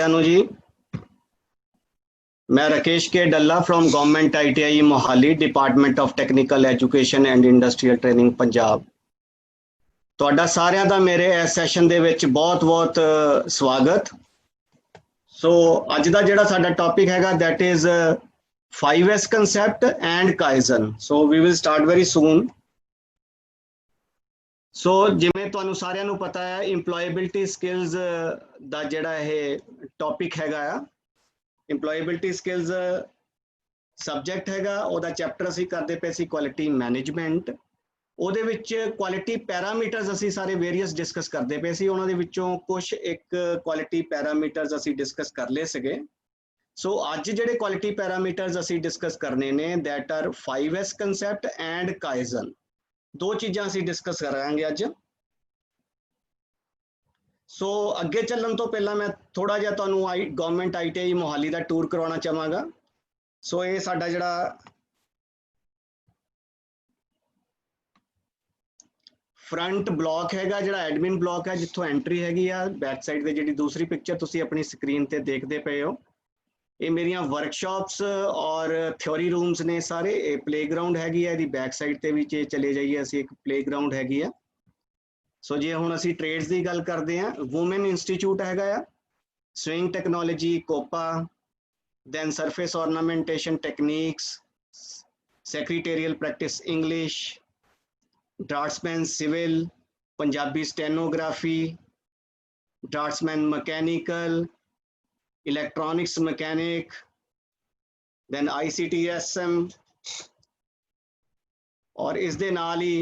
जी मैं Rakesh K Dalla from government ITI Mohali department of technical education and industrial training Punjab. ਤੁਹਾਡਾ ਸਾਰਿਆਂ ਦਾ ਮੇਰੇ ਇਸ ਸੈਸ਼ਨ ਦੇ ਵਿੱਚ ਬਹੁਤ-ਬਹੁਤ ਸਵਾਗਤ। ਸੋ ਅੱਜ ਦਾ ਜਿਹੜਾ ਸਾਡਾ ਟੌਪਿਕ ਹੈਗਾ that is 5S concept and Kaizen. So we will start very soon. ਸੋ ਜਿਵੇਂ ਤੁਹਾਨੂੰ ਸਾਰਿਆਂ ਨੂੰ ਪਤਾ ਹੈ ਇੰਪਲੋਏਬਿਲਟੀ ਸਕਿੱਲਸ ਦਾ ਜਿਹੜਾ ਇਹ ਟੌਪਿਕ ਹੈਗਾ ਆ ਇੰਪਲੋਏਬਿਲਟੀ ਸਕਿੱਲਸ ਸਬਜੈਕਟ ਹੈਗਾ ਉਹਦਾ ਚੈਪਟਰ ਅਸੀਂ ਕਰਦੇ ਪਏ ਸੀ ਕੁਆਲਿਟੀ ਮੈਨੇਜਮੈਂਟ। ਉਹਦੇ ਵਿੱਚ ਕੁਆਲਿਟੀ ਪੈਰਾਮੀਟਰਸ ਅਸੀਂ ਸਾਰੇ ਵੇਰੀਅਸ ਡਿਸਕਸ ਕਰਦੇ ਪਏ ਸੀ, ਉਹਨਾਂ ਦੇ ਵਿੱਚੋਂ ਕੁਝ ਇੱਕ ਕੁਆਲਿਟੀ ਪੈਰਾਮੀਟਰਸ ਅਸੀਂ ਡਿਸਕਸ ਕਰ ਲਏ ਸੀਗੇ। ਸੋ ਅੱਜ ਜਿਹੜੇ ਕੁਆਲਿਟੀ ਪੈਰਾਮੀਟਰਸ ਅਸੀਂ ਡਿਸਕਸ ਕਰਨੇ ਨੇ that are 5S concept and Kaizen, ਦੋ ਚੀਜ਼ਾਂ ਅਸੀਂ ਡਿਸਕਸ ਕਰਾਂਗੇ ਅੱਜ। ਸੋ ਅੱਗੇ ਚੱਲਣ ਤੋਂ ਪਹਿਲਾਂ ਮੈਂ ਥੋੜਾ ਜਿਹਾ ਤੁਹਾਨੂੰ ਗਵਰਨਮੈਂਟ ITI ਮੋਹਾਲੀ ਦਾ ਟੂਰ ਕਰਵਾਉਣਾ ਚਾਹਾਂਗਾ। ਸੋ ਇਹ ਸਾਡਾ ਜਿਹੜਾ ਫਰੰਟ ਬਲੌਕ ਹੈਗਾ, ਜਿਹੜਾ ਐਡਮਿਨ ਬਲੌਕ ਹੈ ਜਿੱਥੋਂ ਐਂਟਰੀ ਹੈਗੀ ਆ, ਬੈਕ ਸਾਈਡ ਤੇ ਜਿਹੜੀ ਦੂਸਰੀ ਪਿਕਚਰ ਤੁਸੀਂ ਆਪਣੀ ਸਕਰੀਨ ਤੇ ਦੇਖਦੇ ਪਏ ਹੋ, ਇਹ ਮੇਰੀਆਂ ਵਰਕਸ਼ਾਪਸ ਔਰ ਥਿਓਰੀ ਰੂਮਸ ਨੇ ਸਾਰੇ। ਇਹ ਪਲੇਗਰਾਉਂਡ ਹੈਗੀ ਆ, ਇਹਦੀ ਬੈਕ ਸਾਈਡ ਤੇ ਵੀ ਜੇ ਚਲੇ ਜਾਈਏ ਅਸੀਂ ਇੱਕ ਪਲੇਗਰਾਉਂਡ ਹੈਗੀ ਆ। ਸੋ ਜੇ ਹੁਣ ਅਸੀਂ ਟ੍ਰੇਡਸ ਦੀ ਗੱਲ ਕਰਦੇ ਆ, ਵੂਮਨ ਇੰਸਟੀਚਿਊਟ ਹੈਗਾ ਆ, ਸਵਿੰਗ ਟੈਕਨੋਲੋਜੀ ਕੋਪਾ, then surface ornamentation techniques, secretarial practice English, draftsman civil, Punjabi stenography, draftsman mechanical, electronics mechanic, then ICT-SM, और इस दे नाल ही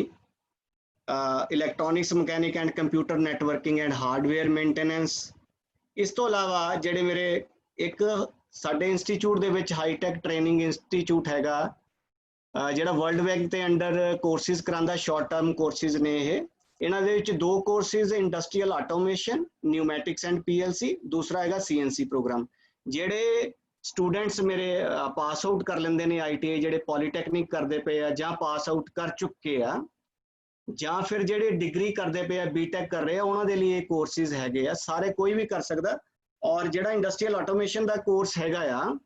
electronics mechanic and computer networking and hardware maintenance. इस तो अलावा जेडे मेरे एक साडे इंस्टीट्यूट दे विच हाईटैक ट्रेनिंग इंस्टीट्यूट हैगा ਜਿਹੜਾ ਵਰਲਡ ਬੈਂਕ ਦੇ ਅੰਡਰ ਕੋਰਸਿਸ ਕਰਾਂਦਾ, ਸ਼ਾਰਟ ਟਰਮ ਕੋਰਸਿਸ ਨੇ ਇਹ। ਇਹਨਾਂ ਦੇ ਵਿੱਚ ਦੋ ਕੋਰਸਿਸ industrial automation pneumatics and PLC, ਦੂਸਰਾ ਹੈਗਾ CNC ਪ੍ਰੋਗਰਾਮ। ਜਿਹੜੇ ਸਟੂਡੈਂਟਸ ਮੇਰੇ ਪਾਸ ਆਊਟ ਕਰ ਲੈਂਦੇ ਨੇ ITI, ਜਿਹੜੇ ਪੋਲੀਟੈਕਨਿਕ ਕਰਦੇ ਪਏ ਆ ਜਾਂ ਪਾਸ ਆਊਟ ਕਰ ਚੁੱਕੇ ਆ ਜਾਂ ਫਿਰ ਜਿਹੜੇ ਡਿਗਰੀ ਕਰਦੇ ਪਏ ਆ, BTech ਕਰ ਰਹੇ ਆ, ਉਹਨਾਂ ਦੇ ਲਈ ਇਹ ਕੋਰਸਿਸ ਹੈਗੇ ਆ। ਸਾਰੇ ਕੋਈ ਵੀ ਕਰ ਸਕਦਾ। ਔਰ ਜਿਹੜਾ ਇੰਡਸਟਰੀਅਲ ਆਟੋਮੇਸ਼ਨ ਦਾ ਕੋਰਸ ਹੈਗਾ ਆ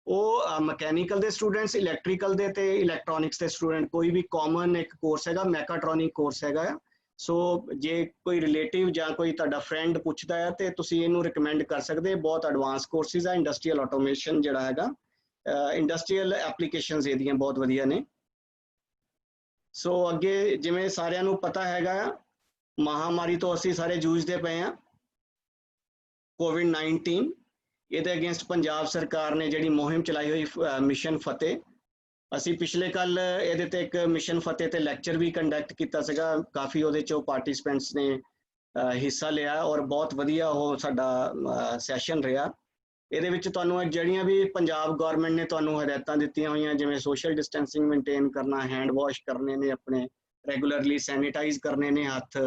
ਉਹ ਮਕੈਨੀਕਲ ਦੇ ਸਟੂਡੈਂਟਸ, ਇਲੈਕਟ੍ਰੀਕਲ ਦੇ ਤੇ ਇਲੈਕਟ੍ਰੋਨਿਕਸ ਦੇ ਸਟੂਡੈਂਟ, ਕੋਈ ਵੀ ਕਾਮਨ ਇੱਕ ਕੋਰਸ ਹੈਗਾ, ਮੈਕਾਟ੍ਰੋਨਿਕ ਕੋਰਸ ਹੈਗਾ ਆ। ਸੋ ਜੇ ਕੋਈ ਰਿਲੇਟਿਵ ਜਾਂ ਕੋਈ ਤੁਹਾਡਾ ਫਰੈਂਡ ਪੁੱਛਦਾ ਹੈ ਤੇ ਤੁਸੀਂ ਇਹਨੂੰ ਰਿਕਮੈਂਡ ਕਰ ਸਕਦੇ। ਬਹੁਤ ਐਡਵਾਂਸ ਕੋਰਸਿਸ ਆ ਇੰਡਸਟਰੀਅਲ ਆਟੋਮੇਸ਼ਨ ਜਿਹੜਾ ਹੈਗਾ, ਇੰਡਸਟਰੀਅਲ ਐਪਲੀਕੇਸ਼ਨਸ ਇਹਦੀਆਂ ਬਹੁਤ ਵਧੀਆ ਨੇ। ਸੋ ਅੱਗੇ ਜਿਵੇਂ ਸਾਰਿਆਂ ਨੂੰ ਪਤਾ ਹੈਗਾ ਮਹਾਮਾਰੀ ਤੋਂ ਅਸੀਂ ਸਾਰੇ ਜੂਝਦੇ ਪਏ ਆ, COVID-19। ਇਹਦੇ ਅਗੇਂਸਟ ਪੰਜਾਬ ਸਰਕਾਰ ਨੇ ਜਿਹੜੀ ਮੁਹਿੰਮ ਚਲਾਈ ਹੋਈ ਮਿਸ਼ਨ ਫਤਿਹ, ਅਸੀਂ ਪਿਛਲੇ ਕੱਲ ਇਹਦੇ ਤੇ ਇੱਕ ਮਿਸ਼ਨ ਫਤਿਹ ਤੇ ਲੈਕਚਰ ਵੀ ਕੰਡਕਟ ਕੀਤਾ ਸੀਗਾ। ਕਾਫੀ ਉਹਦੇ ਚੋਂ ਪਾਰਟਿਸਪੈਂਟਸ ਨੇ ਹਿੱਸਾ ਲਿਆ ਔਰ ਬਹੁਤ ਵਧੀਆ ਉਹ ਸਾਡਾ ਸੈਸ਼ਨ ਰਿਹਾ। ਇਹਦੇ ਵਿੱਚ ਤੁਹਾਨੂੰ ਜਿਹੜੀਆਂ ਵੀ ਪੰਜਾਬ ਗਵਰਨਮੈਂਟ ਨੇ ਤੁਹਾਨੂੰ ਹਦਾਇਤਾਂ ਦਿੱਤੀਆਂ ਹੋਈਆਂ, ਜਿਵੇਂ ਸੋਸ਼ਲ ਡਿਸਟੈਂਸਿੰਗ ਮੇਨਟੇਨ ਕਰਨਾ, ਹੈਂਡ ਵਾਸ਼ ਕਰਨੇ ਨੇ ਆਪਣੇ, ਰੈਗੂਲਰਲੀ ਸੈਨੀਟਾਈਜ਼ ਕਰਨੇ ਨੇ ਹੱਥ,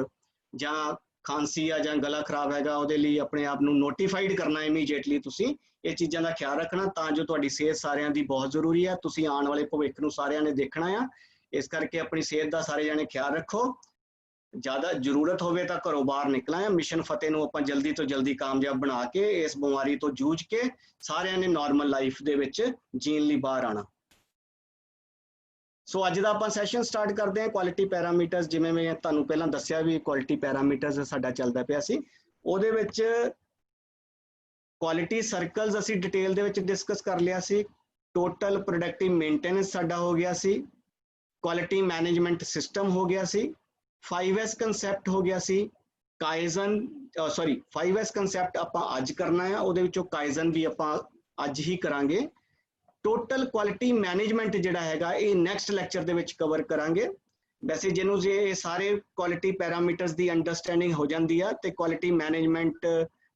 ਜਾਂ ਖਾਂਸੀ ਆ ਜਾਂ ਗਲਾ ਖਰਾਬ ਹੈਗਾ ਉਹਦੇ ਲਈ ਆਪਣੇ ਆਪ ਨੂੰ ਨੋਟੀਫਾਈਡ ਕਰਨਾ ਇਮੀਡੀਏਟਲੀ। ਤੁਸੀਂ ਇਹ ਚੀਜ਼ਾਂ ਦਾ ਖਿਆਲ ਰੱਖਣਾ ਤਾਂ ਜੋ ਤੁਹਾਡੀ ਸਿਹਤ ਸਾਰਿਆਂ ਦੀ ਬਹੁਤ ਜ਼ਰੂਰੀ ਹੈ। ਤੁਸੀਂ ਆਉਣ ਵਾਲੇ ਭਵਿੱਖ ਨੂੰ ਸਾਰਿਆਂ ਨੇ ਦੇਖਣਾ ਆ, ਇਸ ਕਰਕੇ ਆਪਣੀ ਸਿਹਤ ਦਾ ਸਾਰੇ ਜਾਣੇ ਖਿਆਲ ਰੱਖੋ। ਜ਼ਿਆਦਾ ਜ਼ਰੂਰਤ ਹੋਵੇ ਤਾਂ ਘਰੋਂ ਬਾਹਰ ਨਿਕਲਾਂ। ਮਿਸ਼ਨ ਫਤਿਹ ਨੂੰ ਆਪਾਂ ਜਲਦੀ ਤੋਂ ਜਲਦੀ ਕਾਮਯਾਬ ਬਣਾ ਕੇ ਇਸ ਬਿਮਾਰੀ ਤੋਂ ਜੂਝ ਕੇ ਸਾਰਿਆਂ ਨੇ ਨਾਰਮਲ ਲਾਈਫ ਦੇ ਵਿੱਚ ਜੀਣ ਲਈ ਬਾਹਰ ਆਣਾ। ਸੋ ਅੱਜ ਦਾ ਆਪਾਂ ਸੈਸ਼ਨ ਸਟਾਰਟ ਕਰਦੇ ਹਾਂ ਕੁਆਲਿਟੀ ਪੈਰਾਮੀਟਰਸ। ਜਿਵੇਂ ਮੈਂ ਤੁਹਾਨੂੰ ਪਹਿਲਾਂ ਦੱਸਿਆ ਵੀ ਕੁਆਲਿਟੀ ਪੈਰਾਮੀਟਰਸ ਸਾਡਾ ਚੱਲਦਾ ਪਿਆ ਸੀ, ਉਹਦੇ ਵਿੱਚ ਕੁਆਲਿਟੀ ਸਰਕਲਸ ਅਸੀਂ ਡਿਟੇਲ ਦੇ ਵਿੱਚ ਡਿਸਕਸ ਕਰ ਲਿਆ ਸੀ, ਟੋਟਲ ਪ੍ਰੋਡਕਟਿਵ ਮੇਨਟੇਨੈਂਸ ਸਾਡਾ ਹੋ ਗਿਆ ਸੀ, ਕੁਆਲਿਟੀ ਮੈਨੇਜਮੈਂਟ ਸਿਸਟਮ ਹੋ ਗਿਆ ਸੀ, 5S ਕੰਸੈਪਟ ਹੋ ਗਿਆ ਸੀ, ਕਾਈਜ਼ਨ 5S ਕੰਸੈਪਟ ਆਪਾਂ ਅੱਜ ਕਰਨਾ ਆ, ਉਹਦੇ ਵਿੱਚੋਂ ਕਾਈਜ਼ਨ ਵੀ ਆਪਾਂ ਅੱਜ ਹੀ ਕਰਾਂਗੇ। ਟੋਟਲ ਕੁਆਲਿਟੀ ਮੈਨੇਜਮੈਂਟ ਜਿਹੜਾ ਹੈਗਾ ਇਹ ਨੈਕਸਟ ਲੈਕਚਰ ਦੇ ਵਿੱਚ ਕਵਰ ਕਰਾਂਗੇ। ਵੈਸੇ ਜਿਹਨੂੰ ਜੇ ਇਹ ਸਾਰੇ ਕੁਆਲਿਟੀ ਪੈਰਾਮੀਟਰਸ ਦੀ ਅੰਡਰਸਟੈਂਡਿੰਗ ਹੋ ਜਾਂਦੀ ਆ ਤੇ ਕੁਆਲਿਟੀ ਮੈਨੇਜਮੈਂਟ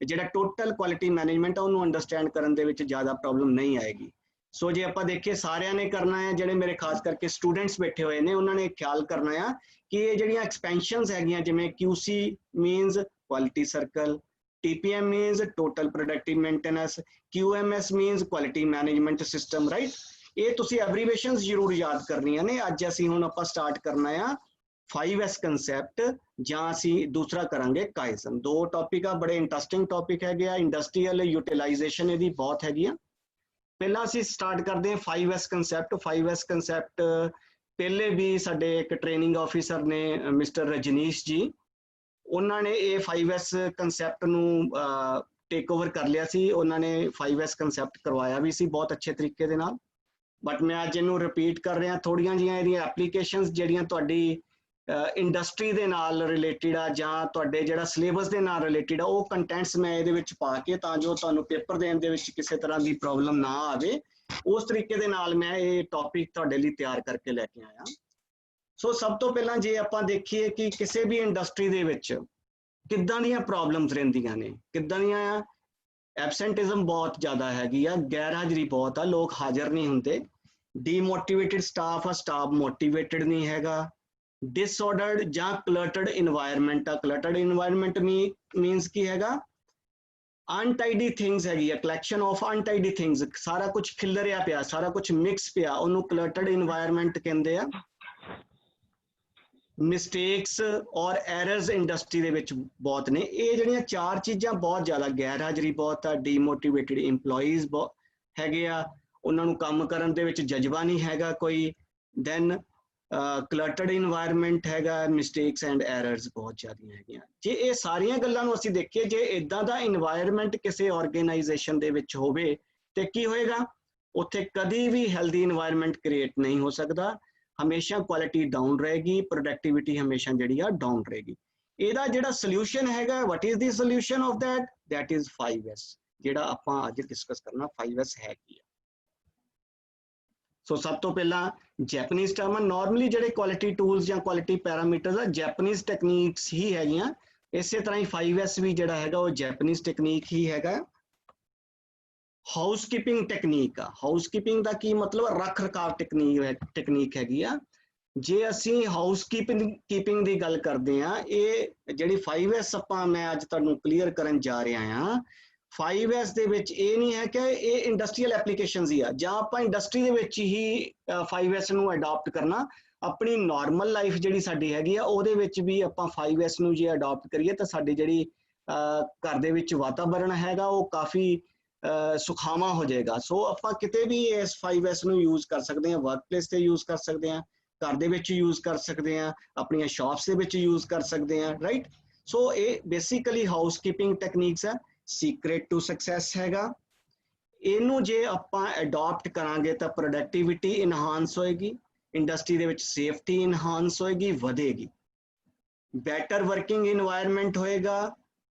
ਜਿਹੜਾ ਟੋਟਲ ਕੁਆਲਿਟੀ ਮੈਨੇਜਮੈਂਟ ਆ ਉਹਨੂੰ ਅੰਡਰਸਟੈਂਡ ਕਰਨ ਦੇ ਵਿੱਚ ਜ਼ਿਆਦਾ ਪ੍ਰੋਬਲਮ ਨਹੀਂ ਆਏਗੀ। ਸੋ ਜੇ ਆਪਾਂ ਦੇਖੀਏ ਸਾਰਿਆਂ ਨੇ ਕਰਨਾ ਹੈ, ਜਿਹੜੇ ਮੇਰੇ ਖਾਸ ਕਰਕੇ ਸਟੂਡੈਂਟਸ ਬੈਠੇ ਹੋਏ ਨੇ ਉਹਨਾਂ ਨੇ ਖਿਆਲ ਕਰਨਾ ਆ ਕਿ ਇਹ ਜਿਹੜੀਆਂ ਐਕਸਪੈਂਸ਼ਨਸ ਹੈਗੀਆਂ, ਜਿਵੇਂ QC means quality circle, TPM means total productive maintenance, QMS means quality management system, right? ਇਹ ਤੁਸੀਂ ਐਬਰੀਵੇਸ਼ਨਸ ਜ਼ਰੂਰ ਯਾਦ ਕਰਨੀਆਂ ਨੇ। ਅੱਜ ਅਸੀਂ ਹੁਣ ਆਪਾਂ ਸਟਾਰਟ ਕਰਨਾ ਆ 5S ਕੰਸੈਪਟ ਜਾਂ ਅਸੀਂ ਦੂਸਰਾ ਕਰਾਂਗੇ ਕਾਈਜ਼ਨ। ਦੋ ਟੌਪਿਕ ਆ, ਬੜੇ ਇੰਟਰਸਟਿੰਗ ਟੌਪਿਕ ਹੈਗੇ ਆ। ਇੰਡਸਟਰੀਅਲ ਯੂਟਿਲਾਈਜੇਸ਼ਨ ਇਹਦੀ ਬਹੁਤ ਹੈਗੀ ਆ। ਪਹਿਲਾਂ ਅਸੀਂ ਸਟਾਰਟ ਕਰਦੇ ਹਾਂ 5S ਕੰਸੈਪਟ। 5S ਕੰਸੈਪਟ ਪਹਿਲੇ ਵੀ ਸਾਡੇ ਇੱਕ ਟ੍ਰੇਨਿੰਗ ਆਫਿਸਰ ਨੇ ਮਿਸਟਰ ਰਜਨੀਸ਼ ਜੀ, ਉਹਨਾਂ ਨੇ ਇਹ 5S ਕੰਸੈਪਟ ਨੂੰ ਟੇਕ ਓਵਰ ਕਰ ਲਿਆ ਸੀ। ਉਹਨਾਂ ਨੇ 5S ਕੰਸੈਪਟ ਕਰਵਾਇਆ ਵੀ ਸੀ ਬਹੁਤ ਅੱਛੇ ਤਰੀਕੇ ਦੇ ਨਾਲ। ਬਟ ਮੈਂ ਅੱਜ ਇਹਨੂੰ ਰਿਪੀਟ ਕਰ ਰਿਹਾ। ਥੋੜੀਆਂ ਜਿਹੀਆਂ ਇਹਦੀਆਂ ਐਪਲੀਕੇਸ਼ਨਸ ਜਿਹੜੀਆਂ ਤੁਹਾਡੀ ਇੰਡਸਟਰੀ ਦੇ ਨਾਲ ਰਿਲੇਟਿਡ ਆ ਜਾਂ ਤੁਹਾਡੇ ਜਿਹੜਾ ਸਿਲੇਬਸ ਦੇ ਨਾਲ ਰਿਲੇਟਿਡ ਆ, ਉਹ ਕੰਟੈਂਟਸ ਮੈਂ ਇਹਦੇ ਵਿੱਚ ਪਾ ਕੇ, ਤਾਂ ਜੋ ਤੁਹਾਨੂੰ ਪੇਪਰ ਦੇਣ ਦੇ ਵਿੱਚ ਕਿਸੇ ਤਰ੍ਹਾਂ ਦੀ ਪ੍ਰੋਬਲਮ ਨਾ ਆਵੇ, ਉਸ ਤਰੀਕੇ ਦੇ ਨਾਲ ਮੈਂ ਇਹ ਟੌਪਿਕ ਤੁਹਾਡੇ ਲਈ ਤਿਆਰ ਕਰਕੇ ਲੈ ਕੇ ਆਇਆ। ਸੋ ਸਭ ਤੋਂ ਪਹਿਲਾਂ ਜੇ ਆਪਾਂ ਦੇਖੀਏ ਕਿ ਕਿਸੇ ਵੀ ਇੰਡਸਟਰੀ ਦੇ ਵਿੱਚ ਕਿੱਦਾਂ ਦੀਆਂ ਪ੍ਰੋਬਲਮਸ ਰਹਿੰਦੀਆਂ ਨੇ, ਕਿੱਦਾਂ ਦੀਆਂ ਆ। ਐਬਸੈਂਟਿਜ਼ਮ ਬਹੁਤ ਜ਼ਿਆਦਾ ਹੈਗੀ ਆ, ਗੈਰ ਹਾਜ਼ਰੀ ਬਹੁਤ ਆ, ਲੋਕ ਹਾਜ਼ਰ ਨਹੀਂ ਹੁੰਦੇ। ਡੀਮੋਟੀਵੇਟਿਡ ਸਟਾਫ ਆ, ਸਟਾਫ ਮੋਟੀਵੇਟਿਡ ਨਹੀਂ ਹੈਗਾ। ਡਿਸਆਰਡਰਡ ਜਾਂ ਕਲਟਰਡ ਇਨਵਾਇਰਨਮੈਂਟ ਆ। ਕਲਟਰਡ ਇਨਵਾਇਰਨਮੈਂਟ ਮੀਨਸ ਕੀ ਹੈਗਾ? ਅਨਟਾਈਡੀ ਥਿੰਗਸ ਹੈਗੀ ਆ, ਕਲੈਕਸ਼ਨ ਆਫ ਅਨਟਾਈਡੀ ਥਿੰਗਸ, ਸਾਰਾ ਕੁਝ ਖਿਲਰਿਆ ਪਿਆ, ਸਾਰਾ ਕੁਝ ਮਿਕਸ ਪਿਆ, ਉਹਨੂੰ ਕਲਟਰਡ ਇਨਵਾਇਰਨਮੈਂਟ ਕਹਿੰਦੇ ਆ। ਮਿਸਟੇਕਸ ਔਰ ਐਰਰਸ ਇੰਡਸਟਰੀ ਦੇ ਵਿੱਚ ਬਹੁਤ ਨੇ। ਇਹ ਜਿਹੜੀਆਂ ਚਾਰ ਚੀਜ਼ਾਂ ਬਹੁਤ ਜ਼ਿਆਦਾ, ਗੈਰ ਹਾਜ਼ਰੀ ਬਹੁਤ ਆ, ਡੀਮੋਟੀਵੇਟਿਡ ਇੰਪਲੋਈਜ਼ ਬਹੁਤ ਹੈਗੇ ਆ, ਉਹਨਾਂ ਨੂੰ ਕੰਮ ਕਰਨ ਦੇ ਵਿੱਚ ਜਜ਼ਬਾ ਨਹੀਂ ਹੈਗਾ ਕੋਈ। ਦੈਨ ਕਲਟਰਡ ਇਨਵਾਇਰਨਮੈਂਟ ਹੈਗਾ, ਮਿਸਟੇਕਸ ਐਂਡ ਐਰਰਸ ਬਹੁਤ ਜ਼ਿਆਦੀਆਂ ਹੈਗੀਆਂ। ਜੇ ਇਹ ਸਾਰੀਆਂ ਗੱਲਾਂ ਨੂੰ ਅਸੀਂ ਦੇਖੀਏ, ਜੇ ਇਦਾਂ ਦਾ ਇਨਵਾਇਰਨਮੈਂਟ ਕਿਸੇ ਆਰਗੇਨਾਈਜੇਸ਼ਨ ਦੇ ਵਿੱਚ ਹੋਵੇ ਤੇ ਕੀ ਹੋਏਗਾ? ਉੱਥੇ ਕਦੀ ਵੀ ਹੈਲਦੀ ਇਨਵਾਇਰਨਮੈਂਟ ਕ੍ਰੀਏਟ ਨਹੀਂ ਹੋ ਸਕਦਾ। ਹਮੇਸ਼ਾ ਕੁਆਲਿਟੀ ਡਾਊਨ ਰਹੇਗੀ, ਪ੍ਰੋਡਕਟਿਵਿਟੀ ਹਮੇਸ਼ਾ ਜਿਹੜੀ ਆ ਡਾਊਨ ਰਹੇਗੀ। ਇਹਦਾ ਜਿਹੜਾ ਸੋਲੂਸ਼ਨ ਹੈਗਾ, what is the solution of that? That is 5S, ਜਿਹੜਾ ਆਪਾਂ ਅੱਜ ਡਿਸਕਸ ਕਰਨਾ। 5S ਹੈ ਕੀ ਆ? ਸੋ ਸਭ ਤੋਂ ਪਹਿਲਾਂ ਜੈਪਨੀਜ਼ ਟਰਮ, ਨਾਰਮਲੀ ਜਿਹੜੇ ਕੁਆਲਿਟੀ ਟੂਲਸ ਜਾਂ ਕੁਆਲਿਟੀ ਪੈਰਾਮੀਟਰਸ ਆ, ਜੈਪਨੀਜ਼ ਟੈਕਨੀਕਸ ਹੀ ਹੈਗੀਆਂ। ਇਸੇ ਤਰ੍ਹਾਂ ਹੀ 5S ਵੀ ਜਿਹੜਾ ਹੈਗਾ ਉਹ ਜੈਪਨੀਜ਼ ਟੈਕਨੀਕ ਹੀ ਹੈਗਾ। ਹਾਊਸਕੀਪਿੰਗ ਟੈਕਨੀਕ ਆ। ਹਾਊਸਕੀਪਿੰਗ ਦਾ ਕੀ ਮਤਲਬ? ਰੱਖ ਰਖਾਵ ਟੈਕਨੀਕ ਹੈਗੀ ਆ। ਜੇ ਅਸੀਂ ਹਾਊਸਕੀਪਿੰਗ ਦੀ ਗੱਲ ਕਰਦੇ ਆ, ਇਹ ਜਿਹੜੀ 5S ਆਪਾਂ ਮੈਂ ਅੱਜ ਤੁਹਾਨੂੰ ਕਲੀਅਰ ਕਰਨ ਜਾ ਰਿਹਾ ਆ, 5S ਦੇ ਵਿੱਚ ਇਹ ਨਹੀਂ ਹੈ ਕਿ ਇਹ ਇੰਡਸਟਰੀਅਲ ਐਪਲੀਕੇਸ਼ਨਸ ਹੀ ਆ ਜਾਂ ਆਪਾਂ ਇੰਡਸਟਰੀ ਦੇ ਵਿੱਚ ਹੀ 5S ਨੂੰ ਅਡਾਪਟ ਕਰਨਾ। ਆਪਣੀ ਨਾਰਮਲ ਲਾਈਫ ਜਿਹੜੀ ਸਾਡੀ ਹੈਗੀ ਆ, ਉਹਦੇ ਵਿੱਚ ਵੀ ਆਪਾਂ 5S ਨੂੰ ਜੇ ਅਡਾਪਟ ਕਰੀਏ ਤਾਂ ਸਾਡੀ ਜਿਹੜੀ ਘਰ ਦੇ ਵਿੱਚ ਵਾਤਾਵਰਣ ਹੈਗਾ ਉਹ ਕਾਫੀ ਸੁਖਾਵਾਂ ਹੋ ਜਾਏਗਾ। ਸੋ ਆਪਾਂ ਕਿਤੇ ਵੀ ਇਸ 5S ਨੂੰ ਯੂਜ਼ ਕਰ ਸਕਦੇ ਹਾਂ, ਵਰਕਪਲੇਸ ਤੇ ਯੂਜ਼ ਕਰ ਸਕਦੇ ਹਾਂ, ਘਰ ਦੇ ਵਿੱਚ ਯੂਜ਼ ਕਰ ਸਕਦੇ ਹਾਂ, ਆਪਣੀਆਂ ਸ਼ਾਪਸ ਦੇ ਵਿੱਚ ਯੂਜ਼ ਕਰ ਸਕਦੇ ਹਾਂ, ਰਾਈਟ। ਸੋ ਇਹ ਬੇਸਿਕਲੀ ਹਾਊਸਕੀਪਿੰਗ ਟੈਕਨੀਕਸ ਆ। ਸੀਕ੍ਰੇਟ ਟੂ ਸਕਸੈਸ ਹੈਗਾ। ਇਹਨੂੰ ਜੇ ਆਪਾਂ ਅਡਾਪਟ ਕਰਾਂਗੇ ਤਾਂ ਪ੍ਰੋਡਕਟਿਵਿਟੀ ਇਨਹਾਂਸ ਹੋਏਗੀ, ਇੰਡਸਟਰੀ ਦੇ ਵਿੱਚ ਸੇਫਟੀ ਇਨਹਾਂਸ ਹੋਏਗੀ, ਵਧੇਗੀ, ਬੈਟਰ ਵਰਕਿੰਗ ਇਨਵਾਇਰਨਮੈਂਟ ਹੋਏਗਾ,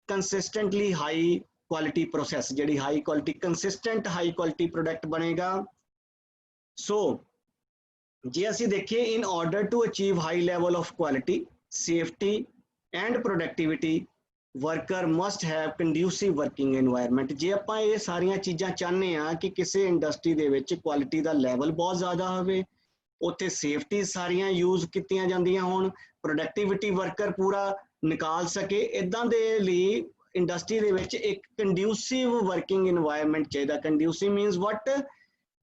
ਕੰਸਿਸਟੈਂਟਲੀ ਹਾਈ ਕੁਆਲਿਟੀ ਪ੍ਰੋਸੈਸ, ਜਿਹੜੀ high quality consistent high quality product ਬਣੇਗਾ। ਸੋ ਜੇ ਅਸੀਂ ਦੇਖੀਏ, in order to achieve high level of quality, safety and productivity, worker must have conducive working environment. ਜੇ ਆਪਾਂ ਇਹ ਸਾਰੀਆਂ ਚੀਜ਼ਾਂ ਚਾਹੁੰਦੇ ਆ ਕਿ ਕਿਸੇ ਇੰਡਸਟਰੀ ਦੇ ਵਿੱਚ ਕੁਆਲਿਟੀ ਦਾ ਲੈਵਲ ਬਹੁਤ ਜ਼ਿਆਦਾ ਹੋਵੇ, ਉੱਥੇ ਸੇਫਟੀ ਸਾਰੀਆਂ ਯੂਜ਼ ਕੀਤੀਆਂ ਜਾਂਦੀਆਂ ਹੋਣ, ਪ੍ਰੋਡਕਟਿਵਿਟੀ ਵਰਕਰ ਪੂਰਾ ਨਿਕਾਲ ਸਕੇ, ਇਦਾਂ ਦੇ ਲਈ ਇੰਡਸਟਰੀ ਦੇ ਵਿੱਚ ਇੱਕ ਕੰਡਿਊਸਿਵ ਵਰਕਿੰਗ ਇਨਵਾਇਰਨਮੈਂਟ ਚਾਹੀਦਾ। Conducive means what?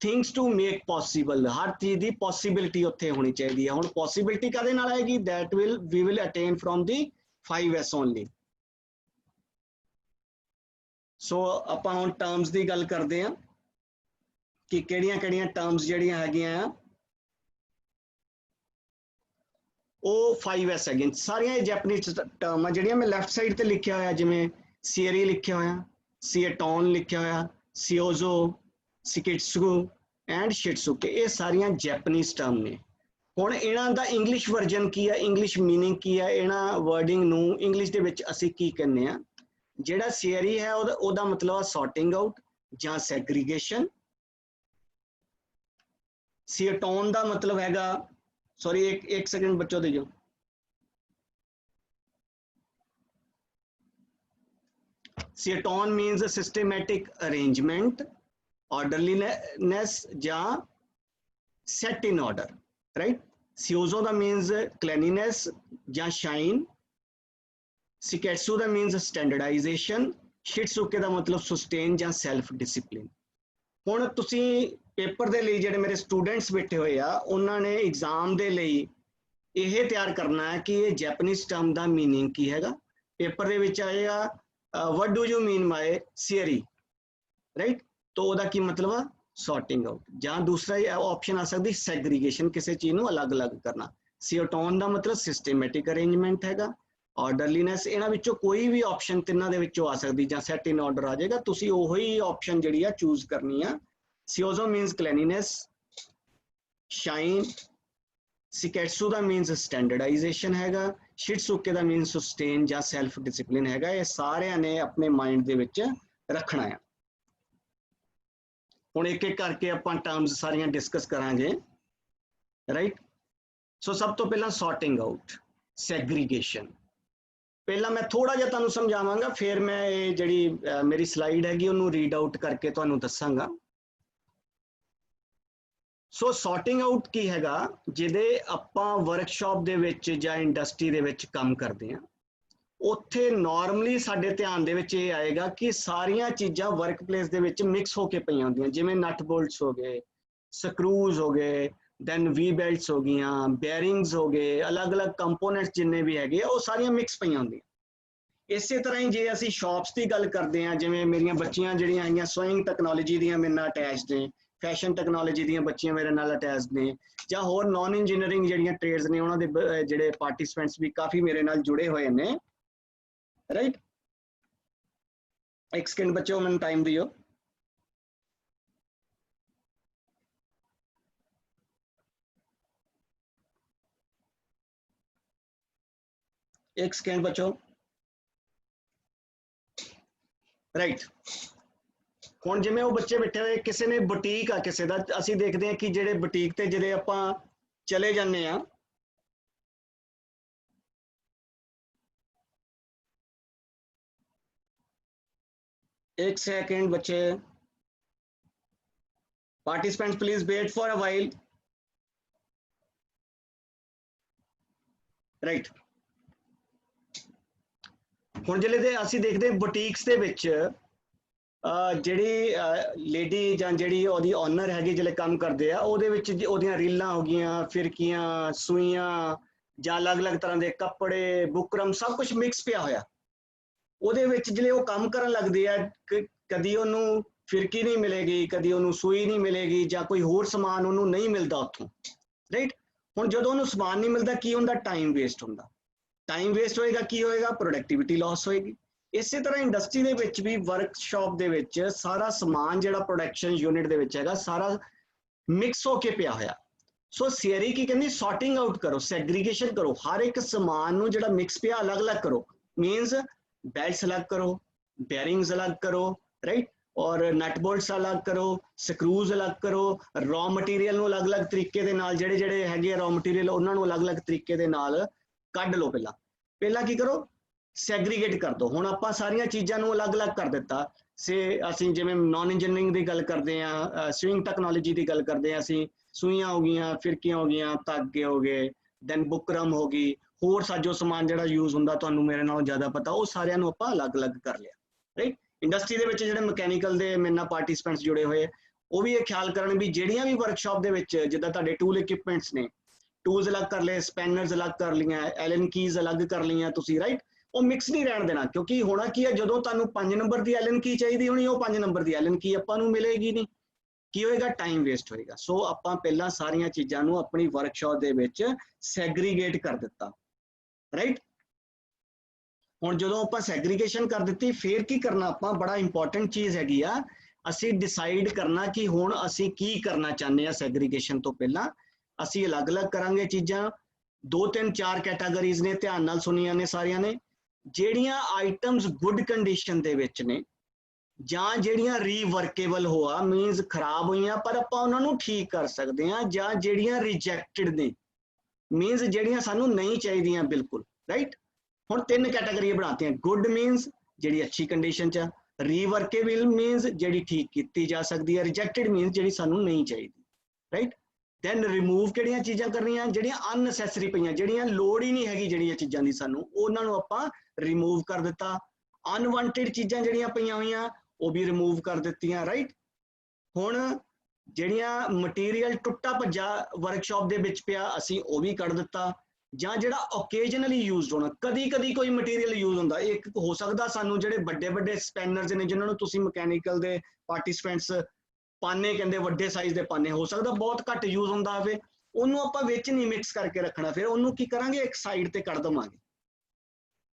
Things to make possible, ਹਰ ਚੀਜ਼ ਦੀ ਪੋਸੀਬਿਲਿਟੀ ਉੱਥੇ ਹੋਣੀ ਚਾਹੀਦੀ ਹੈ। ਹੁਣ ਪੋਸੀਬਿਲਿਟੀ ਕਾਹਦੇ ਨਾਲ ਆਏਗੀ? That we will attain from the 5S only. So ਆਪਾਂ ਹੁਣ ਟਰਮਸ ਦੀ ਗੱਲ ਕਰਦੇ ਹਾਂ ਕਿ ਕਿਹੜੀਆਂ ਟਰਮਸ ਜਿਹੜੀਆਂ ਹੈਗੀਆਂ ਆ ਉਹ 5S ਹੈਗੀਆਂ। ਸਾਰੀਆਂ ਜੈਪਨੀਜ਼ ਟਰਮ ਆ ਜਿਹੜੀਆਂ ਮੈਂ ਲੈਫਟ ਸਾਈਡ ਤੇ ਲਿਖਿਆ ਹੋਇਆ, ਜਿਵੇਂ ਸੀਅਰੀ ਲਿਖਿਆ ਹੋਇਆ, ਸੀਏਟੋਨ ਲਿਖਿਆ ਹੋਇਆ, ਸੀਓਜ਼ੋ, ਸਿਕਿਟਸੂ ਐਂਡ ਸ਼ਿਟਸੂਕੇ, ਇਹ ਸਾਰੀਆਂ ਜੈਪਨੀਜ਼ ਟਰਮ ਨੇ। ਹੁਣ ਇਹਨਾਂ ਦਾ ਇੰਗਲਿਸ਼ ਵਰਜਨ ਕੀ ਹੈ, ਇੰਗਲਿਸ਼ ਮੀਨਿੰਗ ਕੀ ਹੈ, ਇਹਨਾਂ ਵਰਡਿੰਗ ਨੂੰ ਇੰਗਲਿਸ਼ ਦੇ ਵਿੱਚ ਅਸੀਂ ਕੀ ਕਹਿੰਦੇ ਆ? ਜਿਹੜਾ ਸੀਅਰੀ ਹੈ ਉਹਦਾ ਮਤਲਬ ਸੌਰਟਿੰਗ ਆਊਟ ਜਾਂ ਸੈਗਰੀਗੇਸ਼ਨ। ਸੀਏਟੋਨ ਦਾ ਮਤਲਬ ਹੈਗਾ, ਸੌਰੀ ਇੱਕ ਸੈਕਿੰਡ ਬੱਚੋ ਦੇ ਜੋ, seiton means systematic arrangement, orderliness ਜਾਂ set in order, right. Seiso ਦਾ ਮੀਨਸ ਕਲੈਨੀਨੈਸ ਜਾਂ ਸ਼ਾਈਨ, ਸਿਕੈਟਸੂ ਦਾ ਮੀਨਸ ਸਟੈਂਡਰਡਾਈਜੇਸ਼ਨ, ਸ਼ਿਟਸੂਕੇ ਦਾ ਮਤਲਬ ਸੁਸਟੇਨ ਜਾਂ ਸੈਲਫ ਡਿਸਿਪਲਿਨ। ਹੁਣ ਤੁਸੀਂ ਪੇਪਰ ਦੇ ਲਈ ਜਿਹੜੇ ਮੇਰੇ ਸਟੂਡੈਂਟਸ ਬੈਠੇ ਹੋਏ ਆ, ਉਹਨਾਂ ਨੇ ਐਗਜ਼ਾਮ ਦੇ ਲਈ ਇਹ ਤਿਆਰ ਕਰਨਾ ਹੈ ਕਿ ਇਹ ਜੈਪਨੀਜ਼ ਟਰਮ ਦਾ ਮੀਨਿੰਗ ਕੀ ਹੈਗਾ। ਪੇਪਰ ਦੇ ਵਿੱਚ ਆਏਗਾ what do you mean by theory, right. ਤਾਂ ਉਹਦਾ ਕੀ ਮਤਲਬ ਆ, ਸੌਰਟਿੰਗ ਆਊਟ। ਜਾਂ ਦੂਸਰਾ ਆਪਸ਼ਨ ਆ ਸਕਦੀ ਸੈਗਰੀਗੇਸ਼ਨ, ਕਿਸੇ ਚੀਜ਼ ਨੂੰ ਅਲੱਗ-ਅਲੱਗ ਕਰਨਾ। ਸਿਓਟੋਨ ਦਾ ਮਤਲਬ ਸਿਸਟੇਮੈਟਿਕ ਅਰੇਂਜਮੈਂਟ ਹੈਗਾ। ਆਰਡਰਲੀਨੈਸ, ਇਹਨਾਂ ਵਿੱਚੋਂ ਕੋਈ ਵੀ ਆਪਸ਼ਨ ਤਿੰਨਾਂ ਦੇ ਵਿੱਚੋਂ ਆ ਸਕਦੀ, ਜਾਂ ਸੈਟ ਇਨ ਆਰਡਰ ਆ ਜਾਏਗਾ, ਤੁਸੀਂ ਉਹੀ ਆਪਸ਼ਨ ਜਿਹੜੀ ਆ ਚੂਜ਼ ਕਰਨੀ ਆ। ਸਿਓਜ਼ੋ ਮੀਨਸ ਕਲੈਨੀਨੈਸ, ਸ਼ਾਈਨ, ਸਿਕੈਟਸੂ ਦਾ ਮੀਨਸ ਸਟੈਂਡਰਡਾਈਜੇਸ਼ਨ ਹੈਗਾ, ਸ਼ਿਟਸੂਕੇ ਦਾ ਮੀਨਸ ਸਸਟੇਨ ਜਾਂ ਸੈਲਫ ਡਿਸਿਪਲਿਨ ਹੈਗਾ। ਇਹ ਸਾਰਿਆਂ ਨੇ ਆਪਣੇ ਮਾਈਂਡ ਦੇ ਵਿੱਚ ਰੱਖਣਾ ਆ। ਹੁਣ ਇੱਕ ਇੱਕ ਕਰਕੇ ਆਪਾਂ ਟਰਮਸ ਸਾਰੀਆਂ ਡਿਸਕਸ ਕਰਾਂਗੇ, ਰਾਈਟ। ਸੋ ਸਭ ਤੋਂ ਪਹਿਲਾਂ ਸੌਰਟਿੰਗ ਆਊਟ, ਸੈਗਰੀਗੇਸ਼ਨ। ਪਹਿਲਾਂ ਮੈਂ ਥੋੜਾ ਜਿਹਾ ਤੁਹਾਨੂੰ ਸਮਝਾਵਾਂਗਾ, ਫਿਰ ਮੈਂ ਇਹ ਜਿਹੜੀ ਮੇਰੀ ਸਲਾਈਡ ਹੈਗੀ ਉਹਨੂੰ ਰੀਡ ਆਊਟ ਕਰਕੇ ਤੁਹਾਨੂੰ ਦੱਸਾਂਗਾ। ਸੋ ਸੌਰਟਿੰਗ ਆਊਟ ਕੀ ਹੈਗਾ, ਜਿਹਦੇ ਆਪਾਂ ਵਰਕਸ਼ਾਪ ਦੇ ਵਿੱਚ ਜਾਂ ਇੰਡਸਟਰੀ ਦੇ ਵਿੱਚ ਕੰਮ ਕਰਦੇ ਹਾਂ, ਉੱਥੇ ਨਾਰਮਲੀ ਸਾਡੇ ਧਿਆਨ ਦੇ ਵਿੱਚ ਇਹ ਆਏਗਾ ਕਿ ਸਾਰੀਆਂ ਚੀਜ਼ਾਂ ਵਰਕਪਲੇਸ ਦੇ ਵਿੱਚ ਮਿਕਸ ਹੋ ਕੇ ਪਈਆਂ ਹੁੰਦੀਆਂ, ਜਿਵੇਂ ਨਟ ਬੋਲਟਸ ਹੋ ਗਏ, ਸਕਰੂਜ਼ ਹੋ ਗਏ, ਦੈਨ ਵੀ ਬੈਲਟਸ ਹੋ ਗਈਆਂ, ਬੈਰਿੰਗਸ ਹੋ ਗਏ, ਅਲੱਗ-ਅਲੱਗ ਕੰਪੋਨੈਂਟਸ ਜਿੰਨੇ ਵੀ ਹੈਗੇ ਆ ਉਹ ਸਾਰੀਆਂ ਮਿਕਸ ਪਈਆਂ ਹੁੰਦੀਆਂ। ਇਸੇ ਤਰ੍ਹਾਂ ਹੀ ਜੇ ਅਸੀਂ ਸ਼ਾਪਸ ਦੀ ਗੱਲ ਕਰਦੇ ਹਾਂ, ਜਿਵੇਂ ਮੇਰੀਆਂ ਬੱਚੀਆਂ ਜਿਹੜੀਆਂ ਹੈਗੀਆਂ ਸੋਇੰਗ ਟੈਕਨੋਲੋਜੀ ਦੀਆਂ ਮੇਰੇ ਨਾਲ ਅਟੈਚਡ ਨੇ, ਫੈਸ਼ਨ ਟੈਕਨੋਲੋਜੀ ਦੀਆਂ ਬੱਚੀਆਂ ਮੇਰੇ ਨਾਲ ਅਟੈਚਡ ਨੇ, ਜਾਂ ਹੋਰ ਨਾਨ ਇੰਜੀਨੀਅਰਿੰਗ ਜਿਹੜੀਆਂ ਟ੍ਰੇਡਸ ਨੇ ਉਹਨਾਂ ਦੇ ਜਿਹੜੇ ਪਾਰਟਿਸਿਪੈਂਟਸ ਵੀ ਕਾਫੀ ਮੇਰੇ ਨਾਲ ਜੁੜੇ ਹੋਏ ਨੇ, ਰਾਈਟ। ਇੱਕ ਸਕਿੰਡ ਬੱਚਿਓ, ਮੈਨੂੰ ਟਾਈਮ ਦਿਓ। ਇੱਕ ਸਕਿੰਡ ਬੱਚੋ, ਰਾਈਟ। ਹੁਣ ਜਿਵੇਂ ਉਹ ਬੱਚੇ ਬੈਠੇ ਹੋਏ, ਕਿਸੇ ਨੇ ਬੁਟੀਕ ਆ ਕਿਸੇ ਦਾ, ਅਸੀਂ ਦੇਖਦੇ ਹਾਂ ਕਿ ਜਿਹੜੇ ਬੁਟੀਕ ਤੇ ਜਿਹੜੇ ਆਪਾਂ ਚਲੇ ਜਾਂਦੇ ਆ, एक सेकेंड बच्चे, participants please wait for a while, right. ਹੁਣ ਜਿਹੜੇ ਅਸੀਂ ਦੇਖਦੇ ਬੁਟੀਕਸ ਦੇ ਵਿੱਚ ਜਿਹੜੀ ਲੇਡੀ ਜਾਂ ਜਿਹੜੀ ਉਹਦੀ ਓਨਰ ਹੈਗੀ ਜਿਹੜੇ ਕੰਮ ਕਰਦੇ ਆ, ਉਹਦੇ ਵਿੱਚ ਉਹਦੀਆਂ ਰੀਲਾਂ ਹੋ ਗਈਆਂ, ਫਿਰਕੀਆਂ, ਸੂਈਆਂ, ਜਾਂ ਅਲੱਗ-ਅਲੱਗ ਤਰ੍ਹਾਂ ਦੇ ਕੱਪੜੇ, ਬੁਕਰਮ, ਸਭ ਕੁਝ ਮਿਕਸ ਪਿਆ ਹੋਇਆ। ਉਹਦੇ ਵਿੱਚ ਜਿਹੜੇ ਉਹ ਕੰਮ ਕਰਨ ਲੱਗਦੇ ਆ, ਕਦੀ ਉਹਨੂੰ ਫਿਰਕੀ ਨਹੀਂ ਮਿਲੇਗੀ, ਕਦੀ ਉਹਨੂੰ ਸੂਈ ਨਹੀਂ ਮਿਲੇਗੀ, ਜਾਂ ਕੋਈ ਹੋਰ ਸਮਾਨ ਉਹਨੂੰ ਨਹੀਂ ਮਿਲਦਾ ਉੱਥੋਂ, ਰਾਈਟ। ਹੁਣ ਜਦੋਂ ਉਹਨੂੰ ਸਮਾਨ ਨਹੀਂ ਮਿਲਦਾ ਕੀ ਹੁੰਦਾ, ਟਾਈਮ ਵੇਸਟ ਹੁੰਦਾ। ਟਾਈਮ ਵੇਸਟ ਹੋਏਗਾ, ਕੀ ਹੋਏਗਾ, ਪ੍ਰੋਡਕਟਿਵਿਟੀ ਲਾਸ ਹੋਏਗੀ। ਇਸੇ ਤਰ੍ਹਾਂ ਇੰਡਸਟਰੀ ਦੇ ਵਿੱਚ ਵੀ ਵਰਕਸ਼ਾਪ ਦੇ ਵਿੱਚ ਸਾਰਾ ਸਮਾਨ ਜਿਹੜਾ ਪ੍ਰੋਡਕਸ਼ਨ ਯੂਨਿਟ ਦੇ ਵਿੱਚ ਹੈਗਾ, ਸਾਰਾ ਮਿਕਸ ਹੋ ਕੇ ਪਿਆ ਹੋਇਆ। ਸੋ ਥਿਊਰੀ ਕੀ ਕਹਿੰਦੀ, ਸੌਰਟਿੰਗ ਆਊਟ ਕਰੋ, ਸੈਗਰੀਗੇਸ਼ਨ ਕਰੋ, ਹਰ ਇੱਕ ਸਮਾਨ ਨੂੰ ਜਿਹੜਾ ਮਿਕਸ ਪਿਆ ਅਲੱਗ-ਅਲੱਗ ਕਰੋ। ਮੀਨਸ बेल्ट्स अलग करो, बेरिंग्स अलग करो, राइट, और नट बोल्ट्स अलग करो, स्क्रूज अलग करो, रॉ मटीरियल ਨੂੰ ਅਲੱਗ-ਅਲੱਗ ਤਰੀਕੇ ਦੇ ਨਾਲ ਜਿਹੜੇ ਹੈਗੇ ਰॉ ਮਟੀਰੀਅਲ ਉਹਨਾਂ ਨੂੰ ਅਲੱਗ-ਅਲੱਗ ਤਰੀਕੇ ਦੇ ਨਾਲ ਕੱਢ ਲਓ। ਪਹਿਲਾਂ ਕੀ ਕਰੋ, ਸੈਗਰੀਗੇਟ ਕਰ ਦਿਓ। ਹੁਣ ਆਪਾਂ ਸਾਰੀਆਂ ਚੀਜ਼ਾਂ ਨੂੰ ਅਲੱਗ-ਅਲੱਗ ਕਰ ਦਿੱਤਾ। ਸੇ ਅਸੀਂ ਜਿਵੇਂ ਨਾਨ ਇੰਜੀਨੀਅਰਿੰਗ ਦੀ ਗੱਲ ਕਰਦੇ ਆ, ਸਵਿੰਗ ਟੈਕਨੋਲੋਜੀ ਦੀ ਗੱਲ ਕਰਦੇ ਆ, ਅਸੀਂ ਸੂਈਆਂ ਹੋ ਗਈਆਂ, ਫਿਰਕੀਆਂ ਹੋ ਗਈਆਂ, ਧਾਗੇ ਹੋ ਗਏ, ਦੈਨ ਬੁਕਰਮ ਹੋ ਗਈ, ਹੋਰ ਸਾਜੋ ਸਮਾਨ ਜਿਹੜਾ ਯੂਜ਼ ਹੁੰਦਾ ਤੁਹਾਨੂੰ ਮੇਰੇ ਨਾਲੋਂ ਜ਼ਿਆਦਾ ਪਤਾ, ਉਹ ਸਾਰਿਆਂ ਨੂੰ ਆਪਾਂ ਅਲੱਗ-ਅਲੱਗ ਕਰ ਲਿਆ, ਰਾਈਟ। ਇੰਡਸਟਰੀ ਦੇ ਵਿੱਚ ਜਿਹੜੇ ਮਕੈਨੀਕਲ ਦੇ ਮੇਰੇ ਨਾਲ ਪਾਰਟਿਸਿਪੈਂਟਸ ਜੁੜੇ ਹੋਏ, ਉਹ ਵੀ ਇਹ ਖਿਆਲ ਕਰਨ ਵੀ ਜਿਹੜੀਆਂ ਵੀ ਵਰਕਸ਼ਾਪ ਦੇ ਵਿੱਚ ਜਿੱਦਾਂ ਤੁਹਾਡੇ ਟੂਲ ਇਕਵਿਪਮੈਂਟਸ ਨੇ, ਟੂਲਸ ਅਲੱਗ ਕਰ ਲਏ, ਸਪੈਨਰਸ ਅਲੱਗ ਕਰ ਲਈਆਂ, ਐਲਨ ਕੀਜ਼ ਅਲੱਗ ਕਰ ਲਈਆਂ ਤੁਸੀਂ, ਰਾਈਟ। ਉਹ ਮਿਕਸ ਨਹੀਂ ਰਹਿਣ ਦੇਣਾ, ਕਿਉਂਕਿ ਹੋਣਾ ਕੀ ਹੈ, ਜਦੋਂ ਤੁਹਾਨੂੰ 5 ਨੰਬਰ ਦੀ ਐਲਨ ਕੀ ਚਾਹੀਦੀ ਹੋਣੀ, ਉਹ 5 ਨੰਬਰ ਦੀ ਐਲਨ ਕੀ ਆਪਾਂ ਨੂੰ ਮਿਲੇਗੀ ਨਹੀਂ, ਕੀ ਹੋਏਗਾ, ਟਾਈਮ ਵੇਸਟ ਹੋਏਗਾ। ਸੋ ਆਪਾਂ ਪਹਿਲਾਂ ਸਾਰੀਆਂ ਚੀਜ਼ਾਂ ਨੂੰ ਆਪਣੀ ਵਰਕਸ਼ਾਪ ਦੇ ਵਿੱਚ ਸੈਗਰੀਗੇਟ ਕਰ ਦਿੱਤਾ, ਰਾਈਟ। ਹੁਣ ਜਦੋਂ ਆਪਾਂ ਸੈਗਰੀਗੇਸ਼ਨ ਕਰ ਦਿੱਤੀ, ਫਿਰ ਕੀ ਕਰਨਾ ਆਪਾਂ, ਬੜਾ ਇੰਪੋਰਟੈਂਟ ਚੀਜ਼ ਹੈਗੀ ਆ, ਅਸੀਂ ਡਿਸਾਈਡ ਕਰਨਾ ਕਿ ਹੁਣ ਅਸੀਂ ਕੀ ਕਰਨਾ ਚਾਹੁੰਦੇ ਆ। ਸੈਗਰੀਗੇਸ਼ਨ ਤੋਂ ਪਹਿਲਾਂ ਅਸੀਂ ਅਲੱਗ-ਅਲੱਗ ਕਰਾਂਗੇ ਚੀਜ਼ਾਂ। 2 3 4 ਕੈਟਾਗਰੀਜ਼ ਨੇ, ਧਿਆਨ ਨਾਲ ਸੁਣੀਆਂ ਨੇ ਸਾਰਿਆਂ ਨੇ। ਜਿਹੜੀਆਂ ਆਈਟਮਸ ਗੁੱਡ ਕੰਡੀਸ਼ਨ ਦੇ ਵਿੱਚ ਨੇ, ਜਾਂ ਜਿਹੜੀਆਂ ਰੀਵਰਕੇਬਲ ਹੋਆ, ਮੀਨਸ ਖਰਾਬ ਹੋਈਆਂ ਪਰ ਆਪਾਂ ਉਹਨਾਂ ਨੂੰ ਠੀਕ ਕਰ ਸਕਦੇ ਹਾਂ, ਜਾਂ ਜਿਹੜੀਆਂ ਰਿਜੈਕਟਡ ਨੇ, ਮੀਨਸ ਜਿਹੜੀਆਂ ਸਾਨੂੰ ਨਹੀਂ ਚਾਹੀਦੀਆਂ ਬਿਲਕੁਲ, ਰਾਈਟ। ਹੁਣ 3 ਕੈਟਾਗਰੀਆਂ ਬਣਾਤੀਆਂ। ਗੁੱਡ ਮੀਨਸ ਜਿਹੜੀ ਅੱਛੀ ਕੰਡੀਸ਼ਨ 'ਚ, ਰੀਵਰਕੇਬਲ ਮੀਨਸ ਜਿਹੜੀ ਠੀਕ ਕੀਤੀ ਜਾ ਸਕਦੀ ਹੈ, ਰਿਜੈਕਟਡ ਮੀਨਸ ਜਿਹੜੀ ਸਾਨੂੰ ਨਹੀਂ ਚਾਹੀਦੀ, ਰਾਈਟ। ਦੈਨ ਰਿਮੂਵ ਕਿਹੜੀਆਂ ਚੀਜ਼ਾਂ ਕਰਨੀਆਂ, ਜਿਹੜੀਆਂ ਅਨਨੈਸੈਸਰੀ ਪਈਆਂ, ਜਿਹੜੀਆਂ ਲੋੜ ਹੀ ਨਹੀਂ ਹੈਗੀ ਜਿਹੜੀਆਂ ਚੀਜ਼ਾਂ ਦੀ ਸਾਨੂੰ, ਉਹਨਾਂ ਨੂੰ ਆਪਾਂ ਰਿਮੂਵ ਕਰ ਦਿੱਤਾ। ਅਨਵਾਂਟਡ ਚੀਜ਼ਾਂ ਜਿਹੜੀਆਂ ਪਈਆਂ ਹੋਈਆਂ ਉਹ ਵੀ ਰਿਮੂਵ ਕਰ ਦਿੱਤੀਆਂ, ਰਾਈਟ। ਹੁਣ ਜਿਹੜੀਆਂ ਮਟੀਰੀਅਲ ਟੁੱਟਾ ਭੱਜਾ ਵਰਕਸ਼ਾਪ ਦੇ ਵਿੱਚ ਪਿਆ, ਅਸੀਂ ਉਹ ਵੀ ਕੱਢ ਦਿੱਤਾ। ਜਾਂ ਜਿਹੜਾ ਓਕੇਜਨਲੀ ਯੂਜ਼ਡ ਹੋਣਾ, ਕਦੀ ਕਦੀ ਕੋਈ ਮਟੀਰੀਅਲ ਯੂਜ਼ ਹੁੰਦਾ। ਇੱਕ ਹੋ ਸਕਦਾ ਸਾਨੂੰ ਜਿਹੜੇ ਵੱਡੇ ਵੱਡੇ ਸਪੈਨਰਸ ਨੇ ਜਿਨ੍ਹਾਂ ਨੂੰ ਤੁਸੀਂ ਮਕੈਨੀਕਲ ਦੇ ਪਾਰਟਿਸਪੈਂਟਸ ਪਾਨੇ ਕਹਿੰਦੇ, ਵੱਡੇ ਸਾਈਜ਼ ਦੇ ਪਾਨੇ, ਹੋ ਸਕਦਾ ਬਹੁਤ ਘੱਟ ਯੂਜ਼ ਹੁੰਦਾ ਹੋਵੇ, ਉਹਨੂੰ ਆਪਾਂ ਵਿੱਚ ਨਹੀਂ ਮਿਕਸ ਕਰਕੇ ਰੱਖਣਾ, ਫਿਰ ਉਹਨੂੰ ਕੀ ਕਰਾਂਗੇ, ਇੱਕ ਸਾਈਡ ਤੇ ਕੱਢ ਦਵਾਂਗੇ,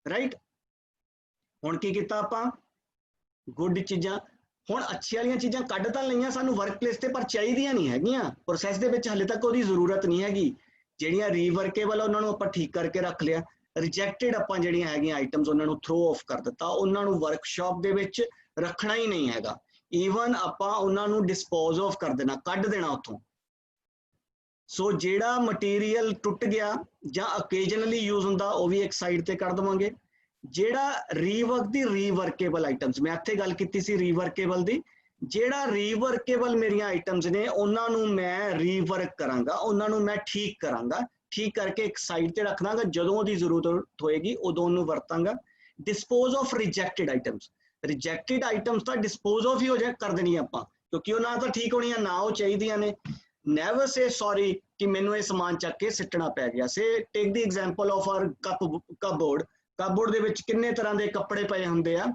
ਰਾਈਟ। ਹੁਣ ਕੀ ਕੀਤਾ ਆਪਾਂ, ਗੁੱਡ ਚੀਜ਼ਾਂ, ਹੁਣ ਅੱਛੀ ਵਾਲੀਆਂ ਚੀਜ਼ਾਂ ਕੱਢ ਤਾਂ ਲਈਆਂ ਸਾਨੂੰ ਵਰਕ ਪਲੇਸ ਤੇ, ਪਰ ਚਾਹੀਦੀਆਂ ਨਹੀਂ ਹੈਗੀਆਂ ਪ੍ਰੋਸੈਸ ਦੇ ਵਿੱਚ, ਹਲੇ ਤੱਕ ਉਹਦੀ ਜ਼ਰੂਰਤ ਨਹੀਂ ਹੈਗੀ। ਜਿਹੜੀਆਂ ਰੀਵਰਕੇਬਲ ਉਹਨਾਂ ਨੂੰ ਆਪਾਂ ਠੀਕ ਕਰਕੇ ਰੱਖ ਲਿਆ, ਰਿਜੈਕਟਡ ਆਪਾਂ ਜਿਹੜੀਆਂ ਹੈਗੀਆਂ ਆਈਟਮਸ ਉਹਨਾਂ ਨੂੰ ਥਰੋ ਆਫ ਕਰ ਦਿੱਤਾ, ਉਹਨਾਂ ਨੂੰ ਵਰਕਸ਼ਾਪ ਦੇ ਵਿੱਚ ਰੱਖਣਾ ਹੀ ਨਹੀਂ ਹੈਗਾ, ਈਵਨ ਆਪਾਂ ਉਹਨਾਂ ਨੂੰ ਡਿਸਪੋਜ਼ ਆਫ ਕਰ ਦੇਣਾ, ਕੱਢ ਦੇਣਾ ਉੱਥੋਂ। ਸੋ ਜਿਹੜਾ ਮਟੀਰੀਅਲ ਟੁੱਟ ਗਿਆ ਜਾਂ ਓਕੇਜਨਲੀ ਯੂਜ਼ ਹੁੰਦਾ ਉਹ ਵੀ ਇੱਕ ਸਾਈਡ ਤੇ ਕਰ ਦੇਵਾਂਗੇ। ਜਿਹੜਾ ਰੀਵਰਕ ਦੀ ਰੀਵਰਕੇਬਲ ਆਈਟਮਸ, ਮੈਂ ਇੱਥੇ ਗੱਲ ਕੀਤੀ ਸੀ ਰੀਵਰਕੇਬਲ ਦੀ, ਜਿਹੜਾ ਰੀਵਰਕੇਬਲ ਮੇਰੀਆਂ ਆਈਟਮਸ ਨੇ ਉਹਨਾਂ ਨੂੰ ਮੈਂ ਰੀਵਰਕ ਕਰਾਂਗਾ, ਉਹਨਾਂ ਨੂੰ ਮੈਂ ਠੀਕ ਕਰਾਂਗਾ, ਠੀਕ ਕਰਕੇ ਇੱਕ ਸਾਈਡ ਤੇ ਰੱਖ ਦਾਂਗਾ, ਜਦੋਂ ਉਹਦੀ ਜ਼ਰੂਰਤ ਹੋਏਗੀ ਉਦੋਂ ਉਹਨੂੰ ਵਰਤਾਂਗਾ। Dispose of rejected items, rejected items ਤਾਂ ਡਿਸਪੋਜ਼ ਆਫ ਹੀ ਹੋ ਜਾ ਕਰ ਦੇਣੀ ਆਪਾਂ, ਕਿਉਂਕਿ ਉਹ ਨਾ ਤਾਂ ਠੀਕ ਹੋਣੀਆਂ ਨਾ ਉਹ ਚਾਹੀਦੀਆਂ ਨੇ। ਨੈਵਰ ਸੇ ਸੌਰੀ ਕਿ ਮੈਨੂੰ ਇਹ ਸਮਾਨ ਚੱਕ ਕੇ ਸਿੱਟਣਾ ਪੈ ਗਿਆ। ਸੇ ਟੇਕ ਦੀ example of R cupboard, cupboard ਦੇ ਵਿੱਚ ਕਿੰਨੇ ਤਰ੍ਹਾਂ ਦੇ ਕੱਪੜੇ ਪਏ ਹੁੰਦੇ ਆ।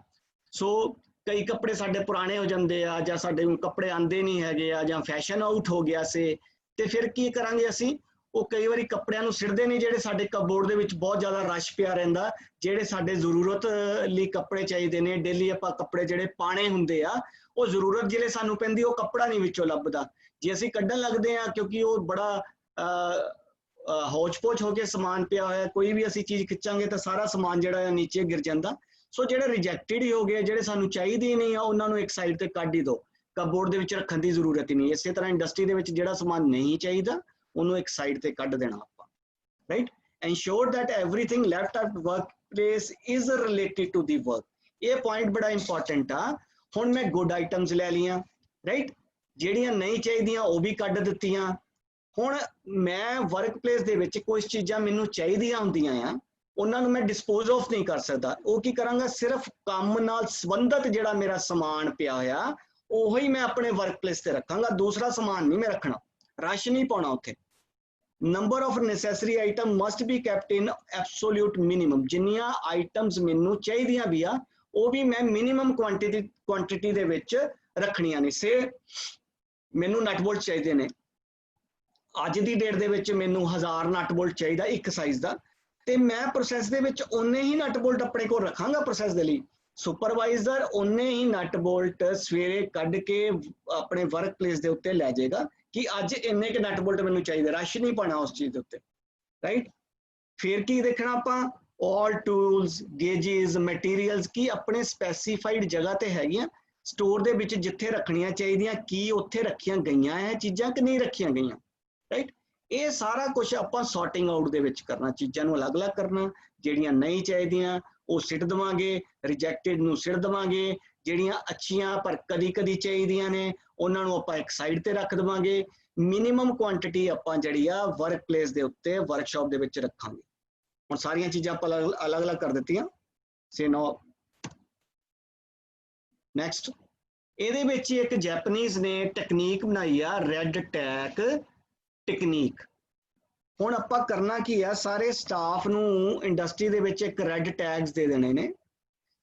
ਸੋ ਕਈ ਕੱਪੜੇ ਸਾਡੇ ਪੁਰਾਣੇ ਹੋ ਜਾਂਦੇ ਆ, ਜਾਂ ਸਾਡੇ ਕੱਪੜੇ ਆਂਦੇ ਨਹੀਂ ਹੈਗੇ ਆ, ਜਾਂ ਫੈਸ਼ਨ ਆਊਟ ਹੋ ਗਿਆ ਸੇ, ਤੇ ਫਿਰ ਕੀ ਕਰਾਂਗੇ ਅਸੀਂ, ਉਹ ਕਈ ਵਾਰੀ ਕੱਪੜਿਆਂ ਨੂੰ ਸਿੱਟਦੇ ਨਹੀਂ ਜਿਹੜੇ ਸਾਡੇ ਕਪਬੋਰਡ ਦੇ ਵਿੱਚ ਬਹੁਤ ਜ਼ਿਆਦਾ ਰਸ਼ ਪਿਆ ਰਹਿੰਦਾ, ਜਿਹੜੇ ਸਾਡੇ ਜ਼ਰੂਰਤ ਲਈ ਕੱਪੜੇ ਚਾਹੀਦੇ ਨੇ, ਡੇਲੀ ਆਪਾਂ ਕੱਪੜੇ ਜਿਹੜੇ ਪਾਣੇ ਹੁੰਦੇ ਆ, ਉਹ ਜ਼ਰੂਰਤ ਜਿਹੜੇ ਸਾਨੂੰ ਪੈਂਦੀ ਉਹ ਕੱਪੜਾ ਨਹੀਂ ਵਿੱਚੋਂ ਲੱਭਦਾ। ਜੇ ਅਸੀਂ ਕੱਢਣ ਲੱਗਦੇ ਆ ਕਿਉਂਕਿ ਉਹ ਬੜਾ ਹੌਚ-ਪੌਚ ਹੋ ਕੇ ਸਮਾਨ ਪਿਆ ਹੋਇਆ, ਕੋਈ ਵੀ ਅਸੀਂ ਚੀਜ਼ ਖਿੱਚਾਂਗੇ ਤਾਂ ਸਾਰਾ ਸਮਾਨ ਜਿਹੜਾ ਹੈ ਨੀਚੇ ਗਿਰ ਜਾਂਦਾ। ਸੋ ਜਿਹੜੇ ਰਿਜੈਕਟਡ ਹੀ ਹੋ ਗਏ, ਜਿਹੜੇ ਸਾਨੂੰ ਚਾਹੀਦੇ ਹੀ ਨਹੀਂ ਆ, ਉਹਨਾਂ ਨੂੰ ਇੱਕ ਸਾਈਡ ਤੇ ਕੱਢ ਹੀ ਦਿਓ, ਕਪਬੋਰਡ ਦੇ ਵਿੱਚ ਰੱਖਣ ਦੀ ਜ਼ਰੂਰਤ ਹੀ ਨਹੀਂ। ਇਸੇ ਤਰ੍ਹਾਂ ਇੰਡਸਟਰੀ ਦੇ ਵਿੱਚ ਜਿਹੜਾ ਸਮਾਨ ਨਹੀਂ ਚਾਹੀਦਾ ਉਹਨੂੰ ਇੱਕ ਸਾਈਡ ਤੇ ਕੱਢ ਦੇਣਾ ਆਪਾਂ, right. Ensure that everything left at work place is related to the work, ਇਹ ਪੁਆਇੰਟ ਬੜਾ ਇੰਪੋਰਟੈਂਟ ਆ। ਹੁਣ ਮੈਂ ਗੁੱਡ ਆਈਟਮਸ ਲੈ ਲਈਆਂ, ਰਾਈਟ, ਜਿਹੜੀਆਂ ਨਹੀਂ ਚਾਹੀਦੀਆਂ ਉਹ ਵੀ ਕੱਢ ਦਿੱਤੀਆਂ। ਹੁਣ ਮੈਂ ਵਰਕ ਪਲੇਸ ਦੇ ਵਿੱਚ ਕੁਝ ਚੀਜ਼ਾਂ ਮੈਨੂੰ ਚਾਹੀਦੀਆਂ ਹੁੰਦੀਆਂ ਆ, ਉਹਨਾਂ ਨੂੰ ਮੈਂ ਡਿਸਪੋਜ਼ ਆਫ ਨਹੀਂ ਕਰ ਸਕਦਾ। ਉਹ ਕੀ ਕਰਾਂਗਾ, ਸਿਰਫ ਕੰਮ ਨਾਲ ਸੰਬੰਧਿਤ ਜਿਹੜਾ ਮੇਰਾ ਸਮਾਨ ਪਿਆ ਹੋਇਆ ਉਹੀ ਮੈਂ ਆਪਣੇ ਵਰਕ ਪਲੇਸ ਤੇ ਰੱਖਾਂਗਾ, ਦੂਸਰਾ ਸਮਾਨ ਨਹੀਂ ਮੈਂ ਰੱਖਣਾ, ਰਸ਼ ਨਹੀਂ ਪਾਉਣਾ ਉੱਥੇ। Number of necessary item must be kept in absolute minimum, ਜਿੰਨੀਆਂ ਆਈਟਮਸ ਮੈਨੂੰ ਚਾਹੀਦੀਆਂ ਵੀ ਆ ਉਹ ਵੀ ਮੈਂ ਮਿਨੀਮਮ ਕੁਆਂਟੀਟੀ ਦੇ ਵਿੱਚ ਰੱਖਣੀਆਂ ਨੇ। ਸੇ ਮੈਨੂੰ ਨਟ ਬੋਲਟ ਚਾਹੀਦੇ ਨੇ, ਅੱਜ ਦੀ ਡੇਟ ਦੇ ਵਿੱਚ ਮੈਨੂੰ 1000 ਨਟ ਬੋਲਟ ਚਾਹੀਦਾ ਇੱਕ ਸਾਈਜ਼ ਦਾ, ਤੇ ਮੈਂ ਪ੍ਰੋਸੈਸ ਦੇ ਵਿੱਚ ਉਨੇ ਹੀ ਨਟ ਬੋਲਟ ਆਪਣੇ ਕੋਲ ਰੱਖਾਂਗਾ ਪ੍ਰੋਸੈਸ ਦੇ ਲਈ। ਸੁਪਰਵਾਈਜ਼ਰ ਉਨੇ ਹੀ ਨਟ ਬੋਲਟ ਸਵੇਰੇ ਕੱਢ ਕੇ ਆਪਣੇ ਵਰਕ ਪਲੇਸ ਦੇ ਉੱਤੇ ਲੈ ਜਾਏਗਾ ਕਿ ਅੱਜ ਇੰਨੇ ਕੁ ਨਟ ਬੋਲਟ ਮੈਨੂੰ ਚਾਹੀਦੇ, ਰਸ਼ ਨਹੀਂ ਪਾਣਾ ਉਸ ਚੀਜ਼ ਦੇ ਉੱਤੇ, ਰਾਈਟ। ਫਿਰ ਕੀ ਦੇਖਣਾ ਆਪਾਂ, ਆਲ ਟੂਲਸ, ਗੇਜਿਸ, ਮਟੀਰੀਅਲਸ ਕੀ ਆਪਣੇ ਸਪੈਸੀਫਾਈਡ ਜਗ੍ਹਾ ਤੇ ਹੈਗੀਆਂ ਸਟੋਰ ਦੇ ਵਿੱਚ, ਜਿੱਥੇ ਰੱਖਣੀਆਂ ਚਾਹੀਦੀਆਂ ਕੀ ਉੱਥੇ ਰੱਖੀਆਂ ਗਈਆਂ ਹੈ ਚੀਜ਼ਾਂ ਕਿ ਨਹੀਂ ਰੱਖੀਆਂ ਗਈਆਂ, ਰਾਈਟ। ਇਹ ਸਾਰਾ ਕੁਝ ਆਪਾਂ ਸੌਰਟਿੰਗ ਆਊਟ ਦੇ ਵਿੱਚ ਕਰਨਾ, ਚੀਜ਼ਾਂ ਨੂੰ ਅਲੱਗ-ਅਲੱਗ ਕਰਨਾ, ਜਿਹੜੀਆਂ ਨਹੀਂ ਚਾਹੀਦੀਆਂ ਉਹ ਸਿੱਟ ਦੇਵਾਂਗੇ, ਰਿਜੈਕਟਡ ਨੂੰ ਸਿੱਟ ਦੇਵਾਂਗੇ, ਜਿਹੜੀਆਂ ਅੱਛੀਆਂ ਪਰ ਕਦੀ-ਕਦੀ ਚਾਹੀਦੀਆਂ ਨੇ ਉਹਨਾਂ ਨੂੰ ਆਪਾਂ ਇੱਕ ਸਾਈਡ ਤੇ ਰੱਖ ਦੇਵਾਂਗੇ। ਮਿਨੀਮਮ ਕੁਆਂਟੀਟੀ ਆਪਾਂ ਜਿਹੜੀ ਆ ਵਰਕ ਪਲੇਸ ਦੇ ਉੱਤੇ ਵਰਕਸ਼ਾਪ ਦੇ ਵਿੱਚ ਰੱਖਾਂਗੇ। ਹੁਣ ਸਾਰੀਆਂ ਚੀਜ਼ਾਂ ਆਪਾਂ ਅਲੱਗ-ਅਲੱਗ ਕਰ ਦਿੱਤੀਆਂ। ਸੇ ਨੋ ਨੈਕਸਟ, ਇਹਦੇ ਵਿੱਚ ਇੱਕ ਜੈਪਨੀਜ਼ ਨੇ ਟੈਕਨੀਕ ਬਣਾਈ ਆ, ਰੈੱਡ ਟੈਗ ਟੈਕਨੀਕ। ਹੁਣ ਆਪਾਂ ਕਰਨਾ ਕੀ ਆ, ਸਾਰੇ ਸਟਾਫ ਨੂੰ ਇੰਡਸਟਰੀ ਦੇ ਵਿੱਚ ਇੱਕ ਰੈੱਡ ਟੈਗਸ ਦੇ ਦੇਣੇ ਨੇ।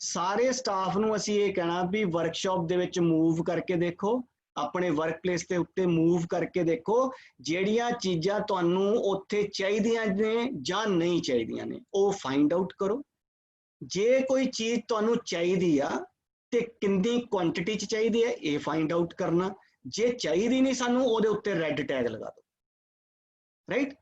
ਸਾਰੇ ਸਟਾਫ ਨੂੰ ਅਸੀਂ ਇਹ ਕਹਿਣਾ ਵੀ ਵਰਕਸ਼ਾਪ ਦੇ ਵਿੱਚ ਮੂਵ ਕਰਕੇ ਦੇਖੋ, ਆਪਣੇ ਵਰਕ ਪਲੇਸ ਦੇ ਉੱਤੇ ਮੂਵ ਕਰਕੇ ਦੇਖੋ, ਜਿਹੜੀਆਂ ਚੀਜ਼ਾਂ ਤੁਹਾਨੂੰ ਉੱਥੇ ਚਾਹੀਦੀਆਂ ਨੇ ਜਾਂ ਨਹੀਂ ਚਾਹੀਦੀਆਂ ਨੇ ਉਹ ਫਾਈਂਡ ਆਊਟ ਕਰੋ। ਜੇ ਕੋਈ ਚੀਜ਼ ਤੁਹਾਨੂੰ ਚਾਹੀਦੀ ਆ ਤੇ ਕਿੰਨੀ ਕੁਆਂਟੀਟੀ 'ਚ ਚਾਹੀਦੀ ਹੈ ਇਹ ਫਾਈਂਡ ਆਊਟ ਕਰਨਾ। ਜੇ ਚਾਹੀਦੀ ਨਹੀਂ ਸਾਨੂੰ ਉਹਦੇ ਉੱਤੇ ਰੈੱਡ ਟੈਗ ਲਗਾ ਦਿਓ, ਰਾਈਟ।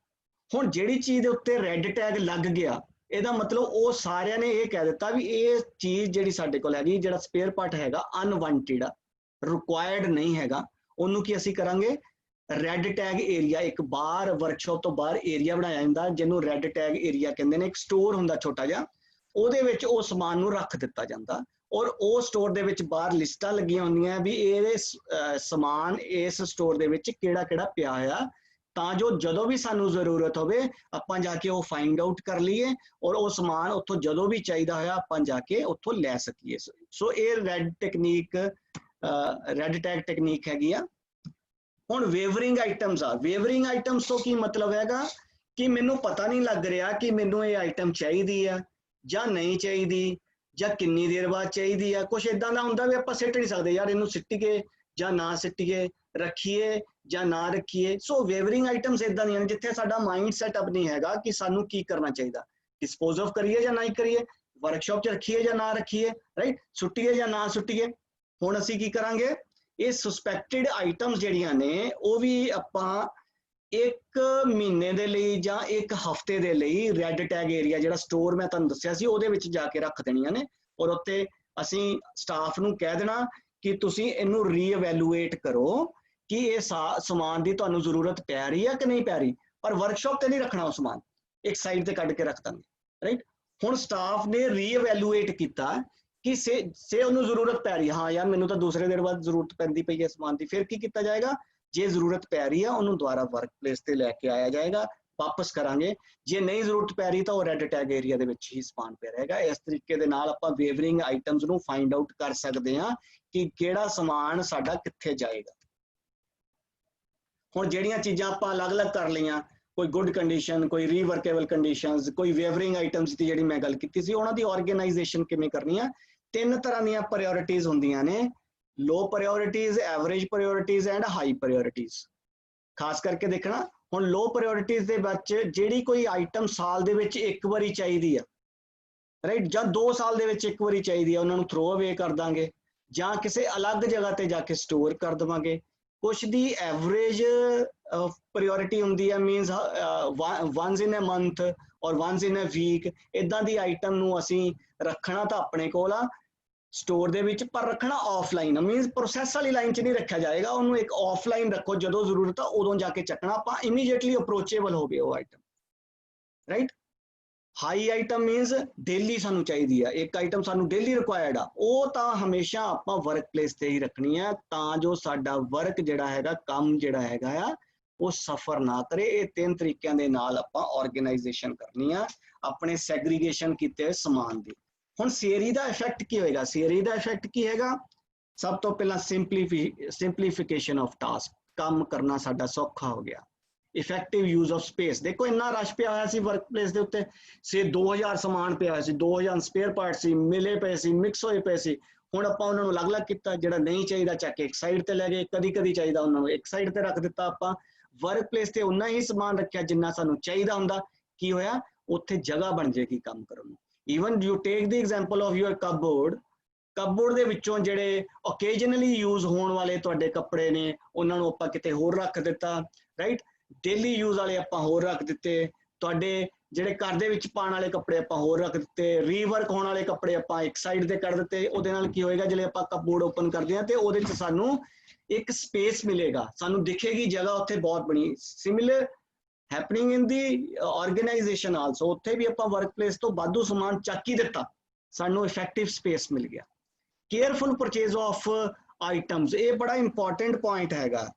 ਹੁਣ ਜਿਹੜੀ ਚੀਜ਼ ਦੇ ਉੱਤੇ ਰੈੱਡ ਟੈਗ ਲੱਗ ਗਿਆ ਇਹਦਾ ਮਤਲਬ ਉਹ ਸਾਰਿਆਂ ਨੇ ਇਹ ਕਹਿ ਦਿੱਤਾ ਵੀ ਇਹ ਚੀਜ਼ ਜਿਹੜੀ ਸਾਡੇ ਕੋਲ ਹੈਗੀ, ਜਿਹੜਾ ਸਪੇਅਰ ਪਾਰਟ ਹੈਗਾ ਅਨਵਾਂਟਿਡ ਆ, ਰਿਕੁਆਇਰਡ ਨਹੀਂ ਹੈਗਾ। ਉਹਨੂੰ ਕੀ ਅਸੀਂ ਕਰਾਂਗੇ, ਰੈੱਡ ਟੈਗ ਏਰੀਆ, ਇੱਕ ਬਾਹਰ ਵਰਕਸ਼ਾਪ ਤੋਂ ਬਾਹਰ ਏਰੀਆ ਬਣਾਇਆ ਜਾਂਦਾ ਜਿਹਨੂੰ ਰੈੱਡ ਟੈਗ ਏਰੀਆ ਕਹਿੰਦੇ ਨੇ। ਇੱਕ ਸਟੋਰ ਹੁੰਦਾ ਛੋਟਾ ਜਿਹਾ, ਉਹਦੇ ਵਿੱਚ ਉਹ ਸਮਾਨ ਨੂੰ ਰੱਖ ਦਿੱਤਾ ਜਾਂਦਾ ਔਰ ਉਹ ਸਟੋਰ ਦੇ ਵਿੱਚ ਬਾਹਰ ਲਿਸਟਾਂ ਲੱਗੀਆਂ ਹੁੰਦੀਆਂ ਵੀ ਇਹ ਸਮਾਨ ਇਸ ਸਟੋਰ ਦੇ ਵਿੱਚ ਕਿਹੜਾ ਕਿਹੜਾ ਪਿਆ ਹੋਇਆ, ਤਾਂ ਜੋ ਜਦੋਂ ਵੀ ਸਾਨੂੰ ਜ਼ਰੂਰਤ ਹੋਵੇ ਆਪਾਂ ਜਾ ਕੇ ਉਹ ਫਾਈਂਡ ਆਊਟ ਕਰ ਲਈਏ ਔਰ ਉਹ ਸਮਾਨ ਉੱਥੋਂ ਜਦੋਂ ਵੀ ਚਾਹੀਦਾ ਹੋਇਆ ਆਪਾਂ ਜਾ ਕੇ ਉੱਥੋਂ ਲੈ ਸਕੀਏ। ਸੋ ਇਹ red technique, red tag technique ਹੈਗੀ ਆ। ਹੁਣ ਵੇਵਰਿੰਗ ਆਈਟਮਸ ਆ, ਵੇਵਰਿੰਗ ਆਈਟਮਸ ਤੋਂ ਕੀ ਮਤਲਬ ਹੈਗਾ कि मैनू पता नहीं लग रहा कि मैनू ये आइटम चाहिदी आ ਜਾਂ नहीं चाहिदी ਜਾਂ किन्नी देर बाद चाहिदी आ। कुछ इदां दा हुंदा भी आपां सिੱਟ नहीं सकते यार इनू सिੱਟੀਏ ਜਾਂ ना सिੱਟੀਏ, रखीए ਜਾਂ ना रखीए। सो वेवरिंग आइटम्स इदां ਦੀਆਂ ਨੇ ਜਿੱਥੇ ਸਾਡਾ ਮਾਈਂਡ ਸੈਟਅਪ नहीं हैगा कि सानू की करना चाहिए, डिस्पोज ऑफ करिए ਜਾਂ ना करिए, वर्कशॉप च रखीए ਜਾਂ ना रखीए, राइट, सुੱਟੀਏ ਜਾਂ ना सुੱਟੀਏ। ਹੁਣ ਅਸੀਂ ਕੀ ਕਰਾਂਗੇ, ਇਹ ਸਸਪੈਕਟਡ ਆਈਟਮਸ ਜਿਹੜੀਆਂ ਨੇ ਉਹ ਵੀ ਆਪਾਂ 1 ਮਹੀਨੇ ਦੇ ਲਈ ਜਾਂ 1 ਹਫ਼ਤੇ ਦੇ ਲਈ ਰੈੱਡ ਟੈਗ ਏਰੀਆ ਜਿਹੜਾ ਸਟੋਰ ਮੈਂ ਤੁਹਾਨੂੰ ਦੱਸਿਆ ਸੀ ਉਹਦੇ ਵਿੱਚ ਜਾ ਕੇ ਰੱਖ ਦੇਣੀਆਂ ਨੇ, ਔਰ ਉੱਤੇ ਅਸੀਂ ਸਟਾਫ ਨੂੰ ਕਹਿ ਦੇਣਾ ਕਿ ਤੁਸੀਂ ਇਹਨੂੰ ਰੀਇਵੈਲੂਏਟ ਕਰੋ ਕਿ ਇਹ ਸਮਾਨ ਦੀ ਤੁਹਾਨੂੰ ਜ਼ਰੂਰਤ ਪੈ ਰਹੀ ਹੈ ਕਿ ਨਹੀਂ ਪੈ ਰਹੀ, ਪਰ ਵਰਕਸ਼ਾਪ ਤੇ ਨਹੀਂ ਰੱਖਣਾ ਉਹ ਸਮਾਨ, ਇੱਕ ਸਾਈਡ ਤੇ ਕੱਢ ਕੇ ਰੱਖ ਦਾਂਗੇ, ਰਾਈਟ। ਹੁਣ ਸਟਾਫ ਨੇ ਰੀਇਵੈਲੂਏਟ ਕੀਤਾ ਕਿ ਸੇ ਉਹਨੂੰ ਜ਼ਰੂਰਤ ਪੈ ਰਹੀ, ਹਾਂ ਯਾਰ ਮੈਨੂੰ ਤਾਂ ਦੂਸਰੇ ਦਿਨ ਬਾਅਦ ਜ਼ਰੂਰਤ ਪੈਂਦੀ ਪਈ ਹੈ ਸਮਾਨ ਦੀ, ਫਿਰ ਕੀ ਕੀਤਾ ਜਾਏਗਾ, ਜੇ ਜ਼ਰੂਰਤ ਪੈ ਰਹੀ ਹੈ ਉਹਨੂੰ ਦੁਬਾਰਾ ਵਰਕ ਪਲੇਸ ਤੇ ਲੈ ਕੇ ਆਇਆ ਜਾਏਗਾ, ਵਾਪਸ ਕਰਾਂਗੇ। ਜੇ ਨਹੀਂ ਜ਼ਰੂਰਤ ਪੈ ਰਹੀ ਤਾਂ ਉਹ ਰੈੱਡ ਟੈਗ ਏਰੀਆ ਦੇ ਵਿੱਚ ਹੀ ਸਮਾਨ ਪਿਆ ਰਹੇਗਾ। ਇਸ ਤਰੀਕੇ ਦੇ ਨਾਲ ਆਪਾਂ ਵੇਵਰਿੰਗ ਆਈਟਮਸ ਨੂੰ ਫਾਈਂਡ ਆਊਟ ਕਰ ਸਕਦੇ ਹਾਂ ਕਿ ਕਿਹੜਾ ਸਮਾਨ ਸਾਡਾ ਕਿੱਥੇ ਜਾਏਗਾ। ਹੁਣ ਜਿਹੜੀਆਂ ਚੀਜ਼ਾਂ ਆਪਾਂ ਅਲੱਗ-ਅਲੱਗ ਕਰ ਲਈਆਂ, ਕੋਈ ਗੁੱਡ ਕੰਡੀਸ਼ਨ, ਕੋਈ ਰੀਵਰਕੇਬਲ ਕੰਡੀਸ਼ਨਸ, ਕੋਈ ਵੇਵਰਿੰਗ ਆਈਟਮਸ ਦੀ ਜਿਹੜੀ ਮੈਂ ਗੱਲ ਕੀਤੀ ਸੀ, ਉਹਨਾਂ ਦੀ ਆਰਗੇਨਾਈਜੇਸ਼ਨ ਕਿਵੇਂ ਕਰਨੀ ਆ। 3 ਤਰ੍ਹਾਂ ਦੀਆਂ ਪ੍ਰਾਇੋਰਟੀਜ਼ ਹੁੰਦੀਆਂ ਨੇ, low priorities, average priorities and high priorities. ਖਾਸ ਕਰਕੇ ਦੇਖਣਾ, ਹੁਣ ਲੋ ਪ੍ਰਾਇੋਰਟੀਜ਼ ਦੇ ਵਿੱਚ ਜਿਹੜੀ ਕੋਈ ਆਈਟਮ ਸਾਲ ਦੇ ਵਿੱਚ 1 ਵਾਰੀ ਚਾਹੀਦੀ ਆ, ਰਾਈਟ, ਜਾਂ 2 ਸਾਲ ਦੇ ਵਿੱਚ 1 ਵਾਰੀ ਚਾਹੀਦੀ ਆ, ਉਹਨਾਂ ਨੂੰ ਥਰੋ ਅਵੇ ਕਰ ਦਾਂਗੇ ਜਾਂ ਕਿਸੇ ਅਲੱਗ ਜਗ੍ਹਾ ਤੇ ਜਾ ਕੇ ਸਟੋਰ ਕਰ ਦੇਵਾਂਗੇ। ਕੁਛ ਦੀ ਐਵਰੇਜ ਪ੍ਰਾਇੋਰਟੀ ਹੁੰਦੀ ਹੈ, means once in a month ਔਰ ਵਨਸ ਇਨ ਅ ਵੀਕ, ਇਦਾਂ ਦੀ ਆਈਟਮ ਨੂੰ ਅਸੀਂ ਰੱਖਣਾ ਤਾਂ ਆਪਣੇ ਕੋਲ ਆ ਸਟੋਰ ਦੇ ਵਿੱਚ, ਪਰ ਰੱਖਣਾ ਆਫਲਾਈਨ, ਮੀਨਸ ਪ੍ਰੋਸੈਸ ਵਾਲੀ ਲਾਈਨ 'ਚ ਨਹੀਂ ਰੱਖਿਆ ਜਾਏਗਾ, ਉਹਨੂੰ ਇੱਕ ਆਫਲਾਈਨ ਰੱਖੋ, ਜਦੋਂ ਜ਼ਰੂਰਤ ਆ ਉਦੋਂ ਜਾ ਕੇ ਚੱਕਣਾ, ਆਪਾਂ ਇਮੀਡੀਏਟਲੀ ਅਪਰੋਚੇਬਲ ਹੋਵੇ ਉਹ item, right. High item means daily ਸਾਨੂੰ ਚਾਹੀਦੀ ਆ, ਇੱਕ ਆਈਟਮ ਸਾਨੂੰ ਡੇਲੀ ਰਿਕੁਆਇਰਡ ਆ, ਉਹ ਤਾਂ ਹਮੇਸ਼ਾ ਆਪਾਂ ਵਰਕ ਪਲੇਸ ਤੇ ਹੀ ਰੱਖਣੀ ਆ, ਤਾਂ ਜੋ ਸਾਡਾ ਵਰਕ ਜਿਹੜਾ ਹੈਗਾ, ਕੰਮ ਜਿਹੜਾ ਹੈਗਾ ਆ, ਉਹ ਸਫਰ ਨਾ ਕਰੇ। ਇਹ 3 ਤਰੀਕਿਆਂ ਦੇ ਨਾਲ ਆਪਾਂ ਆਰਗੇਨਾਈਜੇਸ਼ਨ ਕਰਨੀ ਆ ਆਪਣੇ ਸੈਗਰੀਗੇਸ਼ਨ ਕੀਤੇ ਸਮਾਨ ਦੀ। ਹੁਣ ਸੀਰੀ ਦਾ ਇਫੈਕਟ ਕੀ ਹੋਏਗਾ, ਸੀਰੀ ਦਾ ਇਫੈਕਟ ਕੀ ਹੈਗਾ, ਸਭ ਤੋਂ ਪਹਿਲਾਂ ਸਿੰਪਲੀਫਿਕੇਸ਼ਨ ਆਫ ਟਾਸਕ, ਕੰਮ ਕਰਨਾ ਸਾਡਾ ਸੌਖਾ ਹੋ ਗਿਆ। ਇਫੈਕਟਿਵ ਯੂਜ਼ ਆਫ ਸਪੇਸ, ਦੇਖੋ ਇੰਨਾ ਰਸ਼ ਪਿਆ ਹੋਇਆ ਸੀ ਵਰਕ ਪਲੇਸ ਦੇ ਉੱਤੇ, ਸੇ 2000 ਸਮਾਨ ਪਿਆ ਹੋਇਆ ਸੀ, 2000 ਸਪੇਅਰ ਪਾਰਟ ਸੀ, ਮਿਲੇ ਪਏ ਸੀ, ਮਿਕਸ ਹੋਏ ਪਏ ਸੀ। ਹੁਣ ਆਪਾਂ ਉਹਨਾਂ ਨੂੰ ਅਲੱਗ-ਅਲੱਗ ਕੀਤਾ, ਜਿਹੜਾ ਨਹੀਂ ਚਾਹੀਦਾ ਚੱਕ ਕੇ ਇੱਕ ਸਾਈਡ ਤੇ ਲੈ ਗਏ, ਕਦੀ ਚਾਹੀਦਾ ਉਹਨਾਂ ਨੂੰ ਇੱਕ ਸਾਈਡ ਤੇ ਰੱਖ ਦਿੱਤਾ। ਆਪਾਂ ਵਰਕ ਪਲੇਸ ਤੇ ਉਨਾ ਹੀ ਸਮਾਨ ਰੱਖਿਆ ਜਿੰਨਾ ਸਾਨੂੰ ਚਾਹੀਦਾ ਹੁੰਦਾ। ਕੀ ਹੋਇਆ, ਉੱਥੇ ਜਗ੍ਹਾ ਬਣ ਜਾਏਗੀ ਕੰਮ ਕਰਨ ਨੂੰ। Even you take the example of your cupboard ਦੇ ਵਿੱਚੋਂ ਜਿਹੜੇ ਓਕੇਜਨਲੀ ਯੂਜ਼ ਹੋਣ ਵਾਲੇ ਤੁਹਾਡੇ ਕੱਪੜੇ ਨੇ, ਉਹਨਾਂ ਨੂੰ ਆਪਾਂ ਕਿਤੇ ਹੋਰ ਰੱਖ ਦਿੱਤਾ, ਰਾਈਟ। ਡੇਲੀ ਯੂਜ਼ ਵਾਲੇ ਆਪਾਂ ਹੋਰ ਰੱਖ ਦਿੱਤੇ, ਤੁਹਾਡੇ ਜਿਹੜੇ ਘਰ ਦੇ ਵਿੱਚ ਪਾਉਣ ਵਾਲੇ ਕੱਪੜੇ ਆਪਾਂ ਹੋਰ ਰੱਖ ਦਿੱਤੇ, ਰੀਵਰਕ ਹੋਣ ਵਾਲੇ ਕੱਪੜੇ ਆਪਾਂ ਇੱਕ ਸਾਈਡ ਤੇ ਕਰ ਦਿੱਤੇ। ਉਹਦੇ ਨਾਲ ਕੀ ਹੋਏਗਾ, ਜਿਹੜੇ ਆਪਾਂ ਕਪਬੋਰਡ ਓਪਨ ਕਰਦੇ ਹਾਂ ਤੇ ਉਹਦੇ 'ਚ ਸਾਨੂੰ ਇੱਕ ਸਪੇਸ ਮਿਲੇਗਾ, ਸਾਨੂੰ ਦਿਖੇਗੀ ਜਗ੍ਹਾ ਉੱਥੇ ਬਹੁਤ ਬਣੀ। ਸਿਮਿਲਰ ਹੈਪਨਿੰਗ ਇਨ ਦੀ ਆਰਗੇਨਾਈਜੇਸ਼ਨ ਆਲਸੋ, ਉੱਥੇ ਵੀ ਆਪਾਂ ਵਰਕ ਪਲੇਸ ਤੋਂ ਵਾਧੂ ਸਮਾਨ ਚੱਕ ਹੀ ਦਿੱਤਾ, ਸਾਨੂੰ ਇਫੈਕਟਿਵ ਸਪੇਸ ਮਿਲ ਗਿਆ। ਕੇਅਰਫੁਲ ਪਰਚੇਜ਼ ਆਫ ਆਈਟਮਸ, ਇਹ ਬੜਾ ਇੰਪੋਰਟੈਂਟ ਪੁਆਇੰਟ ਹੈਗਾ।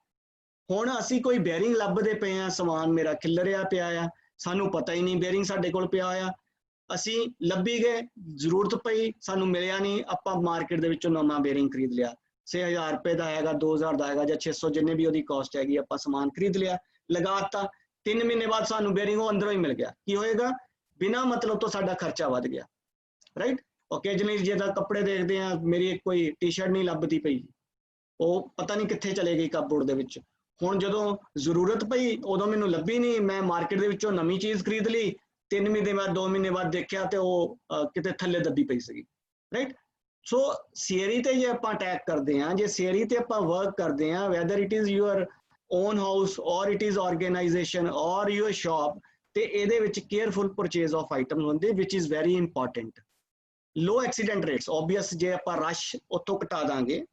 ਹੁਣ ਅਸੀਂ ਕੋਈ ਬੇਅਰਿੰਗ ਲੱਭਦੇ ਪਏ ਆ, ਸਮਾਨ ਮੇਰਾ ਖਿਲਰਿਆ ਪਿਆ ਆ, ਸਾਨੂੰ ਪਤਾ ਹੀ ਨਹੀਂ ਬੇਅਰਿੰਗ ਸਾਡੇ ਕੋਲ ਪਿਆ ਆ, ਅਸੀਂ ਲੱਭੀ ਗਏ, ਜ਼ਰੂਰਤ ਪਈ, ਸਾਨੂੰ ਮਿਲਿਆ ਨਹੀਂ, ਆਪਾਂ ਮਾਰਕੀਟ ਦੇ ਵਿੱਚੋਂ ਨਵਾਂ ਬੇਅਰਿੰਗ ਖਰੀਦ ਲਿਆ, 6000 ਰੁਪਏ ਦਾ ਹੈਗਾ, 2000 ਦਾ ਹੈਗਾ ਜਾਂ 600 ਜਿੰਨੇ ਵੀ ਉਹਦੀ ਕਾਸਟ ਹੈਗੀ, ਆਪਾਂ ਸਮਾਨ ਖਰੀਦ ਲਿਆ, ਲਗਾਤਾ। 3 ਮਹੀਨੇ ਬਾਅਦ ਸਾਨੂੰ ਬੇਅਰਿੰਗ ਉਹ ਅੰਦਰੋਂ ਹੀ ਮਿਲ ਗਿਆ। ਕੀ ਹੋਏਗਾ, ਬਿਨਾਂ ਮਤਲਬ ਤੋਂ ਸਾਡਾ ਖਰਚਾ ਵੱਧ ਗਿਆ, ਰਾਈਟ। ਓਕੇਜਨਲੀ ਜੇ ਤਾਂ ਕੱਪੜੇ ਦੇਖਦੇ ਆ, ਮੇਰੀ ਕੋਈ ਟੀ-ਸ਼ਰਟ ਨਹੀਂ ਲੱਭਦੀ ਪਈ, ਉਹ ਪਤਾ ਨਹੀਂ ਕਿੱਥੇ ਚਲੇ ਗਈ ਕਪਬੋਰਡ ਦੇ ਵਿੱਚ। ਹੁਣ ਜਦੋਂ ਜ਼ਰੂਰਤ ਪਈ ਉਦੋਂ ਮੈਨੂੰ ਲੱਭੀ ਨਹੀਂ, ਮੈਂ ਮਾਰਕੀਟ ਦੇ ਵਿੱਚੋਂ ਨਵੀਂ ਚੀਜ਼ ਖਰੀਦ ਲਈ, 3 ਮਹੀਨੇ ਬਾਅਦ 2 ਮਹੀਨੇ ਬਾਅਦ ਦੇਖਿਆ ਤੇ ਉਹ ਕਿਤੇ ਥੱਲੇ ਦੱਬੀ ਪਈ ਸੀਗੀ, ਰਾਈਟ। ਸੋ ਸੀਰੀ ਤੇ ਜੇ ਆਪਾਂ ਅਟੈਕ ਕਰਦੇ ਹਾਂ, ਜੇ ਸੀਰੀ ਤੇ ਆਪਾਂ ਵਰਕ ਕਰਦੇ ਹਾਂ, whether it is your own house or it is organization or your shop, ਤੇ ਇਹਦੇ ਵਿੱਚ ਕੇਅਰਫੁਲ ਪਰਚੇਜ਼ ਆਫ ਆਈਟਮ ਹੁੰਦੇ, which is very important. Low accident rates, obvious ਜੇ ਆਪਾਂ ਰਸ਼ ਉੱਥੋਂ ਘਟਾ ਦਾਂਗੇ,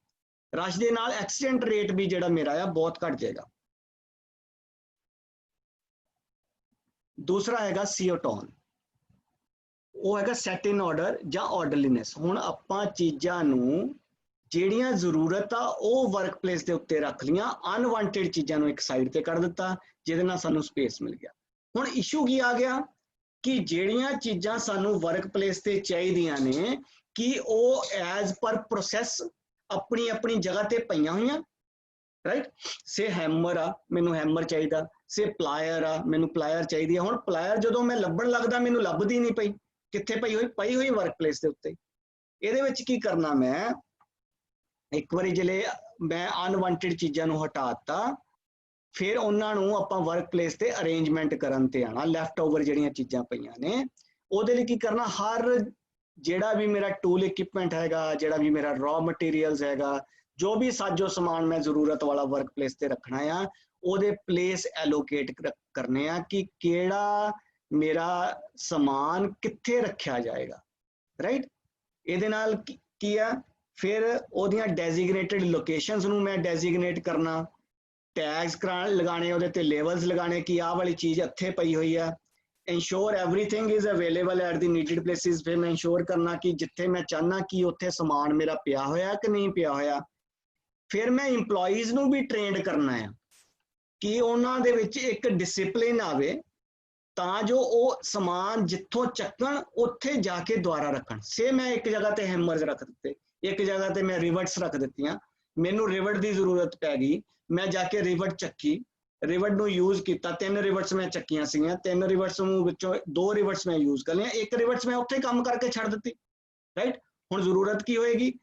ਰਸ਼ ਦੇ ਨਾਲ ਐਕਸੀਡੈਂਟ ਰੇਟ ਵੀ ਜਿਹੜਾ ਮੇਰਾ ਆ ਬਹੁਤ ਘਟ ਜਾਏਗਾ। ਦੂਸਰਾ ਹੈਗਾ ਸੀਓਟੋਨ, ਉਹ ਹੈਗਾ ਸੈਟ ਇਨ ਆਰਡਰ ਜਾਂ ਆਰਡਰਲੀਨੈਸ। ਹੁਣ ਆਪਾਂ ਚੀਜ਼ਾਂ ਨੂੰ ਜਿਹੜੀਆਂ ਜ਼ਰੂਰਤ ਆ ਉਹ ਵਰਕ ਪਲੇਸ ਦੇ ਉੱਤੇ ਰੱਖ ਲੀਆਂ, ਅਨਵਾਂਟਿਡ ਚੀਜ਼ਾਂ ਨੂੰ ਇੱਕ ਸਾਈਡ ਤੇ ਕਰ ਦਿੱਤਾ, ਜਿਹਦੇ ਨਾਲ ਸਾਨੂੰ ਸਪੇਸ ਮਿਲ ਗਿਆ। ਹੁਣ ਇਸ਼ੂ ਕੀ ਆ ਗਿਆ ਕਿ ਜਿਹੜੀਆਂ ਚੀਜ਼ਾਂ ਸਾਨੂੰ ਵਰਕ ਪਲੇਸ ਤੇ ਚਾਹੀਦੀਆਂ ਨੇ, ਕਿ ਉਹ ਐਜ਼ ਪਰ ਪ੍ਰੋਸੈਸ ਆਪਣੀ ਆਪਣੀ ਜਗ੍ਹਾ ਤੇ ਪਈਆਂ ਹੋਈਆਂ, ਰਾਈਟ। ਸੇ ਹੈਮਰ ਆ, ਮੈਨੂੰ ਹੈਮਰ ਚਾਹੀਦਾ, ਸੇ ਪਲਾਇਰ ਆ, ਮੈਨੂੰ ਪਲਾਇਰ ਚਾਹੀਦੀ ਹੈ। ਹੁਣ ਪਲਾਇਰ ਜਦੋਂ ਮੈਂ ਲੱਭਣ ਲੱਗਦਾ ਮੈਨੂੰ ਲੱਭਦੀ ਨਹੀਂ ਪਈ, ਕਿੱਥੇ ਪਈ ਹੋਈ ਵਰਕਪਲੇਸ ਦੇ ਉੱਤੇ। ਇਹਦੇ ਵਿੱਚ ਕੀ ਕਰਨਾ, ਮੈਂ ਇੱਕ ਵਾਰੀ ਜਿਹੜੇ ਮੈਂ ਅਨਵਾਂਟਿਡ ਚੀਜ਼ਾਂ ਨੂੰ ਹਟਾ ਦਿੱਤਾ, ਫਿਰ ਉਹਨਾਂ ਨੂੰ ਆਪਾਂ ਵਰਕਪਲੇਸ ਤੇ ਅਰੇਂਜਮੈਂਟ ਕਰਨ ਤੇ ਆਣਾ। ਲੈਫਟ ਓਵਰ ਜਿਹੜੀਆਂ ਚੀਜ਼ਾਂ ਪਈਆਂ ਨੇ ਉਹਦੇ ਲਈ ਕੀ ਕਰਨਾ, ਹਰ ਜਿਹੜਾ ਵੀ ਮੇਰਾ ਟੂਲ ਇਕਵਿਪਮੈਂਟ ਹੈਗਾ, ਜਿਹੜਾ ਵੀ ਮੇਰਾ ਰॉ ਮਟੀਰੀਅਲਸ ਹੈਗਾ, ਜੋ ਵੀ ਸਾਜੋ ਸਮਾਨ ਮੈਂ ਜ਼ਰੂਰਤ ਵਾਲਾ ਵਰਕਪਲੇਸ ਤੇ ਰੱਖਣਾ ਆ, ਉਹਦੇ ਪਲੇਸ ਐਲੋਕੇਟ ਕਰਨੇ ਆ ਕਿ ਕਿਹੜਾ ਮੇਰਾ ਸਮਾਨ ਕਿੱਥੇ ਰੱਖਿਆ ਜਾਏਗਾ, ਰਾਈਟ। ਇਹਦੇ ਨਾਲ ਕੀ ਆ, ਫਿਰ ਉਹਦੀਆਂ ਡੈਜ਼ਿਗਨੇਟਿਡ ਲੋਕੇਸ਼ਨਸ ਨੂੰ ਮੈਂ ਡੈਜ਼ਿਗਨੇਟ ਕਰਨਾ, ਟੈਗਸ ਲਗਾਣੇ, ਉਹਦੇ ਤੇ ਲੇਬਲਸ ਲਗਾਣੇ ਕਿ ਆਹ ਵਾਲੀ ਚੀਜ਼ ਇੱਥੇ ਪਈ ਹੋਈ ਆ। Ensure everything is available at the needed places, ਫਿਰ ਮੈਂ ਇੰਸ਼ੋਰ ਕਰਨਾ ਕਿ ਜਿੱਥੇ ਮੈਂ ਚਾਹਨਾ ਕਿ ਉੱਥੇ ਸਮਾਨ ਮੇਰਾ ਪਿਆ ਹੋਇਆ ਕਿ ਨਹੀਂ ਪਿਆ ਹੋਇਆ। ਫਿਰ ਮੈਂ ਇੰਪਲੋਈਜ਼ ਨੂੰ ਵੀ ਟ੍ਰੇਨਡ ਕਰਨਾ ਆ ਕਿ ਉਹਨਾਂ ਦੇ ਵਿੱਚ ਇੱਕ ਡਿਸਿਪਲਿਨ ਆਵੇ ਤਾਂ ਜੋ ਉਹ ਸਮਾਨ ਜਿੱਥੋਂ ਚੱਕਣ ਉੱਥੇ ਜਾ ਕੇ ਦੁਬਾਰਾ ਰੱਖਣ। ਸੇ ਮੈਂ ਇੱਕ ਜਗ੍ਹਾ ਤੇ ਹੈਮਰਸ ਰੱਖ ਦਿੱਤੇ, ਇੱਕ ਜਗ੍ਹਾ ਤੇ ਮੈਂ ਰਿਵਟਸ ਰੱਖ ਦਿੱਤੀਆਂ, ਮੈਨੂੰ ਰਿਵਟ ਦੀ ਜ਼ਰੂਰਤ ਪੈ ਗਈ, ਮੈਂ ਜਾ ਕੇ ਰਿਵਟ ਚੱਕੀ, ਰਿਵਟ ਨੂੰ ਯੂਜ਼ ਕੀਤਾ, 3 ਰਿਵਟਸ ਮੈਂ ਚੱਕੀਆਂ ਸੀਗੀਆਂ, 3 ਰਿਵਟਸ ਨੂੰ ਵਿੱਚੋਂ 2 ਰਿਵਟਸ ਮੈਂ ਯੂਜ਼ ਕਰ ਲਈਆਂ, 1 ਰਿਵਟਸ ਮੈਂ ਉੱਥੇ ਕੰਮ ਕਰਕੇ ਛੱਡ ਦਿੱਤੀ, ਰਾਈਟ। ਹੁਣ ਜ਼ਰੂਰਤ ਕੀ ਹੋਏਗੀ,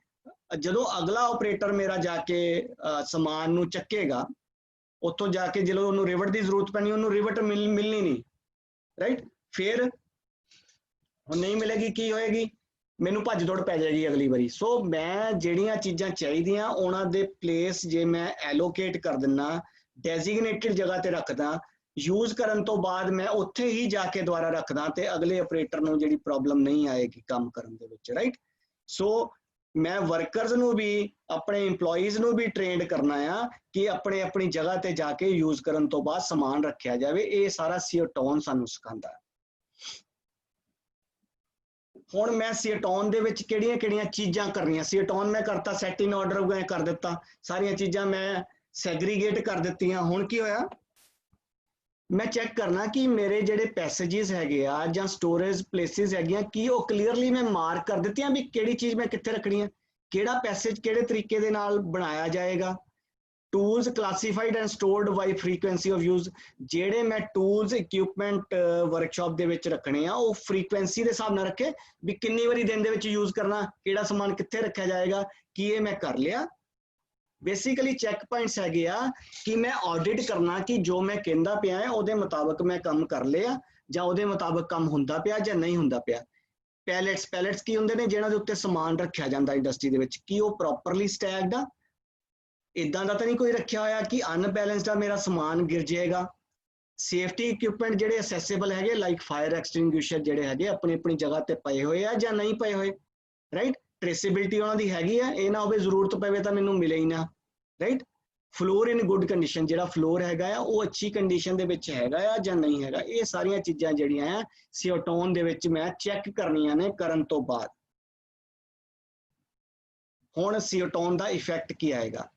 ਜਦੋਂ ਅਗਲਾ ਆਪਰੇਟਰ ਮੇਰਾ ਜਾ ਕੇ ਸਮਾਨ ਨੂੰ ਚੱਕੇਗਾ, ਉੱਥੋਂ ਜਾ ਕੇ ਜਦੋਂ ਉਹਨੂੰ ਰਿਵਟ ਦੀ ਜ਼ਰੂਰਤ ਪੈਣੀ, ਉਹਨੂੰ ਰਿਵਟ ਮਿਲਣੀ ਨਹੀਂ, ਰਾਈਟ। ਫਿਰ ਹੁਣ ਨਹੀਂ ਮਿਲੇਗੀ, ਕੀ ਹੋਏਗੀ, ਮੈਨੂੰ ਭੱਜ ਦੌੜ ਪੈ ਜਾਏਗੀ ਅਗਲੀ ਵਾਰੀ। ਸੋ ਮੈਂ ਜਿਹੜੀਆਂ ਚੀਜ਼ਾਂ ਚਾਹੀਦੀਆਂ ਉਹਨਾਂ ਦੇ ਪਲੇਸ ਜੇ ਮੈਂ ਐਲੋਕੇਟ ਕਰ ਦਿੰਨਾ, ਡੈਜ਼ਿਗਨੇਟਿਡ ਜਗ੍ਹਾ ਤੇ ਰੱਖਦਾ, ਯੂਜ਼ ਕਰਨ ਤੋਂ ਬਾਅਦ ਮੈਂ ਉੱਥੇ ਹੀ ਜਾ ਕੇ ਦੁਬਾਰਾ ਰੱਖਦਾ ਤੇ ਅਗਲੇ ਆਪਰੇਟਰ ਨੂੰ ਜਿਹੜੀ ਪ੍ਰੋਬਲਮ ਨਹੀਂ ਆਏਗੀ ਕੰਮ ਕਰਨ ਦੇ ਵਿੱਚ, ਰਾਈਟ। ਸੋ ਮੈਂ ਵਰਕਰਸ ਨੂੰ ਵੀ, ਆਪਣੇ ਇੰਪਲੋਈਜ਼ ਨੂੰ ਵੀ ਟ੍ਰੇਨਡ ਕਰਨਾ ਆ ਕਿ ਆਪਣੀ ਜਗ੍ਹਾ ਤੇ ਜਾ ਕੇ ਯੂਜ਼ ਕਰਨ ਤੋਂ ਬਾਅਦ ਸਮਾਨ ਰੱਖਿਆ ਜਾਵੇ। ਇਹ ਸਾਰਾ ਸੀਓਟੋਨ ਸਾਨੂੰ ਸਿਖਾਉਂਦਾ। ਹੁਣ ਮੈਂ ਸੀਓਟੋਨ ਦੇ ਵਿੱਚ ਕਿਹੜੀਆਂ ਚੀਜ਼ਾਂ ਕਰਨੀਆਂ, ਸੀਓਟੋਨ ਮੈਂ ਕਰਤਾ, ਸੈਟ ਇਨ ਆਰਡਰ ਮੈਂ ਕਰ ਦਿੱਤਾ, ਸਾਰੀਆਂ ਚੀਜ਼ਾਂ ਮੈਂ ਸੈਗਰੀਗੇਟ ਕਰ ਦਿੱਤੀਆਂ। ਹੁਣ ਕੀ ਹੋਇਆ, ਮੈਂ ਚੈੱਕ ਕਰਨਾ ਕਿ ਮੇਰੇ ਜਿਹੜੇ ਪੈਸੇजेस ਹੈਗੇ ਆ ਜਾਂ ਸਟੋਰੇਜ ਪਲੇਸਿਸ ਹੈਗੀਆਂ, ਕੀ ਉਹ ਕਲੀਅਰਲੀ ਮੈਂ ਮਾਰਕ ਕਰ ਦਿੱਤੀਆਂ ਵੀ ਕਿਹੜੀ ਚੀਜ਼ ਮੈਂ ਕਿੱਥੇ ਰੱਖਣੀ ਹੈ, ਕਿਹੜਾ ਪੈਸੇਜ ਕਿਹੜੇ ਤਰੀਕੇ ਦੇ ਨਾਲ ਬਣਾਇਆ ਜਾਏਗਾ। Tools classified and stored by frequency of use, ਜਿਹੜੇ ਮੈਂ ਟੂਲਸ ਇਕਵਿਪਮੈਂਟ ਵਰਕਸ਼ਾਪ ਦੇ ਵਿੱਚ ਰੱਖਣੇ ਆ ਉਹ ਫ੍ਰੀਕੁਐਂਸੀ ਦੇ ਹਿਸਾਬ ਨਾਲ ਰੱਖੇ ਵੀ ਕਿੰਨੀ ਵਾਰੀ ਦਿਨ ਦੇ ਵਿੱਚ ਯੂਜ਼ ਕਰਨਾ, ਕਿਹੜਾ ਸਮਾਨ ਕਿੱਥੇ ਰੱਖਿਆ ਜਾਏਗਾ, ਕੀ ਇਹ ਮੈਂ ਕਰ ਲਿਆ। ਬੇਸਿਕਲੀ ਚੈੱਕ ਪੁਆਇੰਟਸ ਹੈਗੇ ਆ ਕਿ ਮੈਂ ਆਡਿਟ ਕਰਨਾ ਕਿ ਜੋ ਮੈਂ ਕਹਿੰਦਾ ਪਿਆ ਹੈ ਉਹਦੇ ਮੁਤਾਬਕ ਮੈਂ ਕੰਮ ਕਰ ਲਿਆ ਜਾਂ ਉਹਦੇ ਮੁਤਾਬਕ ਕੰਮ ਹੁੰਦਾ ਪਿਆ ਜਾਂ ਨਹੀਂ ਹੁੰਦਾ ਪਿਆ। ਪੈਲੇਟਸ ਕੀ ਹੁੰਦੇ ਨੇ, ਜਿਹਨਾਂ ਦੇ ਉੱਤੇ ਸਮਾਨ ਰੱਖਿਆ ਜਾਂਦਾ ਇੰਡਸਟਰੀ ਦੇ ਵਿੱਚ, ਕੀ ਉਹ ਪ੍ਰੋਪਰਲੀ ਸਟੈਕਡ ਆ, ਇਦਾਂ ਦਾ ਤਾਂ ਨਹੀਂ ਕੋਈ ਰੱਖਿਆ ਹੋਇਆ ਕਿ ਅਨਬੈਲੈਂਸਡ ਆ, ਮੇਰਾ ਸਮਾਨ ਗਿਰ ਜਾਏਗਾ। ਸੇਫਟੀ ਇਕਵਿਪਮੈਂਟ ਜਿਹੜੇ ਅਸੈਸਿਬਲ ਹੈਗੇ ਲਾਈਕ ਫਾਇਰ ਐਕਸਟਿੰਗੁਇਸ਼ਰ ਜਿਹੜੇ ਹੈਗੇ ਆਪਣੀ ਜਗ੍ਹਾ ਤੇ ਪਏ ਹੋਏ ਆ ਜਾਂ ਨਹੀਂ ਪਏ ਹੋਏ, ਰਾਈਟ। ਟ੍ਰੇਸੇਬਿਲਿਟੀ ਉਹਨਾਂ ਦੀ ਹੈਗੀ ਆ, ਇਹ ਨਾ ਹੋਵੇ ਜ਼ਰੂਰਤ ਪਵੇ ਤਾਂ ਮੈਨੂੰ ਮਿਲੇ ਹੀ ਨਾ, ਰਾਈਟ। ਫਲੋਰ ਇਨ ਗੁੱਡ ਕੰਡੀਸ਼ਨ, ਜਿਹੜਾ ਫਲੋਰ ਹੈਗਾ ਆ ਉਹ ਅੱਛੀ ਕੰਡੀਸ਼ਨ ਦੇ ਵਿੱਚ ਹੈਗਾ ਆ ਜਾਂ ਨਹੀਂ ਹੈਗਾ। ਇਹ ਸਾਰੀਆਂ ਚੀਜ਼ਾਂ ਜਿਹੜੀਆਂ ਆ ਸੀਓਟੋਨ ਦੇ ਵਿੱਚ ਮੈਂ ਚੈੱਕ ਕਰਨੀਆਂ ਨੇ ਕਰਨ ਤੋਂ ਬਾਅਦ। ਹੁਣ ਸੀਓਟੋਨ ਦਾ ਇਫੈਕਟ ਕੀ ਆਏਗਾ,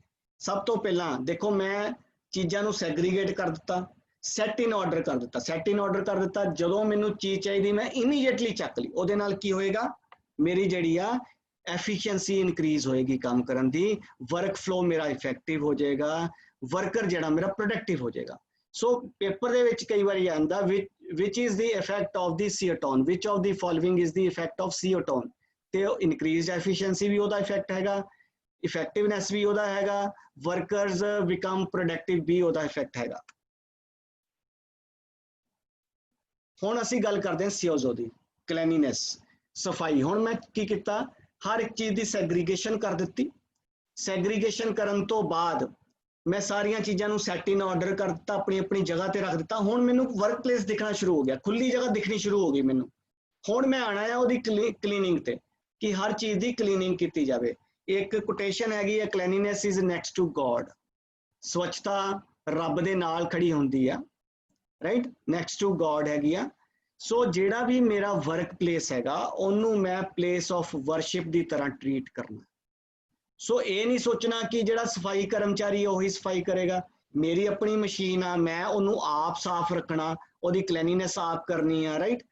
ਸਭ ਤੋਂ ਪਹਿਲਾਂ ਦੇਖੋ ਮੈਂ ਚੀਜ਼ਾਂ ਨੂੰ ਸੈਗਰੀਗੇਟ ਕਰ ਦਿੱਤਾ, ਸੈਟ ਇਨ ਆਰਡਰ ਕਰ ਦਿੱਤਾ। ਸੈਟ ਇਨ ਆਰਡਰ ਕਰ ਦਿੱਤਾ, ਜਦੋਂ ਮੈਨੂੰ ਚੀਜ਼ ਚਾਹੀਦੀ ਮੈਂ ਇਮੀਡੀਏਟਲੀ ਚੱਕ ਲਈ, ਉਹਦੇ ਨਾਲ ਕੀ ਹੋਏਗਾ, ਮੇਰੀ ਜਿਹੜੀ ਆ ਐਫੀਸ਼ੀਐਂਸੀ ਇਨਕਰੀਜ਼ ਹੋਏਗੀ ਕੰਮ ਕਰਨ ਦੀ, ਵਰਕ ਫਲੋ ਮੇਰਾ ਇਫੈਕਟਿਵ ਹੋ ਜਾਏਗਾ, ਵਰਕਰ ਜਿਹੜਾ ਮੇਰਾ ਪ੍ਰੋਡਕਟਿਵ ਹੋ ਜਾਏਗਾ। ਸੋ ਪੇਪਰ ਦੇ ਵਿੱਚ ਕਈ ਵਾਰੀ ਆਉਂਦਾ which is the effect of the seiton, which of the following is the effect of seiton, ਤੇ ਇਨਕਰੀਜ਼ਡ ਐਫੀਸ਼ੀਐਂਸੀ ਵੀ ਉਹਦਾ ਇਫੈਕਟ ਹੈਗਾ, ਇਫੈਕਟਿਵਨੈਸ ਵੀ ਉਹਦਾ ਹੈਗਾ, ਵਰਕਰਸ ਬਿਕਮ ਪ੍ਰੋਡਕਟਿਵ ਵੀ ਉਹਦਾ ਇਫੈਕਟ ਹੈਗਾ। ਹੁਣ ਅਸੀਂ ਗੱਲ ਕਰਦੇ ਹਾਂ ਸੀਓਜ਼ੋ ਦੀ, ਕਲੈਨੀਨੈਸ, ਸਫਾਈ। ਹੁਣ ਮੈਂ ਕੀ ਕੀਤਾ, ਹਰ ਇੱਕ ਚੀਜ਼ ਦੀ ਸੈਗਰੀਗੇਸ਼ਨ ਕਰ ਦਿੱਤੀ। ਸੈਗਰੀਗੇਸ਼ਨ ਕਰਨ ਤੋਂ ਬਾਅਦ ਮੈਂ ਸਾਰੀਆਂ ਚੀਜ਼ਾਂ ਨੂੰ ਸੈਟ ਇਨ ਆਰਡਰ ਕਰ ਦਿੱਤਾ, ਆਪਣੀ ਜਗ੍ਹਾ ਤੇ ਰੱਖ ਦਿੱਤਾ। ਹੁਣ ਮੈਨੂੰ ਵਰਕ ਪਲੇਸ ਦਿਖਣਾ ਸ਼ੁਰੂ ਹੋ ਗਿਆ, ਖੁੱਲੀ ਜਗ੍ਹਾ ਦਿਖਣੀ ਸ਼ੁਰੂ ਹੋ ਗਈ ਮੈਨੂੰ। ਹੁਣ ਮੈਂ ਆਣਾ ਹੈ ਉਹਦੀ ਕਲੀਨਿੰਗ ਤੇ ਕਿ ਹਰ ਚੀਜ਼ ਦੀ ਕਲੀਨਿੰਗ ਕੀਤੀ ਜਾਵੇ। ਇੱਕ ਕੋਟੇਸ਼ਨ ਹੈਗੀ ਹੈ, ਕਲੈਨੀਨੈਸ ਇਜ਼ ਨੈਕਸਟ ਟੂ ਗੋਡ, ਸਵੱਛਤਾ ਰੱਬ ਦੇ ਨਾਲ ਖੜੀ ਹੁੰਦੀ ਆ, ਰਾਈਟ, ਨੈਕਸਟ ਟੂ ਗੋਡ ਹੈਗੀ ਆ। ਸੋ ਜਿਹੜਾ ਵੀ ਮੇਰਾ ਵਰਕ ਪਲੇਸ ਹੈਗਾ ਉਹਨੂੰ ਮੈਂ ਪਲੇਸ ਆਫ ਵਰਸ਼ਿਪ ਦੀ ਤਰ੍ਹਾਂ ਟਰੀਟ ਕਰਨਾ। ਸੋ ਇਹ ਨਹੀਂ ਸੋਚਣਾ ਕਿ ਜਿਹੜਾ ਸਫਾਈ ਕਰਮਚਾਰੀ ਉਹੀ ਸਫਾਈ ਕਰੇਗਾ, ਮੇਰੀ ਆਪਣੀ ਮਸ਼ੀਨ ਆ, ਮੈਂ ਉਹਨੂੰ ਆਪ ਸਾਫ਼ ਰੱਖਣਾ, ਉਹਦੀ ਕਲੈਨੀਨੈਸ ਆਪ ਕਰਨੀ ਆ, ਰਾਈਟ।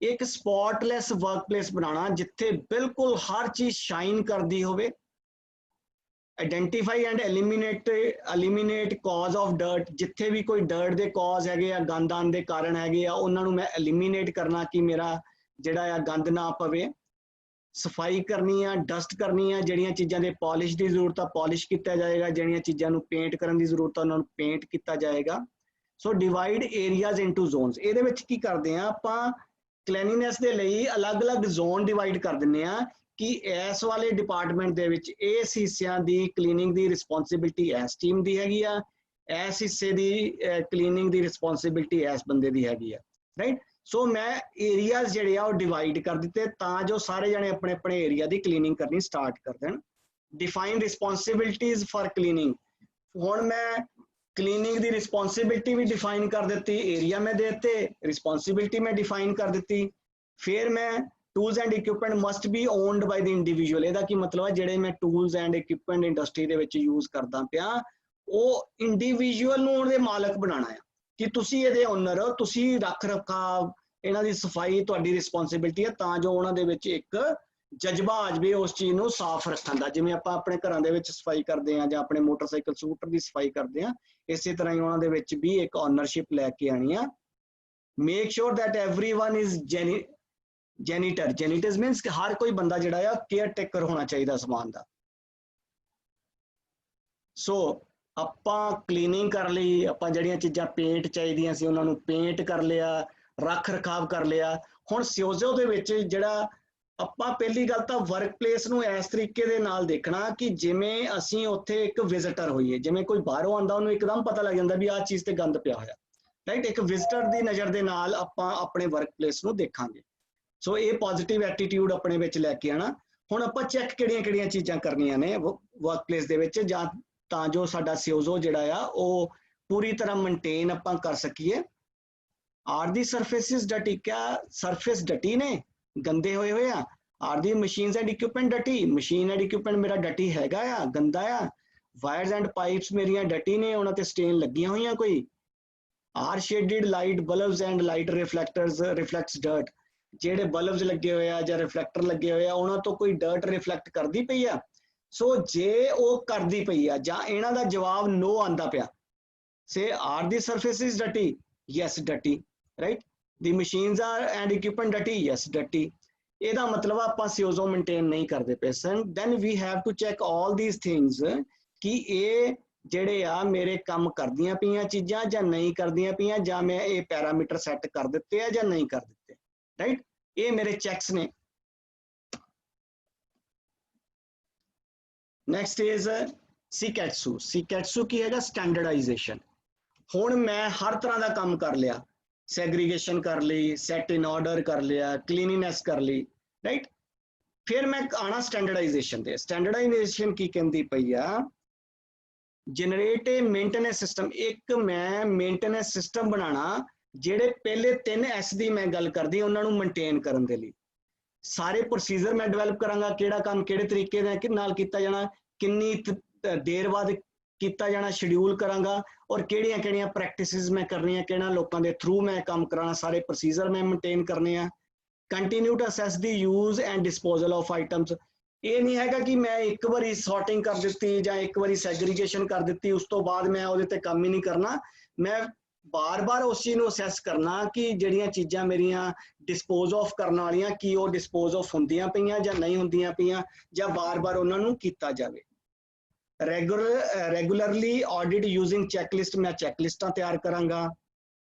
ਇੱਕ ਸਪੌਟਲੈਸ ਵਰਕ ਪਲੇਸ ਬਣਾਉਣਾ ਜਿੱਥੇ ਬਿਲਕੁਲ ਹਰ ਚੀਜ਼ ਸ਼ਾਈਨ ਕਰਦੀ ਹੋਵੇ, identify and eliminate cause of dirt, ਜਿੱਥੇ ਵੀ ਕੋਈ ਡਰਟ ਦੇ ਕਾਜ਼ ਹੈਗੇ ਆ, ਗੰਦ ਆਉਣ ਦੇ ਕਾਰਨ ਹੈਗੇ ਆ, ਉਹਨਾਂ ਨੂੰ ਮੈਂ ਐਲੀਮੀਨੇਟ ਕਰਨਾ ਕਿ ਮੇਰਾ ਜਿਹੜਾ ਆ ਗੰਦ ਨਾ ਪਵੇ। ਸਫਾਈ ਕਰਨੀ ਆ, ਡਸਟ ਕਰਨੀ ਆ, ਜਿਹੜੀਆਂ ਚੀਜ਼ਾਂ ਦੇ ਪਾਲਿਸ਼ ਦੀ ਜ਼ਰੂਰਤ ਆ ਪਾਲਿਸ਼ ਕੀਤਾ ਜਾਏਗਾ, ਜਿਹੜੀਆਂ ਚੀਜ਼ਾਂ ਨੂੰ ਪੇਂਟ ਕਰਨ ਦੀ ਜ਼ਰੂਰਤ ਆ ਉਹਨਾਂ ਨੂੰ ਪੇਂਟ ਕੀਤਾ ਜਾਏਗਾ। ਸੋ ਡਿਵਾਈਡ ਏਰੀਆਜ਼ ਇਨਟੂ ਜ਼ੋਨਸ। ਇਹਦੇ ਵਿੱਚ ਕੀ ਕਰਦੇ ਆ ਆਪਾਂ, ਕਲੀਨਿਨੈਸ ਦੇ ਲਈ ਅਲੱਗ-ਅਲੱਗ ਜ਼ੋਨ ਡਿਵਾਈਡ ਕਰ ਦਿੰਦੇ ਆ ਕਿ ਇਸ ਵਾਲੇ ਡਿਪਾਰਟਮੈਂਟ ਦੇ ਵਿੱਚ ਇਸ ਹਿੱਸਿਆਂ ਦੀ ਕਲੀਨਿੰਗ ਦੀ ਰਿਸਪੌਂਸਿਬਿਲਟੀ ਇਸ ਟੀਮ ਦੀ ਹੈਗੀ ਆ, ਇਸ ਹਿੱਸੇ ਦੀ ਕਲੀਨਿੰਗ ਦੀ ਰਿਸਪੌਂਸਿਬਿਲਟੀ ਇਸ ਬੰਦੇ ਦੀ ਹੈਗੀ ਆ, ਰਾਈਟ। ਸੋ ਮੈਂ ਏਰੀਆਜ਼ ਜਿਹੜੇ ਆ ਉਹ ਡਿਵਾਈਡ ਕਰ ਦਿੱਤੇ ਤਾਂ ਜੋ ਸਾਰੇ ਜਣੇ ਆਪਣੇ ਆਪਣੇ ਏਰੀਆ ਦੀ ਕਲੀਨਿੰਗ ਕਰਨੀ ਸਟਾਰਟ ਕਰ ਦੇਣ। Define responsibilities for cleaning. ਹੁਣ ਮੈਂ ਕਲੀਨਿੰਗ ਦੀ ਰਿਸਪੌਂਸਿਬਿਲਟੀ ਵੀ ਡਿਫਾਈਨ ਕਰ ਦਿੱਤੀ, ਏਰੀਆ ਮੈਂ ਦੇ ਦਿੱਤੇ, ਰਿਸਪੌਂਸਿਬਿਲਟੀ ਮੈਂ ਡਿਫਾਈਨ ਕਰ ਦਿੱਤੀ। ਫਿਰ ਮੈਂ tools and equipment must be owned by the individual. ਇਹਦਾ ਕੀ ਮਤਲਬ ਹੈ, ਜਿਹੜੇ ਮੈਂ ਟੂਲਸ ਐਂਡ ਇਕਵਿਪਮੈਂਟ ਇੰਡਸਟਰੀ ਦੇ ਵਿੱਚ ਯੂਜ਼ ਕਰਦਾ ਪਿਆ ਉਹ ਇੰਡੀਵਿਜੂਅਲ ਨੂੰ ਉਹਦੇ ਮਾਲਕ ਬਣਾਉਣਾ ਆ ਕਿ ਤੁਸੀਂ ਇਹਦੇ ਓਨਰ ਹੋ, ਤੁਸੀਂ ਰੱਖ ਰਖਾਵ ਇਹਨਾਂ ਦੀ ਸਫਾਈ ਤੁਹਾਡੀ ਰਿਸਪੌਂਸਿਬਿਲਟੀ ਹੈ, ਤਾਂ ਜੋ ਉਹਨਾਂ ਦੇ ਵਿੱਚ ਇੱਕ ਜਜ਼ਬਾ ਆ ਜਾਵੇ ਉਸ ਚੀਜ਼ ਨੂੰ ਸਾਫ਼ ਰੱਖਣ ਦਾ। ਜਿਵੇਂ ਆਪਾਂ ਆਪਣੇ ਘਰਾਂ ਦੇ ਵਿੱਚ ਸਫਾਈ ਕਰਦੇ ਹਾਂ ਜਾਂ ਆਪਣੇ ਮੋਟਰਸਾਈਕਲ ਸਕੂਟਰ ਦੀ ਸਫਾਈ ਕਰਦੇ ਹਾਂ, ਇਸੇ ਤਰ੍ਹਾਂ ਹੀ ਉਹਨਾਂ ਦੇ ਵਿੱਚ ਵੀ ਇੱਕ ਓਨਰਸ਼ਿਪ ਲੈ ਕੇ ਆਣੀ ਆ। Make sure that everyone is janitor. Janitors means ਕਿ ਹਰ ਕੋਈ ਬੰਦਾ ਜਿਹੜਾ ਆ ਕੇਅਰ ਟੇਕਰ ਹੋਣਾ ਚਾਹੀਦਾ ਸਮਾਨ ਦਾ। ਸੋ ਆਪਾਂ ਕਲੀਨਿੰਗ ਕਰ ਲਈ, ਆਪਾਂ ਜਿਹੜੀਆਂ ਚੀਜ਼ਾਂ ਪੇਂਟ ਚਾਹੀਦੀਆਂ ਸੀ ਉਹਨਾਂ ਨੂੰ ਪੇਂਟ ਕਰ ਲਿਆ, ਰੱਖ ਰਖਾਵ ਕਰ ਲਿਆ। ਹੁਣ ਸਿਓਜ਼ੋ ਦੇ ਵਿੱਚ ਜਿਹੜਾ ਆਪਾਂ ਪਹਿਲੀ ਗੱਲ ਤਾਂ ਵਰਕ ਪਲੇਸ ਨੂੰ ਇਸ ਤਰੀਕੇ ਦੇ ਨਾਲ ਦੇਖਣਾ ਕਿ ਜਿਵੇਂ ਅਸੀਂ ਉੱਥੇ ਇੱਕ ਵਿਜ਼ਿਟਰ ਹੋਈਏ, ਜਿਵੇਂ ਕੋਈ ਬਾਹਰੋਂ ਆਉਂਦਾ ਉਹਨੂੰ ਇੱਕਦਮ ਪਤਾ ਲੱਗ ਜਾਂਦਾ ਵੀ ਆਹ ਚੀਜ਼ ਤੇ ਗੰਦ ਪਿਆ ਹੋਇਆ, ਰਾਈਟ। ਇੱਕ ਵਿਜ਼ਿਟਰ ਦੀ ਨਜ਼ਰ ਦੇ ਨਾਲ ਆਪਾਂ ਆਪਣੇ ਵਰਕ ਪਲੇਸ ਨੂੰ ਦੇਖਾਂਗੇ। ਸੋ ਇਹ ਪੋਜ਼ਿਟਿਵ ਐਟੀਟਿਊਡ ਆਪਣੇ ਵਿੱਚ ਲੈ ਕੇ ਆਣਾ। ਹੁਣ ਆਪਾਂ ਚੈੱਕ ਕਿਹੜੀਆਂ ਚੀਜ਼ਾਂ ਕਰਨੀਆਂ ਨੇ ਵਰਕ ਪਲੇਸ ਦੇ ਵਿੱਚ, ਜਾਂ ਤਾਂ ਜੋ ਸਾਡਾ ਸਿਓਜ਼ੋ ਜਿਹੜਾ ਆ ਉਹ ਪੂਰੀ ਤਰ੍ਹਾਂ ਮੇਨਟੇਨ ਆਪਾਂ ਕਰ ਸਕੀਏ। ਆਰ ਦੀ ਸਰਫੇਸਿਸ ਡਟੀ? ਕਿਆ ਸਰਫੇਸ ਡਟੀ ਨੇ, ਗੰਦੇ ਹੋਏ ਆ? Are the machines and equipment ਡਟੀ? ਮਸ਼ੀਨ ਐਂਡ ਇਕਵਿਪਮੈਂਟ ਮੇਰਾ ਡਟੀ ਹੈਗਾ ਆ, ਗੰਦਾ ਆ? ਵਾਇਰਸ ਐਂਡ ਪਾਈਪਸ ਮੇਰੀਆਂ ਡਟੀ ਨੇ, ਉਹਨਾਂ ਤੇ ਸਟੇਨ ਲੱਗੀਆਂ ਹੋਈਆਂ ਕੋਈ? Are shaded light bulbs and light reflectors reflects dirt? ਜਿਹੜੇ ਬਲਬਸ ਲੱਗੇ ਹੋਏ ਆ ਜਾਂ ਰਿਫਲੈਕਟਰ ਲੱਗੇ ਹੋਏ ਆ ਉਹਨਾਂ ਤੋਂ ਕੋਈ ਡਰਟ ਰਿਫਲੈਕਟ ਕਰਦੀ ਪਈ ਆ? ਸੋ ਜੇ ਉਹ ਕਰਦੀ ਪਈ ਆ ਜਾਂ ਇਹਨਾਂ ਦਾ ਜਵਾਬ ਨੋ ਆਂਦਾ ਪਿਆ, ਸੇ R the surfaces ਡਟੀ? Yes ਡਟੀ, right. The machines R and equipment ਡਟੀ? Yes ਡਟੀ। ਇਹਦਾ ਮਤਲਬ ਆਪਾਂ ਸਿਓਜ਼ੋ ਮੇਨਟੇਨ ਨਹੀਂ ਕਰਦੇ ਪਏ ਸਨ। Then we have to check all these things ਕਿ ਇਹ ਜਿਹੜੇ ਆ ਮੇਰੇ ਕੰਮ ਕਰਦੀਆਂ ਪਈਆਂ ਚੀਜ਼ਾਂ ਜਾਂ ਨਹੀਂ ਕਰਦੀਆਂ ਪਈਆਂ, ਜਾਂ ਮੈਂ ਇਹ ਪੈਰਾਮੀਟਰ ਸੈੱਟ ਕਰ ਦਿੱਤੇ ਆ ਜਾਂ ਨਹੀਂ ਕਰ ਦਿੱਤੇ, ਰਾਈਟ। ਇਹ ਮੇਰੇ ਚੈੱਕਸ ਨੇ। Next is ਸਿਕੈਟਸੂ। ਸਿਕੈਟਸੂ ਕੀ ਹੈਗਾ? ਸਟੈਂਡਰਡਾਈਜੇਸ਼ਨ। ਹੁਣ ਮੈਂ ਹਰ ਤਰ੍ਹਾਂ ਦਾ ਕੰਮ ਕਰ ਲਿਆ, ਸੈਗਰੀਗੇਸ਼ਨ ਕਰ ਲਈ, ਸੈਟ ਇਨ ਆਰਡਰ ਕਰ ਲਿਆ, ਕਲੀਨਿਨੈਸ ਕਰ ਲਈ, ਰਾਈਟ। ਫਿਰ ਮੈਂ ਆਣਾ ਸਟੈਂਡਰਡਾਈਜੇਸ਼ਨ ਤੇ। ਸਟੈਂਡਰਡਾਈਜੇਸ਼ਨ ਕੀ ਕਹਿੰਦੀ ਪਈ ਆ? ਜਨਰੇਟ ਏ ਮੇਨਟੇਨੈਂਸ ਸਿਸਟਮ। ਇੱਕ ਮੈਂ ਮੇਨਟੇਨੈਂਸ ਸਿਸਟਮ ਬਣਾਉਣਾ ਜਿਹੜੇ ਪਹਿਲੇ 3 S ਦੀ ਮੈਂ ਗੱਲ ਕਰਦੀ ਉਹਨਾਂ ਨੂੰ ਮੇਨਟੇਨ ਕਰਨ ਦੇ ਲਈ। ਸਾਰੇ ਪ੍ਰੋਸੀਜਰ ਮੈਂ ਡਿਵੈਲਪ ਕਰਾਂਗਾ, ਕਿਹੜਾ ਕੰਮ ਕਿਹੜੇ ਤਰੀਕੇ ਨਾਲ ਕੀਤਾ ਜਾਣਾ, ਕਿੰਨੀ ਦੇਰ ਬਾਅਦ ਕੀਤਾ ਜਾਣਾ, ਸ਼ਡਿਊਲ ਕਰਾਂਗਾ, ਔਰ ਕਿਹੜੀਆਂ ਪ੍ਰੈਕਟਿਸਿਸ ਮੈਂ ਕਰਨੀਆਂ, ਕਿਹੜਾ ਲੋਕਾਂ ਦੇ ਥਰੂ ਮੈਂ ਕੰਮ ਕਰਾਉਣਾ, ਸਾਰੇ ਪ੍ਰੋਸੀਜਰ ਮੈਂ ਮੇਨਟੇਨ ਕਰਨੇ ਆ। Continue to assess the use and disposal of items. ਇਹ ਨਹੀਂ ਹੈਗਾ ਕਿ ਮੈਂ ਇੱਕ ਵਾਰੀ ਸੌਰਟਿੰਗ ਕਰ ਦਿੱਤੀ ਜਾਂ ਇੱਕ ਵਾਰੀ ਸੈਗਰੀਗੇਸ਼ਨ ਕਰ ਦਿੱਤੀ ਉਸ ਤੋਂ ਬਾਅਦ ਮੈਂ ਉਹਦੇ ਤੇ ਕੰਮ ਹੀ ਨਹੀਂ ਕਰਨਾ। ਮੈਂ ਬਾਰ-ਬਾਰ ਉਸ ਚੀਜ਼ ਨੂੰ ਅਸੈਸ ਕਰਨਾ ਕਿ ਜਿਹੜੀਆਂ ਚੀਜ਼ਾਂ ਮੇਰੀਆਂ ਡਿਸਪੋਜ਼ ਆਫ ਕਰਨ ਵਾਲੀਆਂ ਕੀ ਉਹ ਡਿਸਪੋਜ਼ ਆਫ ਹੁੰਦੀਆਂ ਪਈਆਂ ਜਾਂ ਨਹੀਂ ਹੁੰਦੀਆਂ ਪਈਆਂ, ਜਾਂ ਬਾਰ-ਬਾਰ ਉਹਨਾਂ ਨੂੰ ਕੀਤਾ ਜਾਵੇ। Regularly audit using checklist. ਮੈਂ ਚੈੱਕਲਿਸਟਾਂ ਤਿਆਰ ਕਰਾਂਗਾ।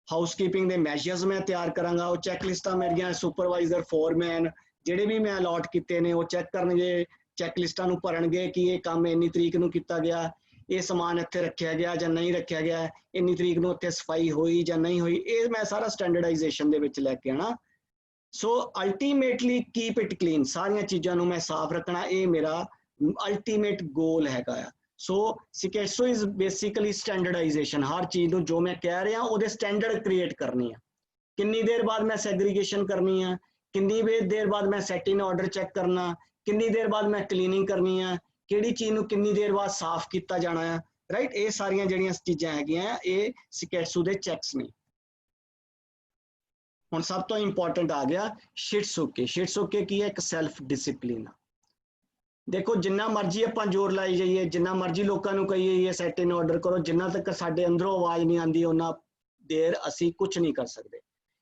ਹਾਊਸਕੀਪਿੰਗ ਦੇ ਮੈਜਰਸ ਮੈਂ ਤਿਆਰ ਕਰਾਂਗਾ। ਉਹ ਚੈੱਕਲਿਸਟਾਂ ਮੇਰੀਆਂ ਸੁਪਰਵਾਈਜ਼ਰ, ਫੋਰਮੈਨ ਜਿਹੜੇ ਵੀ ਮੈਂ ਅਲਾਟ ਕੀਤੇ ਨੇ ਉਹ ਚੈੱਕ ਕਰਨਗੇ, ਚੈੱਕਲਿਸਟਾਂ ਨੂੰ ਭਰਨਗੇ ਕਿ ਇਹ ਕੰਮ ਇੰਨੀ ਤਰੀਕ ਨੂੰ ਕੀਤਾ ਗਿਆ, ਇਹ ਸਮਾਨ ਇੱਥੇ ਰੱਖਿਆ ਗਿਆ ਜਾਂ ਨਹੀਂ ਰੱਖਿਆ ਗਿਆ, ਇੰਨੀ ਤਰੀਕ ਨੂੰ ਉੱਥੇ ਸਫਾਈ ਹੋਈ ਜਾਂ ਨਹੀਂ ਹੋਈ। ਇਹ ਮੈਂ ਸਾਰਾ ਸਟੈਂਡਰਡਾਈਜੇਸ਼ਨ ਦੇ ਵਿੱਚ ਲੈ ਕੇ ਆਣਾ। ਸੋ ਅਲਟੀਮੇਟਲੀ ਕੀਪ ਇਟ ਕਲੀਨ। ਸਾਰੀਆਂ ਚੀਜ਼ਾਂ ਨੂੰ ਮੈਂ ਸਾਫ਼ ਰੱਖਣਾ, ਇਹ ਮੇਰਾ ਅਲਟੀਮੇਟ ਗੋਲ ਹੈਗਾ ਆ। ਸੋ ਸਿਕੈਟਸੂ ਇਜ਼ ਬੇਸਿਕਲੀ ਸਟੈਂਡਰਡਾਈਜੇਸ਼ਨ। ਹਰ ਚੀਜ਼ ਨੂੰ ਜੋ ਮੈਂ ਕਹਿ ਰਿਹਾ ਉਹਦੇ ਸਟੈਂਡਰਡ ਕ੍ਰੀਏਟ ਕਰਨੀ ਆ। ਕਿੰਨੀ ਦੇਰ ਬਾਅਦ ਮੈਂ ਸੈਗਰੀਗੇਸ਼ਨ ਕਰਨੀ ਆ, ਕਿੰਨੀ ਦੇਰ ਬਾਅਦ ਮੈਂ ਸੈਟ ਇਨ ਆਰਡਰ ਚੈੱਕ ਕਰਨਾ, ਕਿੰਨੀ ਦੇਰ ਬਾਅਦ ਮੈਂ ਕਲੀਨਿੰਗ ਕਰਨੀ ਆ, ਕਿਹੜੀ ਚੀਜ਼ ਨੂੰ ਕਿੰਨੀ ਦੇਰ ਬਾਅਦ ਸਾਫ਼ ਕੀਤਾ ਜਾਣਾ ਹੈ, ਰਾਈਟ। ਇਹ ਸਾਰੀਆਂ ਜਿਹੜੀਆਂ ਚੀਜ਼ਾਂ ਹੈਗੀਆਂ ਇਹ ਸਿਕੈਟਸੂ ਦੇ ਚੈੱਕਸ ਨੇ। ਹੁਣ ਸਭ ਤੋਂ ਇੰਪੋਰਟੈਂਟ ਆ ਗਿਆ ਸ਼ਿਟਸੂਕੇ। ਸ਼ਿਟਸੂਕੇ ਕੀ ਹੈ? ਇੱਕ ਸੈਲਫ ਡਿਸਿਪਲਿਨ। देखो जिन्ना मर्जी ਆਪਾਂ जोर लाई जाइए, जिन्ना मर्जी लोगों ਨੂੰ ਕਹੀ ਜਾਈਏ ਸੈਟ ਇਨ ਆਰਡਰ ਕਰੋ, ਜਿੰਨਾ ਤੱਕ ਸਾਡੇ ਅੰਦਰੋਂ ਆਵਾਜ਼ ਨਹੀਂ ਆਉਂਦੀ ਉਹਨਾਂ ਦੇਰ ਅਸੀਂ ਕੁਝ ਨਹੀਂ ਕਰ ਸਕਦੇ।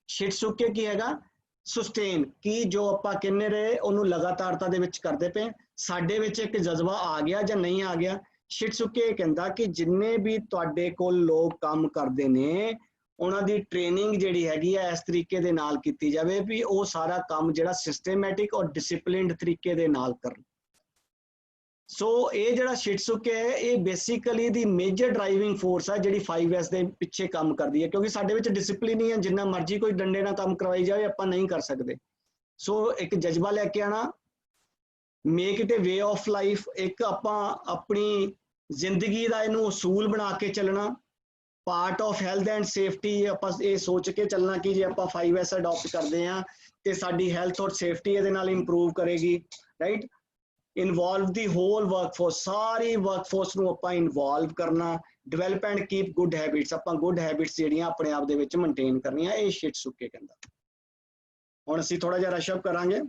ਸ਼ਿਟਸੁਕੇ ਕੀ ਹੈਗਾ? ਸੁਸਟੇਨ, ਕਿ ਜੋ ਆਪਾਂ ਕਹਿੰਦੇ ਰਹੇ ਉਹਨੂੰ ਲਗਾਤਾਰਤਾ ਦੇ ਵਿੱਚ ਕਰਦੇ ਪਏ, ਸਾਡੇ ਵਿੱਚ ਇੱਕ ਜਜ਼ਬਾ ਆ ਗਿਆ ਜਾਂ ਨਹੀਂ ਆ ਗਿਆ। ਸ਼ਿਟਸੁਕੇ ਕਹਿੰਦਾ ਕਿ ਜਿੰਨੇ ਵੀ ਤੁਹਾਡੇ ਕੋਲ ਲੋਕ ਕੰਮ ਕਰਦੇ ਨੇ ਉਹਨਾਂ ਦੀ ਟ੍ਰੇਨਿੰਗ ਜਿਹੜੀ ਹੈਗੀ ਆ ਇਸ ਤਰੀਕੇ ਦੇ ਨਾਲ ਕੀਤੀ ਜਾਵੇ ਵੀ ਉਹ ਸਾਰਾ ਕੰਮ ਜਿਹੜਾ ਸਿਸਟੇਮੈਟਿਕ ਔਰ ਡਿਸਿਪਲਿਨਡ ਤਰੀਕੇ ਦੇ ਨਾਲ ਕਰਨ। ਸੋ ਇਹ ਜਿਹੜਾ ਸ਼ਿਟਸੁਕੇ ਹੈ ਇਹ ਬੇਸਿਕਲੀ ਦੀ ਮੇਜਰ ਡਰਾਈਵਿੰਗ ਫੋਰਸ ਹੈ ਜਿਹੜੀ 5S ਦੇ ਪਿੱਛੇ ਕੰਮ ਕਰਦੀ ਹੈ, ਕਿਉਂਕਿ ਸਾਡੇ ਵਿੱਚ ਡਿਸਿਪਲਿਨ ਹੀ ਹੈ, ਜਿੰਨਾ ਮਰਜ਼ੀ ਕੋਈ ਡੰਡੇ ਨਾਲ ਕੰਮ ਕਰਵਾਈ ਜਾਵੇ ਆਪਾਂ ਨਹੀਂ ਕਰ ਸਕਦੇ। ਸੋ ਇੱਕ ਜਜ਼ਬਾ ਲੈ ਕੇ ਆਣਾ, make it A way of life, ਇੱਕ ਆਪਾਂ ਆਪਣੀ ਜ਼ਿੰਦਗੀ ਦਾ ਇਹਨੂੰ ਅਸੂਲ ਬਣਾ ਕੇ ਚੱਲਣਾ। Part of health and safety ਆਪਾਂ ਇਹ ਸੋਚ ਕੇ ਚੱਲਣਾ ਕਿ ਜੇ ਆਪਾਂ 5S ਅਡਾਪਟ ਕਰਦੇ ਹਾਂ ਤੇ ਸਾਡੀ ਹੈਲਥ ਔਰ ਸੇਫਟੀ ਇਹਦੇ ਨਾਲ ਇੰਪਰੂਵ ਕਰੇਗੀ, ਰਾਈਟ। ਇਨਵੋਲਵ ਦੀ ਹੋਲ ਵਰਕਫੋਰਸ, ਸਾਰੀ ਵਰਕਫੋਰਸ ਨੂੰ ਆਪਾਂ ਇਨਵੋਲਵ ਕਰਨਾ। Develop and keep good habits, ਆਪਾਂ ਗੁੱਡ ਹੈਬਿਟਸ ਜਿਹੜੀਆਂ ਆਪਣੇ ਆਪ ਦੇ ਵਿੱਚ ਮੇਨਟੇਨ ਕਰਨੀਆਂ, ਇਹ ਸ਼ਿਟਸੁਕੇ ਕਹਿੰਦਾ। ਹੁਣ ਅਸੀਂ ਥੋੜਾ ਜਿਹਾ ਰਸ਼ ਅਪ ਕਰਾਂਗੇ।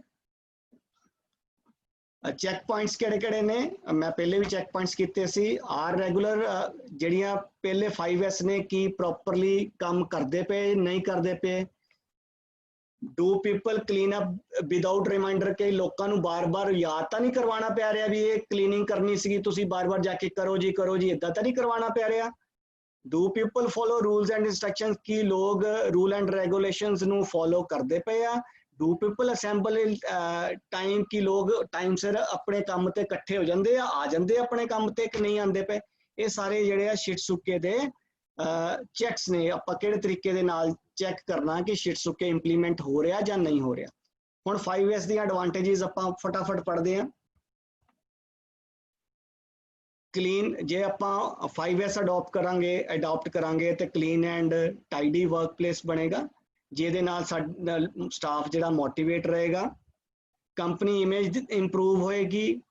ਚੈੱਕ ਪੁਆਇੰਟਸ ਕਿਹੜੇ ਕਿਹੜੇ ਨੇ? ਮੈਂ ਪਹਿਲੇ ਵੀ ਚੈੱਕ ਪੁਆਇੰਟਸ ਕੀਤੇ ਸੀ। ਆਰ ਰੈਗੂਲਰ, ਜਿਹੜੀਆਂ ਪਹਿਲੇ 5S ਨੇ ਕੀ ਪ੍ਰੋਪਰਲੀ ਕੰਮ ਕਰਦੇ ਪਏ ਨਹੀਂ ਕਰਦੇ ਪਏ। Do people clean up without reminder, ਕਿ ਲੋਕਾਂ ਨੂੰ ਬਾਰ-ਬਾਰ ਯਾਦ ਤਾਂ ਨਹੀਂ ਕਰਵਾਉਣਾ ਪੈ ਰਿਹਾ ਵੀ ਇਹ ਕਲੀਨਿੰਗ ਕਰਨੀ ਸੀਗੀ, ਤੁਸੀਂ ਬਾਰ-ਬਾਰ ਜਾ ਕੇ ਕਰੋ ਜੀ ਇਦਾਂ ਤਾਂ ਨਹੀਂ ਕਰਵਾਉਣਾ ਪੈ ਰਿਹਾ। Do people follow rules and instructions, ਕੀ ਲੋਕ ਰੂਲ ਐਂਡ ਰੈਗੂਲੇਸ਼ਨਸ ਨੂੰ ਫੋਲੋ ਕਰਦੇ ਪਏ ਆ। ਡੂ ਪੀਪਲ ਅਸੈਂਬਲ ਟਾਈਮ, ਕੀ ਲੋਕ ਟਾਈਮ ਸਿਰ ਆਪਣੇ ਕੰਮ ਤੇ ਇਕੱਠੇ ਹੋ ਜਾਂਦੇ ਆ ਜਾਂਦੇ ਆਪਣੇ ਕੰਮ ਤੇ ਕਿ ਨਹੀਂ ਆਉਂਦੇ ਪਏ। ਇਹ ਸਾਰੇ ਜਿਹੜੇ ਆ ਸ਼ਿਟਸੁਕੇ ਦੇ ਚੈਕਸ ਨੇ, ਆਪਾਂ ਕਿਹੜੇ ਤਰੀਕੇ ਦੇ ਨਾਲ ਚੈੱਕ ਕਰਨਾ ਕਿ ਸ਼ਿਟਸੁਕੇ ਇੰਪਲੀਮੈਂਟ ਹੋ ਰਿਹਾ ਜਾਂ ਨਹੀਂ ਹੋ ਰਿਹਾ। ਹੁਣ 5S ਦੀਆਂ ਐਡਵਾਂਟੇजेस ਆਪਾਂ ਫਟਾਫਟ ਪੜ੍ਹਦੇ ਹਾਂ। ਕਲੀਨ, ਜੇ ਆਪਾਂ 5S ਅਡਾਪਟ ਕਰਾਂਗੇ ਤੇ ਕਲੀਨ ਐਂਡ ਟਾਈਡੀ ਵਰਕਪਲੇਸ ਬਣੇਗਾ, ਜਿਹਦੇ ਨਾਲ ਸਾਡਾ ਸਟਾਫ ਜਿਹੜਾ ਮੋਟੀਵੇਟ ਰਹੇਗਾ। ਕੰਪਨੀ ਇਮੇਜ ਇੰਪਰੂਵ ਹੋਏਗੀ,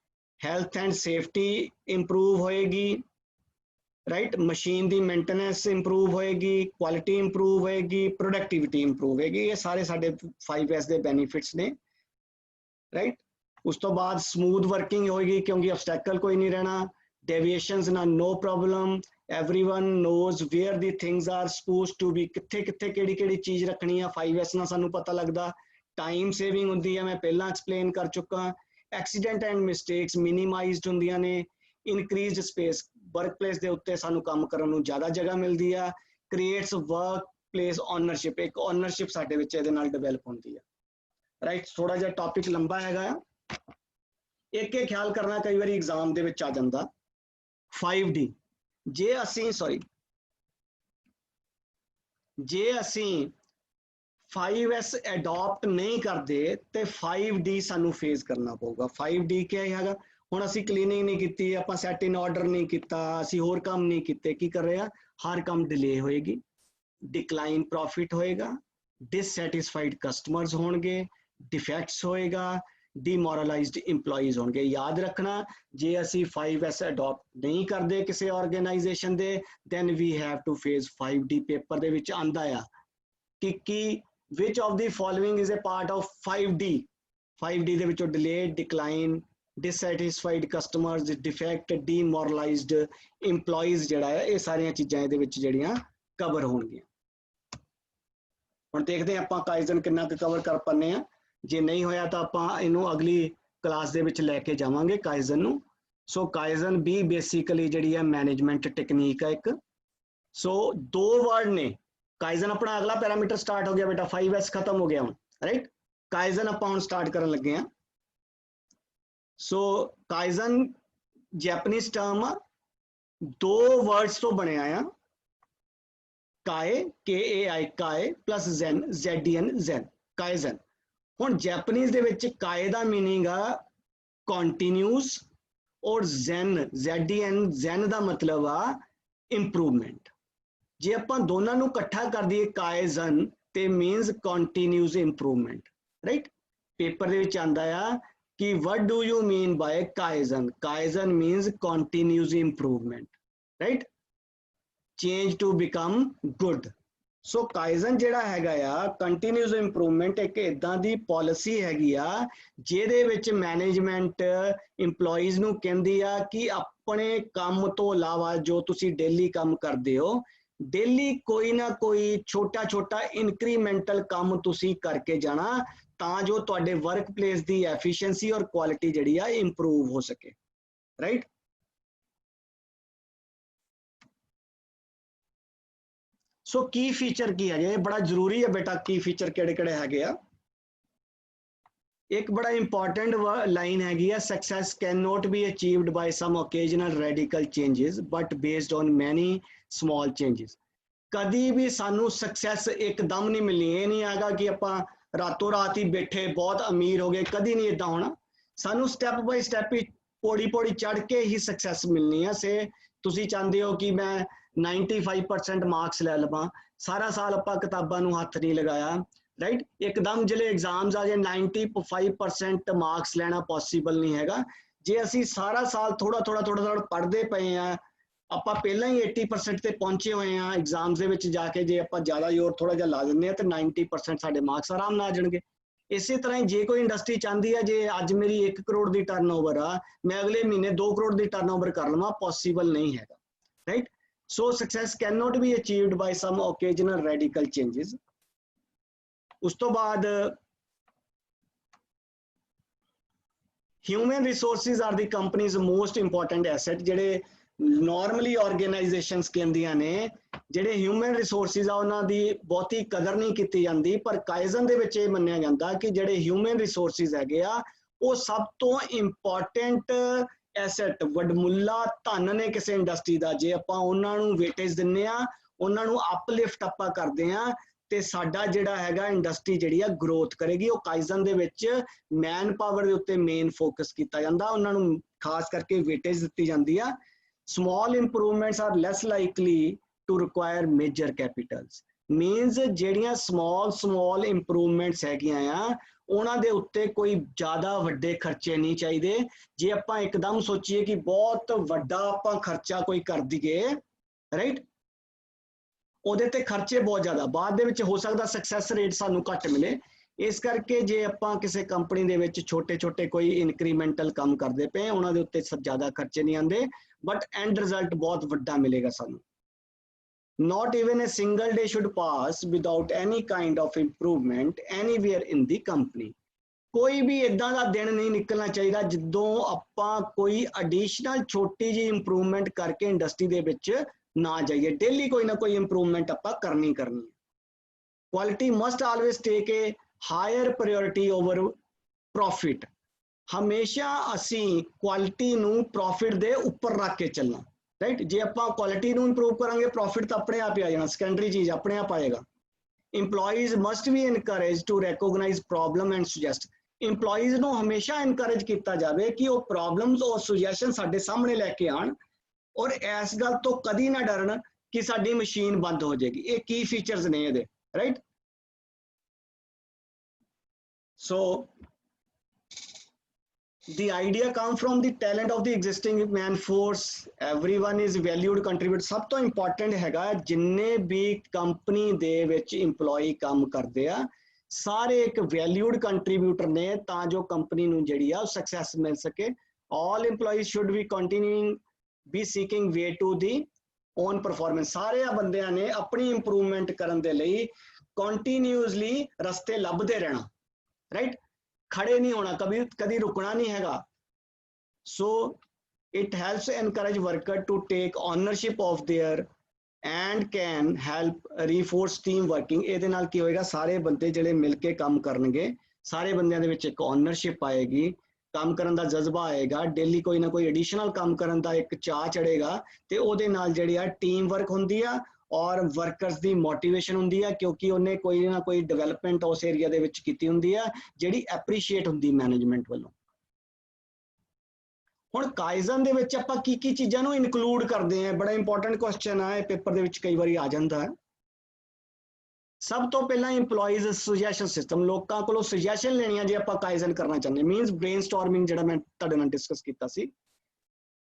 ਹੈਲਥ ਐਂਡ ਸੇਫਟੀ ਇੰਪਰੂਵ ਹੋਏਗੀ, ਰਾਈਟ। ਮਸ਼ੀਨ ਦੀ ਮੇਨਟੇਨੈਂਸ ਇੰਪਰੂਵ ਹੋਏਗੀ, ਕੁਆਲਿਟੀ ਇੰਪਰੂਵ ਹੋਏਗੀ, ਪ੍ਰੋਡਕਟਿਵਿਟੀ ਇੰਪਰੂਵ ਹੋਏਗੀ। ਇਹ ਸਾਰੇ ਸਾਡੇ 5S ਦੇ ਬੈਨੀਫਿਟਸ ਨੇ, ਰਾਈਟ। ਉਸ ਤੋਂ ਬਾਅਦ ਸਮੂਥ ਵਰਕਿੰਗ ਹੋਏਗੀ ਕਿਉਂਕਿ ਆਬਸਟੈਕਲ ਕੋਈ ਨਹੀਂ ਰਹਿਣਾ। ਡੇਵੀਏਸ਼ਨਸ ਨਾਲ no problem, everyone knows where the things are supposed to be, ਕਿੱਥੇ ਕਿੱਥੇ ਕਿਹੜੀ ਕਿਹੜੀ ਚੀਜ਼ ਰੱਖਣੀ ਆ। 5S ਨਾਲ ਸਾਨੂੰ ਪਤਾ ਲੱਗਦਾ। ਟਾਈਮ ਸੇਵਿੰਗ ਹੁੰਦੀ ਹੈ, ਮੈਂ ਪਹਿਲਾਂ ਐਕਸਪਲੇਨ ਕਰ ਚੁੱਕਾ। ਐਕਸੀਡੈਂਟ ਐਂਡ ਮਿਸਟੇਕਸ ਮਿਨੀਮਾਈਜ਼ਡ ਹੁੰਦੀਆਂ ਨੇ। ਇਨਕਰੀਜ਼ਡ ਸਪੇਸ, ਵਰਕਪਲੇਸ ਦੇ ਉੱਤੇ ਸਾਨੂੰ ਕੰਮ ਕਰਨ ਨੂੰ ਜ਼ਿਆਦਾ ਜਗ੍ਹਾ ਮਿਲਦੀ ਆ। ਕ੍ਰੀਏਟਸ ਵਰਕਪਲੇਸ ਓਨਰਸ਼ਿਪ, ਇੱਕ ਓਨਰਸ਼ਿਪ ਸਾਡੇ ਵਿੱਚ ਇਹਦੇ ਨਾਲ ਡਿਵੈਲਪ ਹੁੰਦੀ ਆ, ਰਾਈਟ। ਥੋੜਾ ਜਿਹਾ ਟੌਪਿਕ ਲੰਬਾ ਹੈਗਾ ਆ, ਇੱਕ ਖਿਆਲ ਕਰਨਾ ਕਈ ਵਾਰੀ ਐਗਜ਼ਾਮ ਦੇ ਵਿੱਚ ਆ ਜਾਂਦਾ। 5D, ਜੇ ਅਸੀਂ 5S ਅਡਾਪਟ ਨਹੀਂ ਕਰਦੇ ਤੇ 5D ਸਾਨੂੰ ਫੇਸ ਕਰਨਾ ਪਊਗਾ। 5D ਕੀ ਹੈਗਾ? ਹੁਣ ਅਸੀਂ ਕਲੀਨਿੰਗ ਨਹੀਂ ਕੀਤੀ, ਆਪਾਂ ਸੈਟ ਇਨ ਆਰਡਰ ਨਹੀਂ ਕੀਤਾ, ਅਸੀਂ ਹੋਰ ਕੰਮ ਨਹੀਂ ਕੀਤੇ, ਕੀ ਕਰ ਰਹੇ ਆ? ਹਰ ਕੰਮ ਡਿਲੇ ਹੋਏਗੀ, ਡਿਕਲਾਈਨ ਪ੍ਰੋਫਿਟ ਹੋਏਗਾ, ਡਿਸਸੈਟਿਸਫਾਈਡ ਕਸਟਮਰਸ ਹੋਣਗੇ, ਡਿਫੈਕਟਸ ਹੋਏਗਾ, डिमोरलाइज्ड एम्प्लॉइज होंगे। याद रखना, जे असी 5S अडॉप्ट नहीं करते किसी ऑर्गेनाइजेशन दे, then we have to face 5D paper दे विच आंदा आ कि which of the following is a part of 5D। 5D दे विचों delayed, decline, dissatisfied customers, defect, demoralized employees जिहड़ा है, ये सारियां चीज़ां इहदे विच जिहड़ियां कवर होणगियां। हुण देखदे आं आपां काइजन किन्ना कवर कर पाने आ। जे नहीं होया तो आप इनू अगली क्लास दे विच लैके जावांगे काइजन नू। सो काइजन भी बेसिकली जिहड़ी है मैनेजमेंट टेक्निक है एक। सो दो वर्ड ने, काइजन अपना अगला पैरामीटर स्टार्ट हो गया बेटा, 5S खत्म हो गया हम, राइट। काइजन आप हुण स्टार्ट करन लगे हैं। सो काइजन जैपनीज टर्म दो वर्ड्स तो बने आया, काए KAI काए प्लस जेन ZEN जेन, काइजन। ਹੁਣ ਜੈਪਨੀਜ਼ ਦੇ ਵਿੱਚ ਕਾਏ ਦਾ ਮੀਨਿੰਗ ਆ ਕੰਟੀਨਿਊਸ ਔਰ ਜ਼ੈਨ ਜ਼ੈਨ ਦਾ ਮਤਲਬ ਆ ਇੰਪਰੂਵਮੈਂਟ। ਜੇ ਆਪਾਂ ਦੋਨਾਂ ਨੂੰ ਇਕੱਠਾ ਕਰ ਦਈਏ ਕਾਇਜ਼ਨ ਤੇ means continuous improvement, right. Paper ਦੇ ਵਿੱਚ ਆਂਦਾ ਆ ਕਿ what do you mean by ਕਾਇਜ਼ਨ? ਕਾਇਜ਼ਨ means continuous improvement, right? Change to become good. ਸੋ ਕਾਈਜ਼ਨ ਜਿਹੜਾ ਹੈਗਾ ਆ ਕੰਟੀਨਿਊਸ ਇੰਪਰੂਵਮੈਂਟ ਇੱਕ ਇਦਾਂ ਦੀ ਪਾਲਿਸੀ ਹੈਗੀ ਆ ਜਿਹਦੇ ਵਿੱਚ ਮੈਨੇਜਮੈਂਟ EMPLOYEES ਨੂੰ ਕਹਿੰਦੀ ਆ ਕਿ ਆਪਣੇ ਕੰਮ ਤੋਂ ਇਲਾਵਾ ਜੋ ਤੁਸੀਂ ਡੇਲੀ ਕੰਮ ਕਰਦੇ ਹੋ ਡੇਲੀ ਕੋਈ ਨਾ ਕੋਈ ਛੋਟਾ ਛੋਟਾ ਇਨਕਰੀਮੈਂਟਲ ਕੰਮ ਤੁਸੀਂ ਕਰਕੇ ਜਾਣਾ ਤਾਂ ਜੋ ਤੁਹਾਡੇ ਵਰਕ ਪਲੇਸ ਦੀ ਐਫੀਸ਼ੀਐਂਸੀ ਔਰ ਕੁਆਲਿਟੀ ਜਿਹੜੀ ਆ ਇੰਪਰੂਵ ਹੋ ਸਕੇ ਰਾਈਟ। ਸੋ ਕੀ ਫੀਚਰ ਕੀ ਹੈਗੇ ਇਹ ਬੜਾ ਜ਼ਰੂਰੀ ਹੈ ਬੇਟਾ ਕੀ ਫੀਚਰ ਕਿਹੜੇ ਕਿਹੜੇ ਹੈਗੇ ਆ। ਇੱਕ ਬੜਾ ਇੰਪੋਰਟੈਂਟ ਲਾਈਨ ਹੈਗੀ ਆ success can not be achieved by some occasional radical changes but based on many small changes. ਕਦੀ ਵੀ ਸਾਨੂੰ ਸਕਸੈਸ ਇੱਕਦਮ ਨਹੀਂ ਮਿਲਣੀ। ਇਹ ਨਹੀਂ ਹੈਗਾ ਕਿ ਆਪਾਂ ਰਾਤੋਂ ਰਾਤ ਹੀ ਬੈਠੇ ਬਹੁਤ ਅਮੀਰ ਹੋ ਗਏ, ਕਦੀ ਨਹੀਂ ਇਦਾਂ ਹੋਣਾ। ਸਾਨੂੰ ਸਟੈਪ ਬਾਈ ਸਟੈਪ ਹੀ ਪੌੜੀ ਪੌੜੀ ਚੜ ਕੇ ਹੀ ਸਕਸੈਸ ਮਿਲਣੀ ਆ। ਸੇ ਤੁਸੀਂ ਚਾਹੁੰਦੇ ਹੋ ਕਿ ਮੈਂ 95% ਮਾਰਕਸ ਲੈ ਲਵਾਂ, ਸਾਰਾ ਸਾਲ ਆਪਾਂ ਕਿਤਾਬਾਂ ਨੂੰ ਹੱਥ ਨਹੀਂ ਲਗਾਇਆ ਰਾਈਟ। ਇੱਕਦਮ ਜਿਹੜੇ ਐਗਜ਼ਾਮਸ ਆ ਜੇ 95% ਮਾਰਕਸ ਲੈਣਾ ਪੋਸੀਬਲ ਨਹੀਂ ਹੈਗਾ। ਜੇ ਅਸੀਂ ਸਾਰਾ ਸਾਲ ਥੋੜਾ ਥੋੜਾ ਪੜ੍ਹਦੇ ਪਏ ਆ, ਆਪਾਂ ਪਹਿਲਾਂ ਹੀ 80% ਤੇ ਪਹੁੰਚੇ ਹੋਏ ਆ ਐਗਜ਼ਾਮਸ ਦੇ ਵਿੱਚ ਜਾ ਕੇ, ਜੇ ਆਪਾਂ ਜ਼ਿਆਦਾ ਜ਼ੋਰ ਥੋੜਾ ਜਿਹਾ ਲਾ ਦਿੰਦੇ ਆ ਤੇ 90% ਸਾਡੇ ਮਾਰਕਸ ਆਰਾਮ ਨਾਲ ਆ ਜਾਣਗੇ। ਇਸੇ ਤਰ੍ਹਾਂ ਹੀ ਜੇ ਕੋਈ ਇੰਡਸਟਰੀ ਚਾਹੁੰਦੀ ਹੈ ਜੇ ਅੱਜ ਮੇਰੀ 1 ਕਰੋੜ ਦੀ ਟਰਨਓਵਰ ਆ, ਮੈਂ ਅਗਲੇ ਮਹੀਨੇ 2 ਕਰੋੜ ਦੀ ਟਰਨਓਵਰ ਕਰ ਲਵਾਂ, ਪੋਸੀਬਲ ਨਹੀਂ ਹੈਗਾ right. So success cannot be achieved by some occasional radical changes. ਉਸ ਤੋਂ ਬਾਅਦ human resources are the company's most important asset। ਜਿਹੜੇ normally organizations ਕਹਿੰਦੀਆਂ ਨੇ ਜਿਹੜੇ human resources ਆ ਉਹਨਾਂ ਦੀ ਬਹੁਤੀ ਕਦਰ ਨਹੀਂ ਕੀਤੀ ਜਾਂਦੀ, ਪਰ ਕਾਈਜ਼ਨ ਦੇ ਵਿੱਚ ਇਹ ਮੰਨਿਆ ਜਾਂਦਾ ਕਿ ਜਿਹੜੇ human resources ਹੈਗੇ ਆ ਉਹ ਸਭ ਤੋਂ ਇੰਪੋਰਟੈਂਟ ਐਸੈਟ ਵਡਮੁੱਲਾ ਧਨ ਨੇ ਕਿਸੇ ਇੰਡਸਟਰੀ ਦਾ। ਜੇ ਆਪਾਂ ਉਹਨਾਂ ਨੂੰ ਵੇਟੇਜ ਦਿੰਨੇ ਆ, ਉਹਨਾਂ ਨੂੰ ਅਪਲਿਫਟ ਆਪਾਂ ਕਰਦੇ ਆ ਤੇ ਸਾਡਾ ਜਿਹੜਾ ਹੈਗਾ ਇੰਡਸਟਰੀ ਜਿਹੜੀ ਆ ਗਰੋਥ ਕਰੇਗੀ। ਉਹ ਕਾਈਜ਼ਨ ਦੇ ਵਿੱਚ ਮੈਨ ਪਾਵਰ ਦੇ ਉੱਤੇ ਮੇਨ ਫੋਕਸ ਕੀਤਾ ਜਾਂਦਾ, ਉਹਨਾਂ ਨੂੰ ਖਾਸ ਕਰਕੇ ਵੇਟੇਜ ਦਿੱਤੀ ਜਾਂਦੀ ਆ। Small improvements are less likely to require major capitals. Means ਜਿਹੜੀਆਂ ਸਮਾਲ ਇੰਪਰੂਵਮੈਂਟਸ ਹੈਗੀਆਂ ਆ ਉਹਨਾਂ ਦੇ ਉੱਤੇ ਕੋਈ ਜ਼ਿਆਦਾ ਵੱਡੇ ਖਰਚੇ ਨਹੀਂ ਚਾਹੀਦੇ। ਜੇ ਆਪਾਂ ਇੱਕਦਮ ਸੋਚੀਏ ਕਿ ਬਹੁਤ ਵੱਡਾ ਆਪਾਂ ਖਰਚਾ ਕੋਈ ਕਰ ਦਈਏ ਰਾਈਟ, ਉਹਦੇ ਤੇ ਖਰਚੇ ਬਹੁਤ ਜ਼ਿਆਦਾ, ਬਾਅਦ ਦੇ ਵਿੱਚ ਹੋ ਸਕਦਾ ਸਕਸੈਸ ਰੇਟ ਸਾਨੂੰ ਘੱਟ ਮਿਲੇ। ਇਸ ਕਰਕੇ ਜੇ ਆਪਾਂ ਕਿਸੇ ਕੰਪਨੀ ਦੇ ਵਿੱਚ ਛੋਟੇ ਛੋਟੇ ਕੋਈ ਇਨਕਰੀਮੈਂਟਲ ਕੰਮ ਕਰਦੇ ਪਏ, ਉਹਨਾਂ ਦੇ ਉੱਤੇ ਜ਼ਿਆਦਾ ਖਰਚੇ ਨਹੀਂ ਆਉਂਦੇ, ਬਟ ਐਂਡ ਰਿਜ਼ਲਟ ਬਹੁਤ ਵੱਡਾ ਮਿਲੇਗਾ ਸਾਨੂੰ। Not even a single day should pass without any kind of improvement anywhere in the company। ਕੋਈ ਵੀ ਇਦਾਂ ਦਾ ਦਿਨ ਨਹੀਂ ਨਿਕਲਣਾ ਚਾਹੀਦਾ ਜਦੋਂ ਆਪਾਂ ਕੋਈ ਐਡੀਸ਼ਨਲ ਛੋਟੀ ਜਿਹੀ ਇੰਪਰੂਵਮੈਂਟ ਕਰਕੇ ਇੰਡਸਟਰੀ ਦੇ ਵਿੱਚ ਨਾ ਜਾਈਏ। ਡੇਲੀ ਕੋਈ ਨਾ ਕੋਈ ਇੰਪਰੂਵਮੈਂਟ ਆਪਾਂ ਕਰਨੀ ਹੈ। ਕੁਆਲਿਟੀ ਮਸਟ ਆਲਵੇਸ ਟੇਕ ਏ ਹਾਇਰ ਪ੍ਰਾਇੋਰਟੀ ਓਵਰ ਪ੍ਰੋਫਿਟ। ਹਮੇਸ਼ਾ ਅਸੀਂ ਕੁਆਲਿਟੀ ਨੂੰ ਪ੍ਰੋਫਿਟ ਦੇ ਉੱਪਰ ਰੱਖ ਕੇ ਚੱਲਣਾ ਰਾਈਟ। ਜੇ ਆਪਾਂ ਕੁਆਲਿਟੀ ਨੂੰ ਇੰਪਰੂਵ ਕਰਾਂਗੇ ਪ੍ਰੋਫਿਟ ਤਾਂ ਆਪਣੇ ਆਪ ਹੀ ਆ ਜਾਣਾ, ਸੈਕੰਡਰੀ ਚੀਜ਼ ਆਪਣੇ ਆਪ ਆਏਗਾ। EMPLOYEES must be encouraged to recognize problem and suggest। EMPLOYEES ਨੂੰ ਹਮੇਸ਼ਾ ਇਨਕਰੇਜ ਕੀਤਾ ਜਾਵੇ ਕਿ ਉਹ ਪ੍ਰੋਬਲਮਸ ਔਰ ਸੁਜੈਸ਼ਨ ਸਾਡੇ ਸਾਹਮਣੇ ਲੈ ਕੇ ਆਣ ਔਰ ਇਸ ਗੱਲ ਤੋਂ ਕਦੀ ਨਾ ਡਰਨ ਕਿ ਸਾਡੀ ਮਸ਼ੀਨ ਬੰਦ ਹੋ ਜਾਏਗੀ। ਇਹ ਕੀ ਫੀਚਰਸ ਨੇ ਇਹਦੇ right. So the idea come from the talent of the existing man force। everyone is valued contribute। ਸਭ ਤੋਂ ਇੰਪੋਰਟੈਂਟ ਹੈਗਾ ਜਿੰਨੇ ਵੀ ਕੰਪਨੀ ਦੇ ਵਿੱਚ EMPLOYEE ਕੰਮ ਕਰਦੇ ਆ ਸਾਰੇ ਇੱਕ ਵੈਲਿਊਡ ਕੰਟਰੀਬਿਊਟਰ ਨੇ ਤਾਂ ਜੋ ਕੰਪਨੀ ਨੂੰ ਜਿਹੜੀ ਆ ਸਕਸੈਸ ਮਿਲ ਸਕੇ। all employees should be continuing be seeking way to the own performance। ਸਾਰੇ ਬੰਦਿਆਂ ਨੇ ਆਪਣੀ ਇੰਪਰੂਵਮੈਂਟ ਕਰਨ ਦੇ ਲਈ ਕੰਟੀਨਿਊਸਲੀ ਰਸਤੇ ਲੱਭਦੇ ਰਹਿਣਾ ਰਾਈਟ। ਖੜੇ ਨਹੀਂ ਹੋਣਾ, ਕਦੀ ਰੁਕਣਾ ਨਹੀਂ ਹੈਗਾ। So it helps encourage worker to take ownership of their and can help reinforce team working. ਇਹਦੇ ਨਾਲ ਕੀ ਹੋਏਗਾ, ਸਾਰੇ ਬੰਦੇ ਜਿਹੜੇ ਮਿਲ ਕੇ ਕੰਮ ਕਰਨਗੇ, ਸਾਰੇ ਬੰਦਿਆਂ ਦੇ ਵਿੱਚ ਇੱਕ ਓਨਰਸ਼ਿਪ ਆਏਗੀ, ਕੰਮ ਕਰਨ ਦਾ ਜਜ਼ਬਾ ਆਏਗਾ, ਡੇਲੀ ਕੋਈ ਨਾ ਕੋਈ ਐਡੀਸ਼ਨਲ ਕੰਮ ਕਰਨ ਦਾ ਇੱਕ ਚਾਅ ਚੜੇਗਾ ਤੇ ਉਹਦੇ ਨਾਲ ਜਿਹੜੀ ਆ ਟੀਮ ਵਰਕ ਹੁੰਦੀ ਆ ਔਰ ਵਰਕਰਸ ਦੀ ਮੋਟੀਵੇਸ਼ਨ ਹੁੰਦੀ ਆ ਕਿਉਂਕਿ ਉਹਨੇ ਕੋਈ ਨਾ ਕੋਈ ਡਿਵੈਲਪਮੈਂਟ ਉਸ ਏਰੀਆ ਦੇ ਵਿੱਚ ਕੀਤੀ ਹੁੰਦੀ ਆ ਜਿਹੜੀ ਐਪਰੀਸ਼ੀਏਟ ਹੁੰਦੀ ਮੈਨੇਜਮੈਂਟ ਵੱਲੋਂ। ਹੁਣ ਕਾਈਜ਼ਨ ਦੇ ਵਿੱਚ ਆਪਾਂ ਕੀ ਕੀ ਚੀਜ਼ਾਂ ਨੂੰ ਇਨਕਲੂਡ ਕਰਦੇ ਆ, ਬੜਾ ਇੰਪੋਰਟੈਂਟ ਕੁਐਸਚਨ ਆ, ਇਹ ਪੇਪਰ ਦੇ ਵਿੱਚ ਕਈ ਵਾਰੀ ਆ ਜਾਂਦਾ ਹੈ। ਸਭ ਤੋਂ ਪਹਿਲਾਂ EMPLOYEES ਸੁਜੈਸ਼ਨ ਸਿਸਟਮ, ਲੋਕਾਂ ਕੋਲੋਂ ਸੁਜੈਸ਼ਨ ਲੈਣੀਆਂ ਜੇ ਆਪਾਂ ਕਾਈਜ਼ਨ ਕਰਨਾ ਚਾਹੁੰਦੇ, ਮੀਨਸ ਬ੍ਰੇਨਸਟਾਰਮਿੰਗ ਜਿਹੜਾ ਮੈਂ ਤੁਹਾਡੇ ਨਾਲ ਡਿਸਕਸ ਕੀਤਾ ਸੀ।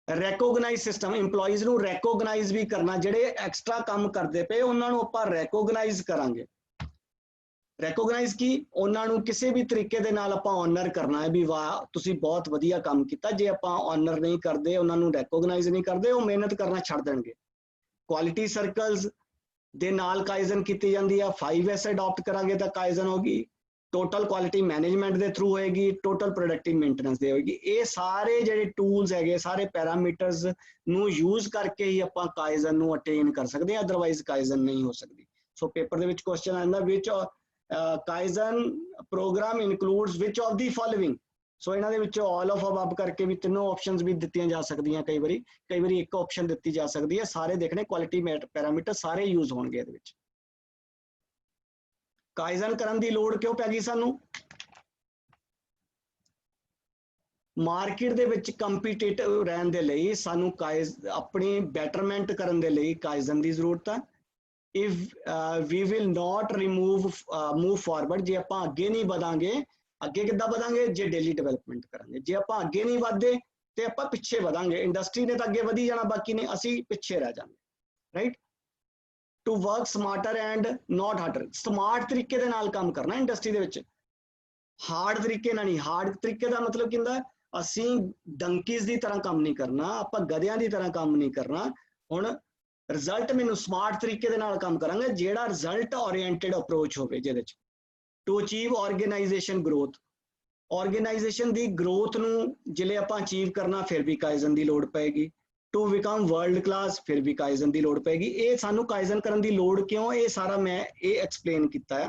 ਰੈਕੋਗਨਾਈਜ਼ ਸਿਸਟਮ, EMPLOYEES ਨੂੰ ਰੈਕੋਗਨਾਈਜ਼ ਵੀ ਕਰਨਾ, ਜਿਹੜੇ ਐਕਸਟਰਾ ਕੰਮ ਕਰਦੇ ਪਏ ਉਹਨਾਂ ਨੂੰ ਆਪਾਂ ਰੈਕੋਗਨਾਈਜ਼ ਕਰਾਂਗੇ। ਰੈਕੋਗਨਾਈਜ਼ ਕੀ, ਉਹਨਾਂ ਨੂੰ ਕਿਸੇ ਵੀ ਤਰੀਕੇ ਦੇ ਨਾਲ ਆਪਾਂ ਆਨਰ ਕਰਨਾ ਹੈ ਵੀ ਵਾਹ ਤੁਸੀਂ ਬਹੁਤ ਵਧੀਆ ਕੰਮ ਕੀਤਾ। ਜੇ ਆਪਾਂ ਆਨਰ ਨਹੀਂ ਕਰਦੇ, ਉਹਨਾਂ ਨੂੰ ਰੈਕੋਗਨਾਈਜ਼ ਨਹੀਂ ਕਰਦੇ, ਉਹ ਮਿਹਨਤ ਕਰਨਾ ਛੱਡ ਦੇਣਗੇ। ਕੁਆਲਿਟੀ ਸਰਕਲਸ ਦੇ ਨਾਲ ਕਾਈਜ਼ਨ ਕੀਤੀ ਜਾਂਦੀ ਆ। 5S ਅਡਾਪਟ ਕਰਾਂਗੇ ਤਾਂ ਕਾਈਜ਼ਨ ਹੋਗੀ। ਟੋਟਲ ਕੁਆਲਿਟੀ ਮੈਨੇਜਮੈਂਟ ਦੇ ਥਰੂ ਹੋਏਗੀ, ਟੋਟਲ ਪ੍ਰੋਡਕਟਿਵ ਮੇਨਟੇਨੈਂਸ ਦੇ ਹੋਏਗੀ। ਇਹ ਸਾਰੇ ਜਿਹੜੇ ਟੂਲਸ ਹੈਗੇ, ਸਾਰੇ ਪੈਰਾਮੀਟਰਸ ਨੂੰ ਯੂਜ਼ ਕਰਕੇ ਹੀ ਆਪਾਂ ਕਾਈਜ਼ਨ ਨੂੰ ਅਟੇਨ ਕਰ ਸਕਦੇ ਹਾਂ, ਅਦਰਵਾਈਜ਼ ਕਾਈਜ਼ਨ ਨਹੀਂ ਹੋ ਸਕਦੀ। ਸੋ ਪੇਪਰ ਦੇ ਵਿੱਚ ਕੁਐਸਚਨ ਆਉਂਦਾ which kaizen program includes which of the following. So ਇਹਨਾਂ ਦੇ ਵਿੱਚੋਂ ਆਲ ਆਫ ਅਬਵ ਕਰਕੇ ਵੀ ਤਿੰਨੋਂ ਆਪਸ਼ਨਸ ਵੀ ਦਿੱਤੀਆਂ ਜਾ ਸਕਦੀਆਂ, ਕਈ ਵਾਰੀ ਇੱਕ ਆਪਸ਼ਨ ਦਿੱਤੀ ਜਾ ਸਕਦੀ ਹੈ। ਸਾਰੇ ਦੇਖਣੇ ਕੁਆਲਿਟੀ ਪੈਰਾਮੀਟਰ ਸਾਰੇ ਯੂਜ਼ ਹੋਣਗੇ ਇਹਦੇ ਵਿੱਚ। ਕਾਈਜ਼ਨ ਕਰਨ ਦੀ ਲੋੜ ਕਿਉਂ ਪੈ ਗਈ ਸਾਨੂੰ? ਮਾਰਕੀਟ ਦੇ ਵਿੱਚ ਕੰਪੀਟੀਟਿਵ ਰਹਿਣ ਦੇ ਲਈ ਸਾਨੂੰ ਆਪਣੀ ਬੈਟਰਮੈਂਟ ਕਰਨ ਦੇ ਲਈ ਕਾਈਜ਼ਨ ਦੀ ਜ਼ਰੂਰਤ ਹੈ। if we will not move forward, ਜੇ ਆਪਾਂ ਅੱਗੇ ਨਹੀਂ ਵਧਾਂਗੇ, ਅੱਗੇ ਕਿੱਦਾਂ ਵਧਾਂਗੇ? ਜੇ ਡੇਲੀ ਡਿਵੈਲਪਮੈਂਟ ਕਰਾਂਗੇ। ਜੇ ਆਪਾਂ ਅੱਗੇ ਨਹੀਂ ਵਧਦੇ ਤੇ ਆਪਾਂ ਪਿੱਛੇ ਵਧਾਂਗੇ। ਇੰਡਸਟਰੀ ਨੇ ਤਾਂ ਅੱਗੇ ਵਧੀ ਜਾਣਾ, ਬਾਕੀ ਨੇ ਅਸੀਂ ਪਿੱਛੇ ਰਹਿ ਜਾਵਾਂਗੇ, right. To work smarter and not harder, smart ਤਰੀਕੇ ਦੇ ਨਾਲ ਕੰਮ ਕਰਨਾ ਇੰਡਸਟਰੀ ਦੇ ਵਿੱਚ, ਹਾਰਡ ਤਰੀਕੇ ਨਾਲ ਨਹੀਂ। ਹਾਰਡ ਤਰੀਕੇ ਦਾ ਮਤਲਬ ਕੀ ਹੁੰਦਾ? ਅਸੀਂ ਡੰਕੀਜ਼ ਦੀ ਤਰ੍ਹਾਂ ਕੰਮ ਨਹੀਂ ਕਰਨਾ, ਆਪਾਂ ਗਧਿਆਂ ਦੀ ਤਰ੍ਹਾਂ ਕੰਮ ਨਹੀਂ ਕਰਨਾ। ਹੁਣ ਰਿਜ਼ਲਟ ਮੈਨੂੰ ਸਮਾਰਟ ਤਰੀਕੇ ਦੇ ਨਾਲ ਕੰਮ ਕਰਾਂਗੇ, ਜਿਹੜਾ ਰਿਜ਼ਲਟ ਓਰੀਐਂਟਡ ਅਪਰੋਚ ਹੋਵੇ, ਜਿਹਦੇ ਚ to achieve organisation growth. Organisation ਦੀ ਗਰੋਥ ਨੂੰ ਜਿਲੇ ਆਪਾਂ ਅਚੀਵ ਕਰਨਾ, ਫਿਰ ਵੀ ਕਾਈਜ਼ਨ ਦੀ ਲੋੜ ਪਏਗੀ। ਟੂ ਬਿਕਮ ਵਰਲਡ ਕਲਾਸ, ਫਿਰ ਵੀ ਕਾਈਜ਼ਨ ਦੀ ਲੋੜ ਪਏਗੀ। ਇਹ ਸਾਨੂੰ ਕਾਈਜ਼ਨ ਕਰਨ ਦੀ ਲੋੜ ਕਿਉਂ? ਇਹ ਸਾਰਾ ਮੈਂ ਐਕਸਪਲੇਨ ਕੀਤਾ ਹੈ।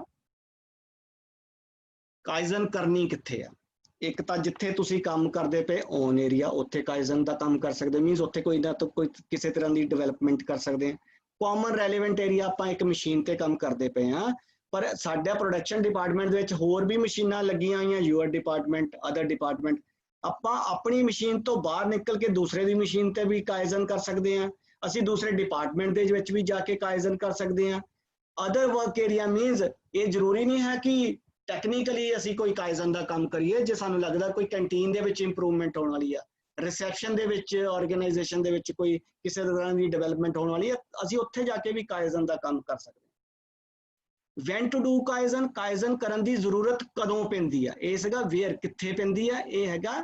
ਕਾਈਜ਼ਨ ਕਰਨੀ ਕਿੱਥੇ ਆ? ਇੱਕ ਤਾਂ ਜਿੱਥੇ ਤੁਸੀਂ ਕੰਮ ਕਰਦੇ ਪਏ ਔਨ ਏਰੀਆ, ਉੱਥੇ ਕਾਈਜ਼ਨ ਦਾ ਕੰਮ ਕਰ ਸਕਦੇ, ਮੀਨਸ ਉੱਥੇ ਕੋਈ ਨਾ ਕੋਈ ਕਿਸੇ ਤਰ੍ਹਾਂ ਦੀ ਡਿਵੈਲਪਮੈਂਟ ਕਰ ਸਕਦੇ ਹਾਂ। ਕਾਮਨ ਰੈਲੇਵੈਂਟ ਏਰੀਆ, ਆਪਾਂ ਇੱਕ ਮਸ਼ੀਨ ਤੇ ਕੰਮ ਕਰਦੇ ਪਏ ਹਾਂ, ਪਰ ਸਾਡਾ ਪ੍ਰੋਡਕਸ਼ਨ ਡਿਪਾਰਟਮੈਂਟ ਦੇ ਵਿੱਚ ਹੋਰ ਵੀ ਮਸ਼ੀਨਾਂ ਲੱਗੀਆਂ ਹੋਈਆਂ, ਯੂਅਰ ਡਿਪਾਰਟਮੈਂਟ, ਅਦਰ ਡਿਪਾਰਟਮੈਂਟ। ਆਪਾਂ ਆਪਣੀ ਮਸ਼ੀਨ ਤੋਂ ਬਾਹਰ ਨਿਕਲ ਕੇ ਦੂਸਰੇ ਦੀ ਮਸ਼ੀਨ ਤੇ ਵੀ ਕਾਈਜ਼ਨ ਕਰ ਸਕਦੇ ਹਾਂ। ਅਸੀਂ ਦੂਸਰੇ ਡਿਪਾਰਟਮੈਂਟ ਦੇ ਵਿੱਚ ਵੀ ਜਾ ਕੇ ਕਾਈਜ਼ਨ ਕਰ ਸਕਦੇ ਹਾਂ। ਅਦਰ ਵਰਕ ਏਰੀਆ ਮੀਨਸ ਇਹ ਜ਼ਰੂਰੀ ਨਹੀਂ ਹੈ ਕਿ ਟੈਕਨੀਕਲੀ ਅਸੀਂ ਕੋਈ ਕਾਈਜ਼ਨ ਦਾ ਕੰਮ ਕਰੀਏ। ਜੇ ਸਾਨੂੰ ਲੱਗਦਾ ਕੋਈ ਕੈਂਟੀਨ ਦੇ ਵਿੱਚ ਇੰਪਰੂਵਮੈਂਟ ਹੋਣ ਵਾਲੀ ਆ, ਰਿਸੈਪਸ਼ਨ ਦੇ ਵਿੱਚ ਆਰਗੇਨਾਈਜੇਸ਼ਨ ਦੇ ਵਿੱਚ ਕੋਈ ਕਿਸੇ ਤਰ੍ਹਾਂ ਦੀ ਡਿਵੈਲਪਮੈਂਟ ਹੋਣ ਵਾਲੀ ਹੈ, ਅਸੀਂ ਉੱਥੇ ਜਾ ਕੇ ਵੀ ਕਾਈਜ਼ਨ ਦਾ ਕੰਮ ਕਰ ਸਕਦੇ ਹਾਂ। ਵੈਨ ਟੂ ਡੂ ਕਾਈਜ਼ਨ, ਕਾਈਜ਼ਨ ਕਰਨ ਦੀ ਜ਼ਰੂਰਤ ਕਦੋਂ ਪੈਂਦੀ ਆ? ਇਹ ਸੀਗਾ ਵੇਅਰ, ਕਿੱਥੇ ਪੈਂਦੀ ਆ, ਇਹ ਹੈਗਾ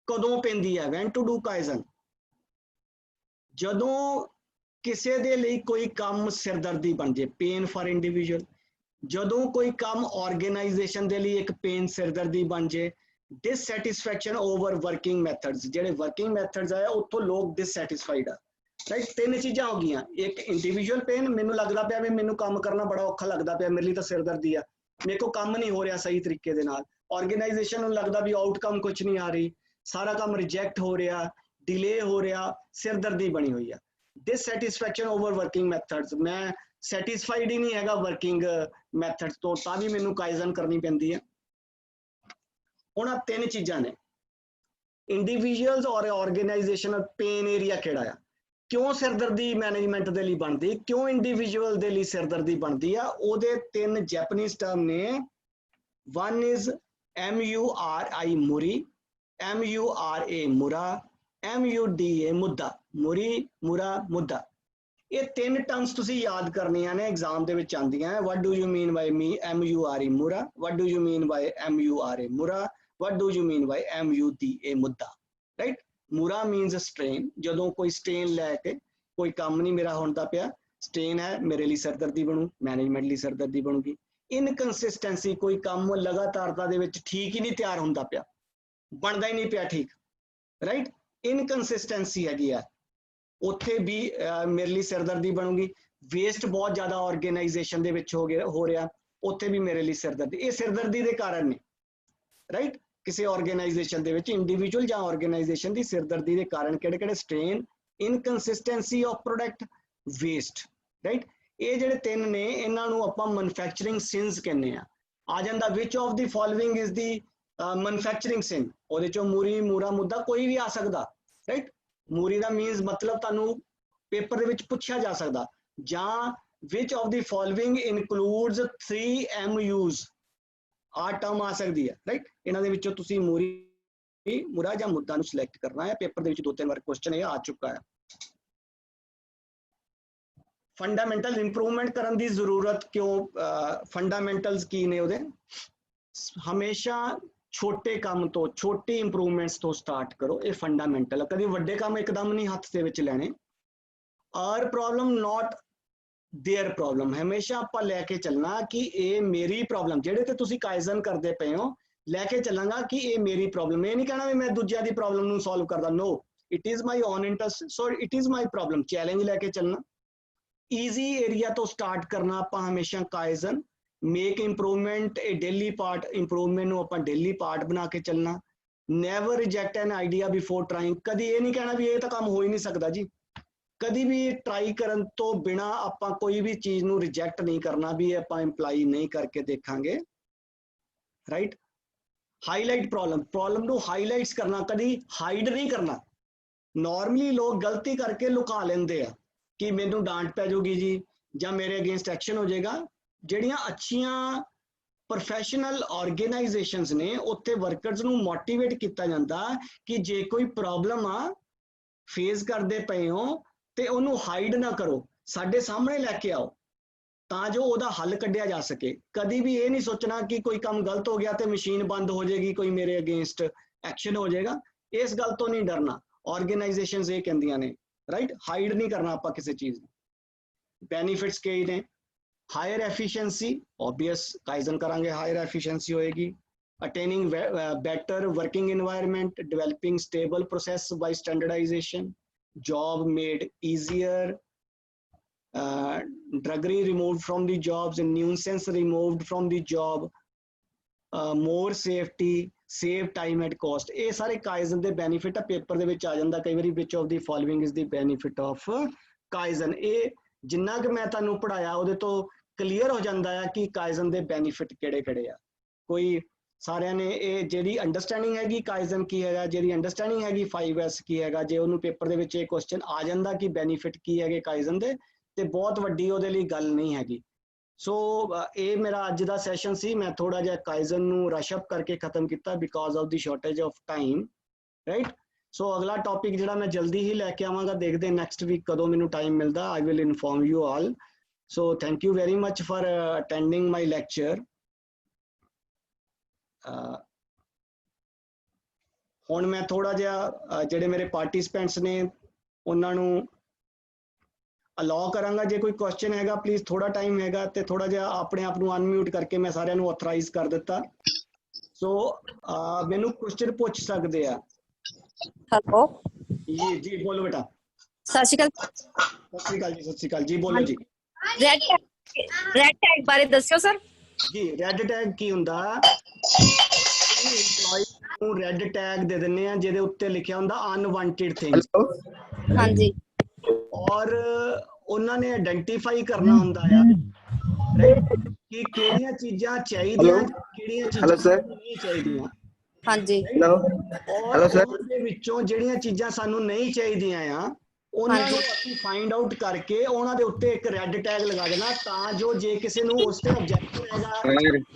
ਕਦੋਂ ਪੈਂਦੀ ਆ। ਵੈਨ ਟੂ ਡੂ ਕਾਈਜ਼ਨ, ਜਦੋਂ ਕਿਸੇ ਦੇ ਲਈ ਕੋਈ ਕੰਮ ਸਿਰਦਰਦੀ ਬਣ ਜੇ, ਪੇਨ ਫਾਰ ਇੰਡੀਵਿਜੂਅਲ। ਜਦੋਂ ਕੋਈ ਕੰਮ ਆਰਗੇਨਾਈਜੇਸ਼ਨ ਦੇ ਲਈ ਇੱਕ ਪੇਨ ਸਿਰਦਰਦੀ ਬਣ ਜੇ। ਡਿਸਸੈਟਿਸਫੈਕਸ਼ਨ ਓਵਰ ਵਰਕਿੰਗ ਮੈਥਡਸ, ਜਿਹੜੇ ਵਰਕਿੰਗ ਮੈਥਡਸ ਆ ਉੱਥੋਂ ਲੋਕ ਡਿਸਸੈਟਿਸਫਾਈਡ ਆ, ਰਾਈਟ। ਤਿੰਨ ਚੀਜ਼ਾਂ ਹੋ ਗਈਆਂ। ਇੱਕ ਇੰਡੀਵਿਜੂਅਲ ਪੇਨ, ਮੈਨੂੰ ਲੱਗਦਾ ਪਿਆ ਵੀ ਮੈਨੂੰ ਕੰਮ ਕਰਨਾ ਬੜਾ ਔਖਾ ਲੱਗਦਾ ਪਿਆ, ਮੇਰੇ ਲਈ ਤਾਂ ਸਿਰਦਰਦੀ ਆ, ਮੇਰੇ ਕੋਲ ਕੰਮ ਨਹੀਂ ਹੋ ਰਿਹਾ ਸਹੀ ਤਰੀਕੇ ਦੇ ਨਾਲ। ਆਰਗੇਨਾਈਜੇਸ਼ਨ ਨੂੰ ਲੱਗਦਾ ਵੀ ਆਊਟਕਮ ਕੁਝ ਨਹੀਂ ਆ ਰਹੀ, ਸਾਰਾ ਕੰਮ ਰਿਜੈਕਟ ਹੋ ਰਿਹਾ, ਡਿਲੇ ਹੋ ਰਿਹਾ, ਸਿਰਦਰਦੀ ਬਣੀ ਹੋਈ ਆ। ਡਿਸਸੈਟਿਸਫੈਕਸ਼ਨ ਓਵਰ ਵਰਕਿੰਗ ਮੈਥਡਸ, ਮੈਂ ਸੈਟਿਸਫਾਈਡ ਹੀ ਨਹੀਂ ਹੈਗਾ ਵਰਕਿੰਗ ਮੈਥਡਸ ਤੋਂ, ਤਾਂ ਵੀ ਮੈਨੂੰ ਕਾਈਜ਼ਨ ਕਰਨੀ ਪੈਂਦੀ ਹੈ। ਹੁਣ ਆ ਤਿੰਨ ਚੀਜ਼ਾਂ ਨੇ। ਇੰਡੀਵਿਜੂਅਲਸ ਔਰ ਆਰਗੇਨਾਈਜੇਸ਼ਨ ਪੇਨ ਏਰੀਆ ਕਿਹੜਾ ਆ? ਕਿਉਂ ਸਿਰਦਰਦੀ ਮੈਨੇਜਮੈਂਟ ਦੇ ਲਈ ਬਣਦੀ, ਕਿਉਂ ਇੰਡੀਵਿਜੂਅਲ ਦੇ ਲਈ ਸਿਰਦਰਦੀ ਬਣਦੀ ਆ? ਉਹਦੇ ਤਿੰਨ ਜੈਪਨੀਜ਼ ਟਰਮ ਨੇ। One is MURI ਮੁਰੀ, MURA ਮੁਰਾ, MUDA ਮੁੱਦਾ। ਮੁਰੀ, ਮੁਰਾ, ਮੁੱਦਾ। ਇਹ ਤਿੰਨ ਟਰਮਸ ਤੁਸੀਂ ਯਾਦ ਕਰਨੀਆਂ ਨੇ, ਐਗਜ਼ਾਮ ਦੇ ਵਿੱਚ ਆਉਂਦੀਆਂ। what do you mean by MURI ਮੁਰਾ, what do you mean by MURA ਮੁਰਾ, what do you mean by MUDA ਮੁੱਦਾ, ਰਾਈਟ। ਮੁਰਾ ਮੀਨਸ ਸਟ੍ਰੇਨ, ਜਦੋਂ ਕੋਈ ਸਟ੍ਰੇਨ ਲੈ ਕੇ ਕੋਈ ਕੰਮ ਨਹੀਂ ਮੇਰਾ ਹੁੰਦਾ ਪਿਆ, ਸਟ੍ਰੇਨ ਹੈ, ਮੇਰੇ ਲਈ ਸਿਰਦਰਦੀ ਬਣੂ, ਮੈਨੇਜਮੈਂਟ ਲਈ ਸਿਰਦਰਦੀ ਬਣੂਗੀ। ਇਨਕਨਸਿਸਟੈਂਸੀ, ਕੋਈ ਕੰਮ ਲਗਾਤਾਰਤਾ ਦੇ ਵਿੱਚ ਠੀਕ ਹੀ ਨਹੀਂ ਤਿਆਰ ਹੁੰਦਾ ਪਿਆ, ਬਣਦਾ ਹੀ ਨਹੀਂ ਪਿਆ ਠੀਕ, ਰਾਈਟ। ਇਨਕਨਸਿਸਟੈਂਸੀ ਹੈਗੀ ਆ, ਉੱਥੇ ਵੀ ਮੇਰੇ ਲਈ ਸਿਰਦਰਦੀ ਬਣੂਗੀ। ਵੇਸਟ ਬਹੁਤ ਜ਼ਿਆਦਾ ਆਰਗੇਨਾਈਜੇਸ਼ਨ ਦੇ ਵਿੱਚ ਹੋ ਰਿਹਾ, ਉੱਥੇ ਵੀ ਮੇਰੇ ਲਈ ਸਿਰਦਰਦੀ। ਇਹ ਸਿਰਦਰਦੀ ਦੇ ਕਾਰਨ ਨੇ, ਰਾਈਟ। ਕਿਸੇ ਆਰਗੇਨਾਈਜੇਸ਼ਨ ਦੇ ਵਿੱਚ ਇੰਡੀਵਿਜੂਅਲ ਜਾਂ ਆਰਗੇਨਾਈਜੇਸ਼ਨ ਦੀ ਸਿਰਦਰਦੀ ਦੇ ਕਾਰਨ ਕਿਹੜੇ ਕਿਹੜੇ? Strain, inconsistency of product, waste, right. ਇਹ ਜਿਹੜੇ ਤਿੰਨ ਨੇ, ਇਹਨਾਂ ਨੂੰ ਆਪਾਂ ਮੈਨੂਫੈਕਚਰਿੰਗ ਸਿਨਸ ਕਹਿੰਦੇ ਆ। ਆ ਜਾਂਦਾ which of the following is the manufacturing sin, ਉਹਦੇ ਚੋਂ ਮੁਰੀ, ਮੁਰਾ, ਮੁੱਦਾ ਕੋਈ ਵੀ ਆ ਸਕਦਾ, ਰਾਈਟ। ਮੁਰੀ ਦਾ ਮੀਨਸ ਮਤਲਬ ਤੁਹਾਨੂੰ ਪੇਪਰ ਦੇ ਵਿੱਚ ਪੁੱਛਿਆ ਜਾ ਸਕਦਾ, ਜਾਂ ਵਿਚ of the following includes 3 MUs, ਆ ਟਰਮ ਆ ਸਕਦੀ ਹੈ, ਰਾਈਟ। ਇਹਨਾਂ ਦੇ ਵਿੱਚੋਂ ਤੁਸੀਂ ਮੁਰੀ ਮੁਰਾ ਜਾਂ ਮੁੱਦਾ ਨੂੰ ਸਿਲੈਕਟ ਕਰਨਾ ਹੈ। ਪੇਪਰ ਦੇ ਵਿੱਚ 2-3 ਵਾਰ ਕੁਐਸਚਨ ਇਹ ਆ ਚੁੱਕਾ ਹੈ। ਫੰਡਾਮੈਂਟਲ ਇੰਪਰੂਵਮੈਂਟ ਕਰਨ ਦੀ ਜ਼ਰੂਰਤ ਕਿਉਂ? ਫੰਡਾਮੈਂਟਲਸ ਕੀ ਨੇ ਉਹਦੇ? ਹਮੇਸ਼ਾ ਛੋਟੇ ਕੰਮ ਤੋਂ, ਛੋਟੀ ਇੰਪਰੂਵਮੈਂਟਸ ਤੋਂ ਸਟਾਰਟ ਕਰੋ। ਇਹ ਫੰਡਾਮੈਂਟਲ ਹੈ। ਕਦੀ ਵੱਡੇ ਕੰਮ ਇੱਕਦਮ ਨਹੀਂ ਹੱਥ ਦੇ ਵਿੱਚ ਲੈਣੇ। Our problem not their problem. हमेशा आप लेके चलना कि ये मेरी प्रॉब्लम, जेडे ते तुसी काइजन करते पे हो, लेके चलांगा कि ये मेरी प्रॉब्लम। ये नहीं कहना भी मैं दूजिया दी प्रॉब्लम नू सॉल्व करदा। No, it is my own interest, so it is my problem. Challenge लेके चलना, ईजी एरिया तो स्टार्ट करना। आप हमेशा kaizen, make improvement a daily part, improvement नू आप डेली पार्ट बना के चलना। Never reject an idea before trying. कदी ये नहीं कहना भी ये तो काम हो ही नहीं सकता जी। कभी भी ट्राई करन तो बिना ਆਪਾਂ ਕੋਈ ਵੀ ਚੀਜ਼ ਨੂੰ ਰਿਜੈਕਟ ਨਹੀਂ ਕਰਨਾ ਵੀ ਇਹ ਆਪਾਂ ਇੰਪਲਾਈ ਨਹੀਂ ਕਰਕੇ ਦੇਖਾਂਗੇ। ਰਾਈਟ। ਹਾਈਲਾਈਟ ਪ੍ਰੋਬਲਮ ਨੂੰ ਹਾਈਲਾਈਟਸ ਕਰਨਾ, ਕਦੀ ਹਾਈਡ ਨਹੀਂ ਕਰਨਾ। ਨਾਰਮਲੀ ਲੋਕ ਗਲਤੀ ਕਰਕੇ ਲੁਕਾ ਲੈਂਦੇ ਆ ਕਿ ਮੈਨੂੰ ਡਾਂਟ ਪੈ ਜਾਊਗੀ ਜੀ ਜਾਂ ਮੇਰੇ ਅਗੇਂਸਟ ਐਕਸ਼ਨ ਹੋ ਜਾਏਗਾ। ਜਿਹੜੀਆਂ ਅੱਛੀਆਂ ਪ੍ਰੋਫੈਸ਼ਨਲ ਆਰਗੇਨਾਈਜੇਸ਼ਨਸ ਨੇ ਉੱਥੇ ਵਰਕਰਸ ਨੂੰ ਮੋਟੀਵੇਟ ਕੀਤਾ ਜਾਂਦਾ ਕਿ ਜੇ ਕੋਈ ਪ੍ਰੋਬਲਮ ਆ ਫੇਸ ਕਰਦੇ ਪਏ ਹੋ ਤੇ ਉਹਨੂੰ ਹਾਈਡ ਨਾ ਕਰੋ, ਸਾਡੇ ਸਾਹਮਣੇ ਲੈ ਕੇ ਆਓ ਤਾਂ ਜੋ ਉਹਦਾ ਹੱਲ ਕੱਢਿਆ ਜਾ ਸਕੇ। ਕਦੀ ਵੀ ਇਹ ਨਹੀਂ ਸੋਚਣਾ ਕਿ ਕੋਈ ਕੰਮ ਗਲਤ ਹੋ ਗਿਆ ਤੇ ਮਸ਼ੀਨ ਬੰਦ ਹੋ ਜਾਏਗੀ, ਕੋਈ ਮੇਰੇ ਅਗੇਂਸਟ ਐਕਸ਼ਨ ਹੋ ਜਾਏਗਾ। ਇਸ ਗੱਲ ਤੋਂ ਨਹੀਂ ਡਰਨਾ। ਆਰਗੇਨਾਈਜੇਸ਼ਨਸ ਇਹ ਕਹਿੰਦੀਆਂ ਨੇ, ਰਾਈਟ, ਹਾਈਡ ਨਹੀਂ ਕਰਨਾ ਆਪਾਂ ਕਿਸੇ ਚੀਜ਼ ਨੂੰ। ਬੈਨੀਫਿਟਸ ਕੀ ਨੇ? ਹਾਇਰ ਐਫੀਸ਼ੀਐਂਸੀ, ਆਬਵੀਅਸ ਕਾਈਜ਼ਨ ਕਰਾਂਗੇ ਹਾਇਰ ਐਫੀਸ਼ੀਐਂਸੀ ਹੋਏਗੀ। Attaining better working environment, developing stable process by standardization, job made easier, druggery removed from the jobs, nuisance removed from the job, more safety, save time at cost। ਇਹ ਸਾਰੇ ਕਾਈਜ਼ਨ ਦੇ benefit ਆ। Paper ਦੇ ਵਿੱਚ ਆ ਜਾਂਦਾ ਕਈ ਵਾਰੀ which of the following is the benefit of ਕਾਈਜ਼ਨ। ਇਹ ਜਿੰਨਾ ਕਿ ਮੈਂ ਤੁਹਾਨੂੰ ਪੜਾਇਆ ਉਹਦੇ ਤੋਂ ਕਲੀਅਰ ਹੋ ਜਾਂਦਾ ਆ ਕਿ ਕਾਈਜ਼ਨ ਦੇ ਬੈਨੀਫਿਟ ਕਿਹੜੇ ਕਿਹੜੇ ਆ। ਕੋਈ ਸਾਰਿਆਂ ਨੇ ਇਹ ਜਿਹੜੀ ਅੰਡਰਸਟੈਂਡਿੰਗ ਹੈਗੀ ਕਾਈਜ਼ਨ ਕੀ ਹੈਗਾ, ਜਿਹੜੀ ਅੰਡਰਸਟੈਂਡਿੰਗ ਹੈਗੀ 5S ਕੀ ਹੈਗਾ, ਜੇ ਉਹਨੂੰ ਪੇਪਰ ਦੇ ਵਿੱਚ ਇਹ ਕੁਐਸਚਨ ਆ ਜਾਂਦਾ ਕਿ ਬੈਨੀਫਿਟ ਕੀ ਹੈਗੇ ਕਾਈਜ਼ਨ ਦੇ, ਤੇ ਬਹੁਤ ਵੱਡੀ ਉਹਦੇ ਲਈ ਗੱਲ ਨਹੀਂ ਹੈਗੀ। ਸੋ ਇਹ ਮੇਰਾ ਅੱਜ ਦਾ ਸੈਸ਼ਨ ਸੀ। ਮੈਂ ਥੋੜਾ ਜਿਹਾ ਕਾਈਜ਼ਨ ਨੂੰ ਰਸ਼ ਅਪ ਕਰਕੇ ਖਤਮ ਕੀਤਾ because of the shortage of time, right. So ਅਗਲਾ ਟੌਪਿਕ ਜਿਹੜਾ ਮੈਂ ਜਲਦੀ ਹੀ ਲੈ ਕੇ ਆਵਾਂਗਾ, ਦੇਖਦੇ ਨੈਕਸਟ ਵੀਕ ਕਦੋਂ ਮੈਨੂੰ ਟਾਈਮ ਮਿਲਦਾ। I will inform you all. So thank you very much for attending my lecture. ਹੁਣ ਮੈਂ ਥੋੜਾ ਜਿਹਾ ਜਿਹੜੇ ਮੇਰੇ ਪਾਰਟਿਸਿਪੈਂਟਸ ਨੇ ਉਹਨਾਂ ਨੂੰ ਅਲਾਉ ਕਰਾਂਗਾ। ਜੇ ਕੋਈ ਕੁਐਸਚਨ ਹੈਗਾ ਪਲੀਜ਼, ਥੋੜਾ ਟਾਈਮ ਹੈਗਾ ਤੇ ਥੋੜਾ ਜਿਹਾ ਆਪਣੇ ਆਪ ਨੂੰ ਅਨਮਿਊਟ ਕਰਕੇ ਮੈਂ ਸਾਰਿਆਂ ਨੂੰ ਆਥੋਰਾਈਜ਼ ਕਰ ਦਿੱਤਾ। ਸੋ ਮੈਨੂੰ ਕੁਐਸਚਨ ਪੁੱਛ ਸਕਦੇ ਆ। ਹੈਲੋ ਜੀ ਬੋਲੋ ਬੇਟਾ। ਸਤਿ ਸ਼੍ਰੀ ਅਕਾਲ। ਸਤਿ ਸ਼੍ਰੀ ਅਕਾਲ ਜੀ। ਸਤਿ ਸ਼੍ਰੀ ਅਕਾਲ ਜੀ। ਬੋਲੋ ਜੀ। ਰੈਡ ਟੈਗ ਬਾਰੇ ਦੱਸਿਓ ਸਰ। ਜੀ ਰੈਡ ਟੈਗ ਕੀ ਹੁੰਦਾ? EMPLOYEE ਨੂੰ ਰੈਡ ਟੈਗ ਦੇ ਦਿੰਦੇ ਆ ਜਿਹਦੇ ਉੱਤੇ ਲਿਖਿਆ ਹੁੰਦਾ ਅਨਵਾਂਟਡ ਥਿੰਗਸ। ਹਾਂਜੀ। ਔਰ ਉਹਨਾਂ ਨੇ ਆਇਡੈਂਟੀਫਾਈ ਕਰਨਾ ਹੁੰਦਾ ਆ, ਰਾਈਟ, ਕਿ ਕਿਹੜੀਆਂ ਚੀਜ਼ਾਂ ਚਾਹੀਦੀਆਂ, ਕਿਹੜੀਆਂ ਚੀਜ਼ਾਂ ਨਹੀਂ ਚਾਹੀਦੀਆਂ। ਹਾਂਜੀ। ਔਰ ਉਹਨਾਂ ਦੇ ਵਿੱਚੋਂ ਜਿਹੜੀਆਂ ਚੀਜ਼ਾਂ ਸਾਨੂੰ ਨਹੀਂ ਚਾਹੀਦੀਆਂ ਆ ਉਹਨਾਂ ਨੂੰ ਅਸੀਂ ਫਾਈਂਡ ਆਊਟ ਕਰਕੇ ਉਹਨਾਂ ਦੇ ਉੱਤੇ ਇੱਕ ਰੈਡ ਟੈਗ ਲਗਾ ਦੇਣਾ ਤਾਂ ਜੋ ਜੇ ਕਿਸੇ ਨੂੰ ਉਸ ਤੇ ਆਬਜੈਕਸ਼ਨ ਹੈਗਾ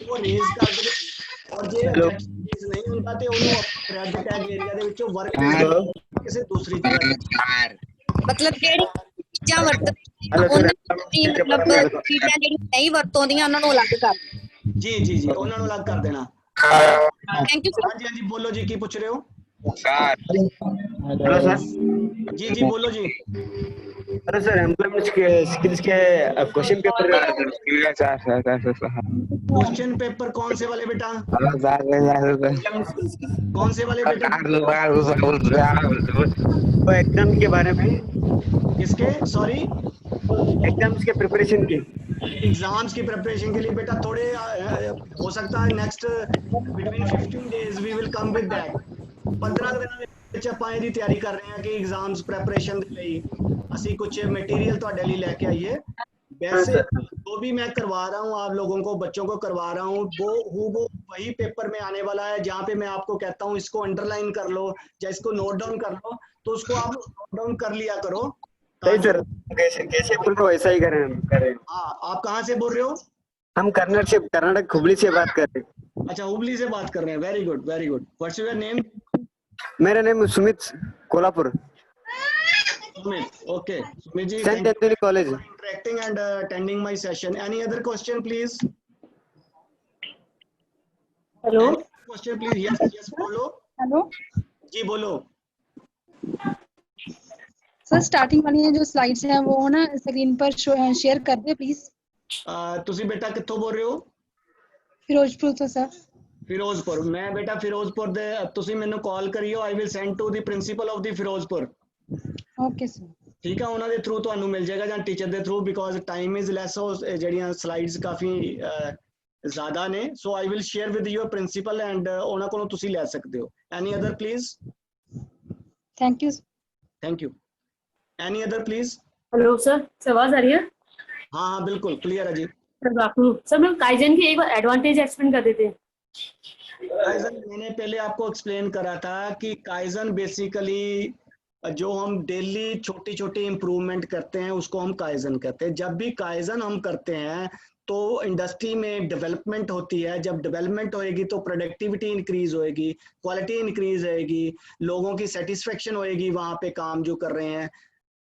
ਉਹ ਰੇਜ਼ ਕਰ ਦੇਵੇ, ਔਰ ਜੇ ਆਬਜੈਕਸ਼ਨ ਰੇਜ਼ ਨਹੀਂ ਹੁੰਦਾ ਤੇ ਉਹਨੂੰ ਰੈਡ ਟੈਗ ਏਰੀਆ ਦੇ ਵਿੱਚੋਂ ਵਰਕ ਕਿਸੇ ਦੂਸਰੀ ਜਗ੍ਹਾ। ਮਤਲਬ ਜਿਹੜੀ ਚੀਜ਼ਾਂ ਵਰਤਦੀਆਂ ਉਹਨਾਂ ਦੀ ਮਤਲਬ ਚੀਜ਼ਾਂ ਜਿਹੜੀਆਂ ਨਹੀਂ ਵਰਤੋਂਦੀਆਂ ਉਹਨਾਂ ਨੂੰ ਅਲੱਗ ਕਰ। ਜੀ ਉਹਨਾਂ ਨੂੰ ਅਲੱਗ ਕਰ ਦੇਣਾ। Thank you sir. ਹਾਂਜੀ ਬੋਲੋ ਜੀ, ਕੀ ਪੁੱਛ ਰਹੇ ਹੋ? Hello sir. जी बोलो जी। अरे सर एम्प्लॉयमेंट के स्किल्स के क्वेश्चन पेपर क्वेश्चन पेपर कौन से वाले बेटा? कौन से वाले बेटा? वो एग्जाम के बारे में। किसके? सॉरी, एग्जाम्स के प्रिपरेशन की। एग्जाम्स की प्रिपरेशन के लिए बेटा थोड़े हो सकता है next between 15 days we will come with that. 15 ਦਿਨਾਂ ਦੇ ਵਿੱਚ ਆਪਾਂ ਇਹਦੀ ਤਿਆਰੀ ਕਰ ਰਹੇ ਹਾਂ ਕਿ एग्जाम्स प्रिपरेशन ਦੇ ਲਈ ਅਸੀਂ कुछ मटेरियल ਤੁਹਾਡੇ ਲਈ ਲੈ ਕੇ आइए। वैसे जो भी मैं करवा रहा हूँ आप लोगों को, बच्चों को करवा रहा हूँ, वो वही पेपर में आने वाला है जहाँ पे मैं आपको कहता हूँ इसको अंडरलाइन कर लो या इसको नोट डाउन कर लो, तो उसको आप नोट डाउन कर लिया करो। सर कैसे बोल रहे हो वैसा ही करें। हाँ, आप कहाँ से बोल रहे हो? हम कर्नाटक हुबली से बात कर रहे हैं। अच्छा, हुबली से बात कर रहे हैं। Very good very good. What's your name? मेरा name Sumit Kolhapur Sumit, okay. Sumit ji, saint thank you Anthony college for interacting and attending my session. Any other question, please? Hello Any question, please? Yes, yes, बोलो. Hello जी बोलो. Sir starting वाली जो slides हैं वो ना screen पर share कर दे please ਤੁਸੀਂ ਬੇਟਾ ਕਿੱਥੋਂ ਬੋਲ ਰਹੇ ਹੋ? फिरोजपुर तो सर ਫਿਰੋਜ਼ਪੁਰ. ਮੈਂ ਬੇਟਾ ਫਿਰੋਜ਼ਪੁਰ ਦੇ, ਤੁਸੀਂ ਮੈਨੂੰ ਕਾਲ ਕਰਿਓ. I will send to the principal of the Firozpur. Okay sir ਠੀਕ ਆ, ਉਹਨਾਂ ਦੇ ਥਰੂ ਤੁਹਾਨੂੰ ਮਿਲ ਜਾਏਗਾ ਜਾਂ ਟੀਚਰ ਦੇ through, because time is less, ਜਿਹੜੀਆਂ ਸਲਾਈਡਸ ਕਾਫੀ ਜ਼ਿਆਦਾ ਨੇ. So I will share with your principal and ਉਹਨਾਂ ਕੋਲੋਂ ਤੁਸੀਂ ਲੈ ਸਕਦੇ ਹੋ. Any other please? Thank you thank you. Any other please? Hello sir, आवाज आ रही है? हाँ हाँ बिल्कुल क्लियर है जी. सर बापू सर, मैं काइजन की एक बार एडवांटेज एक्सप्लेन कर देते हैं. काइजन मैंने पहले आपको एक्सप्लेन करा था कि काइजन बेसिकली जो हम डेली छोटी छोटी इंप्रूवमेंट करते हैं उसको हम काइजन कहते हैं. जब भी काइजन हम करते हैं तो इंडस्ट्री में डेवलपमेंट होती है. जब डेवलपमेंट होएगी तो प्रोडक्टिविटी इंक्रीज होएगी, क्वालिटी इंक्रीज होएगी, लोगों की सेटिस्फेक्शन होएगी वहां पे काम जो कर रहे हैं.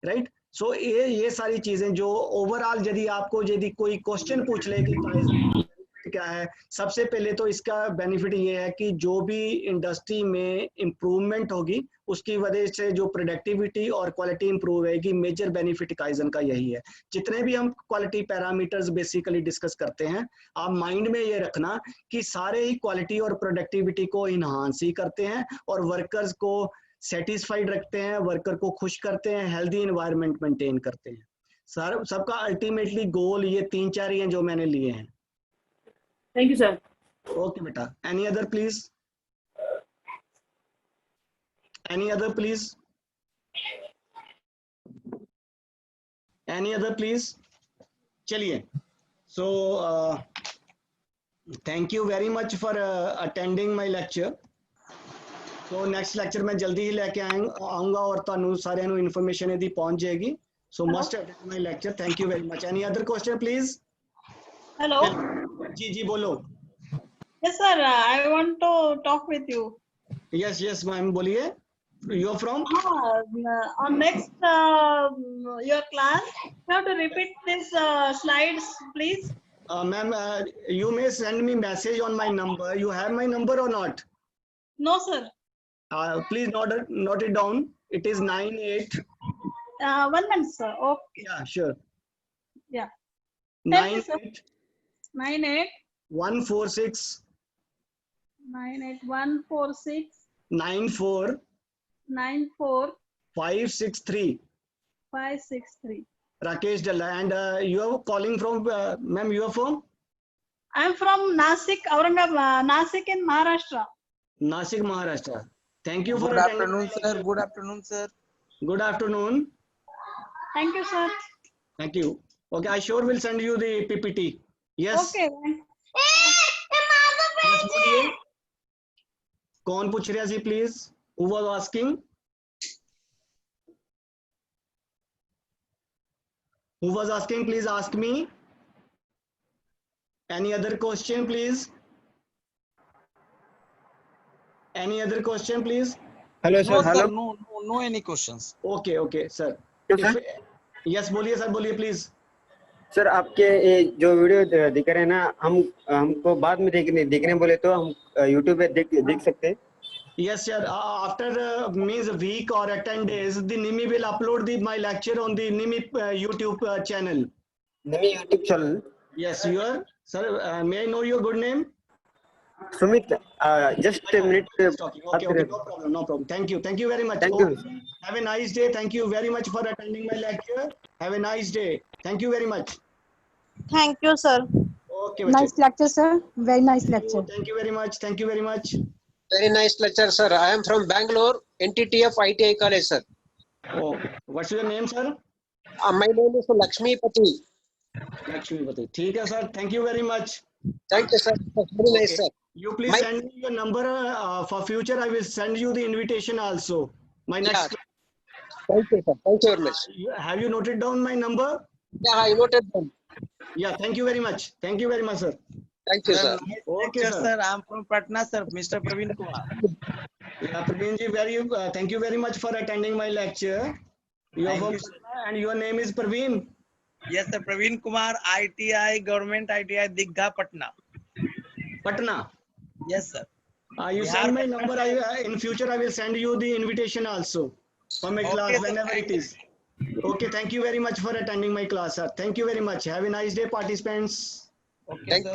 राइट. सो ये सारी चीजें जो ओवरऑल यदि आपको यदि कोई क्वेश्चन पूछ ले कि काइजन क्या है, सबसे पहले तो इसका बेनिफिट ये है कि जो भी इंडस्ट्री में इम्प्रूवमेंट होगी उसकी वजह से जो प्रोडक्टिविटी और क्वालिटी इंप्रूव होगी. मेजर बेनिफिट काइजन का यही है. जितने भी हम क्वालिटी पैरामीटर्स बेसिकली डिस्कस करते हैं, आप माइंड में ये रखना कि सारे ही क्वालिटी और प्रोडक्टिविटी को इन्हांस ही करते हैं और वर्कर्स को सेटिस्फाइड रखते हैं, वर्कर को खुश करते हैं, हेल्दी एनवायरनमेंट मेंटेन करते हैं. सर सबका अल्टीमेटली गोल ये 3-4 ही हैं जो मैंने लिए हैं. Thank you sir. ओके बेटा. Any other please? Any other please? Any other please? चलिए. So thank you very much for attending my lecture. तो नेक्स्ट लेक्चर मैं जल्दी ही लेके आऊंगा और ਤੁਹਾਨੂੰ ਸਾਰਿਆਂ ਨੂੰ ਇਨਫੋਰਮੇਸ਼ਨ ਇਹਦੀ ਪਹੁੰਚ ਜਾਏਗੀ. So must attend my lecture. Thank you very much. Any other question please? Hello. जी जी बोलो. Yes, sir. I want to talk with you. Yes yes ma'am बोलिए. You are from? On next your class, you have to repeat these slides, please. Ma'am, you may send me message on my number. You have my number or not? No, sir. Please note it down. It is 98. 1 minute, sir. Okay. Yeah, sure. Yeah. Thank you, sir. 98 98 146 98146 94 94 563. 563. Rakesh Dalla. And you are calling from, ma'am, you are from? I'm from Nasik, Aurangabad, Nasik in Maharashtra. Nasik, Maharashtra. Thank you for Good attending. afternoon, sir. Good afternoon, sir. Good afternoon. Thank you, sir. Thank you. Okay, I sure will send you the PPT. Yes. Okay. Yes, बोलिए. कौन पूछ रहा सी please? Who was asking? Who was asking? Please ask me. Any other question, please? Any other question, please? Hello No, sir. sir. Hello No any questions. Okay, okay, sir. Yes, sir. Yes, बोलिए sir, बोलिए please. Sir आपके ये जो video दिख रहे हैं ना, हमको बाद में देखने बोले तो हम यूट्यूब पे देख सकते हैं. Yes, sir. After means a week or 10 days, the NIMI will upload my lecture on the NIMI YouTube channel. नमी YouTube channel. Yes, you are. Sir, may I know your good name? Sumit, just a minute. Okay, okay, no problem, no problem. Thank you very much. Thank you. Okay. Have a nice day. Thank you very much for attending my lecture. Have a nice day. Thank you very much. Thank you, sir. Okay, nice lecture sir, very nice lecture. Thank you very much. Thank you very much. Very nice lecture, sir. I am from Bangalore, NTTF ITI College, sir. Oh, what's your name, sir? My name is Lakshmi Pati. Lakshmipati. ठीक है, sir. Thank you very much. Thank you, sir. Very nice, sir. You please My- send me your number for future. I will send you the invitation also. My next. Thank you, sir. Thank you very much. Have you noted down my number? Yeah, I noted down. Yeah. Thank you very much. Thank you very much, sir. Thank you, sir. Okay, Lecture, sir. sir. I'm from Patna, sir. Mr. Praveen Kumar. Yeah, Praveen ji, thank you very much for attending my lecture. You are Thank from you. Patna and your name is Praveen. Yes, sir. Praveen Kumar, ITI, Government ITI, Digha, Patna. Patna. Yes, sir. You Bihar, send my Patna. number. In future, I will send you the invitation also for my Okay, class sir. whenever it is. Okay, thank you very much for attending my class, sir. Thank you very much. Have a nice day, participants. Okay, Thank sir.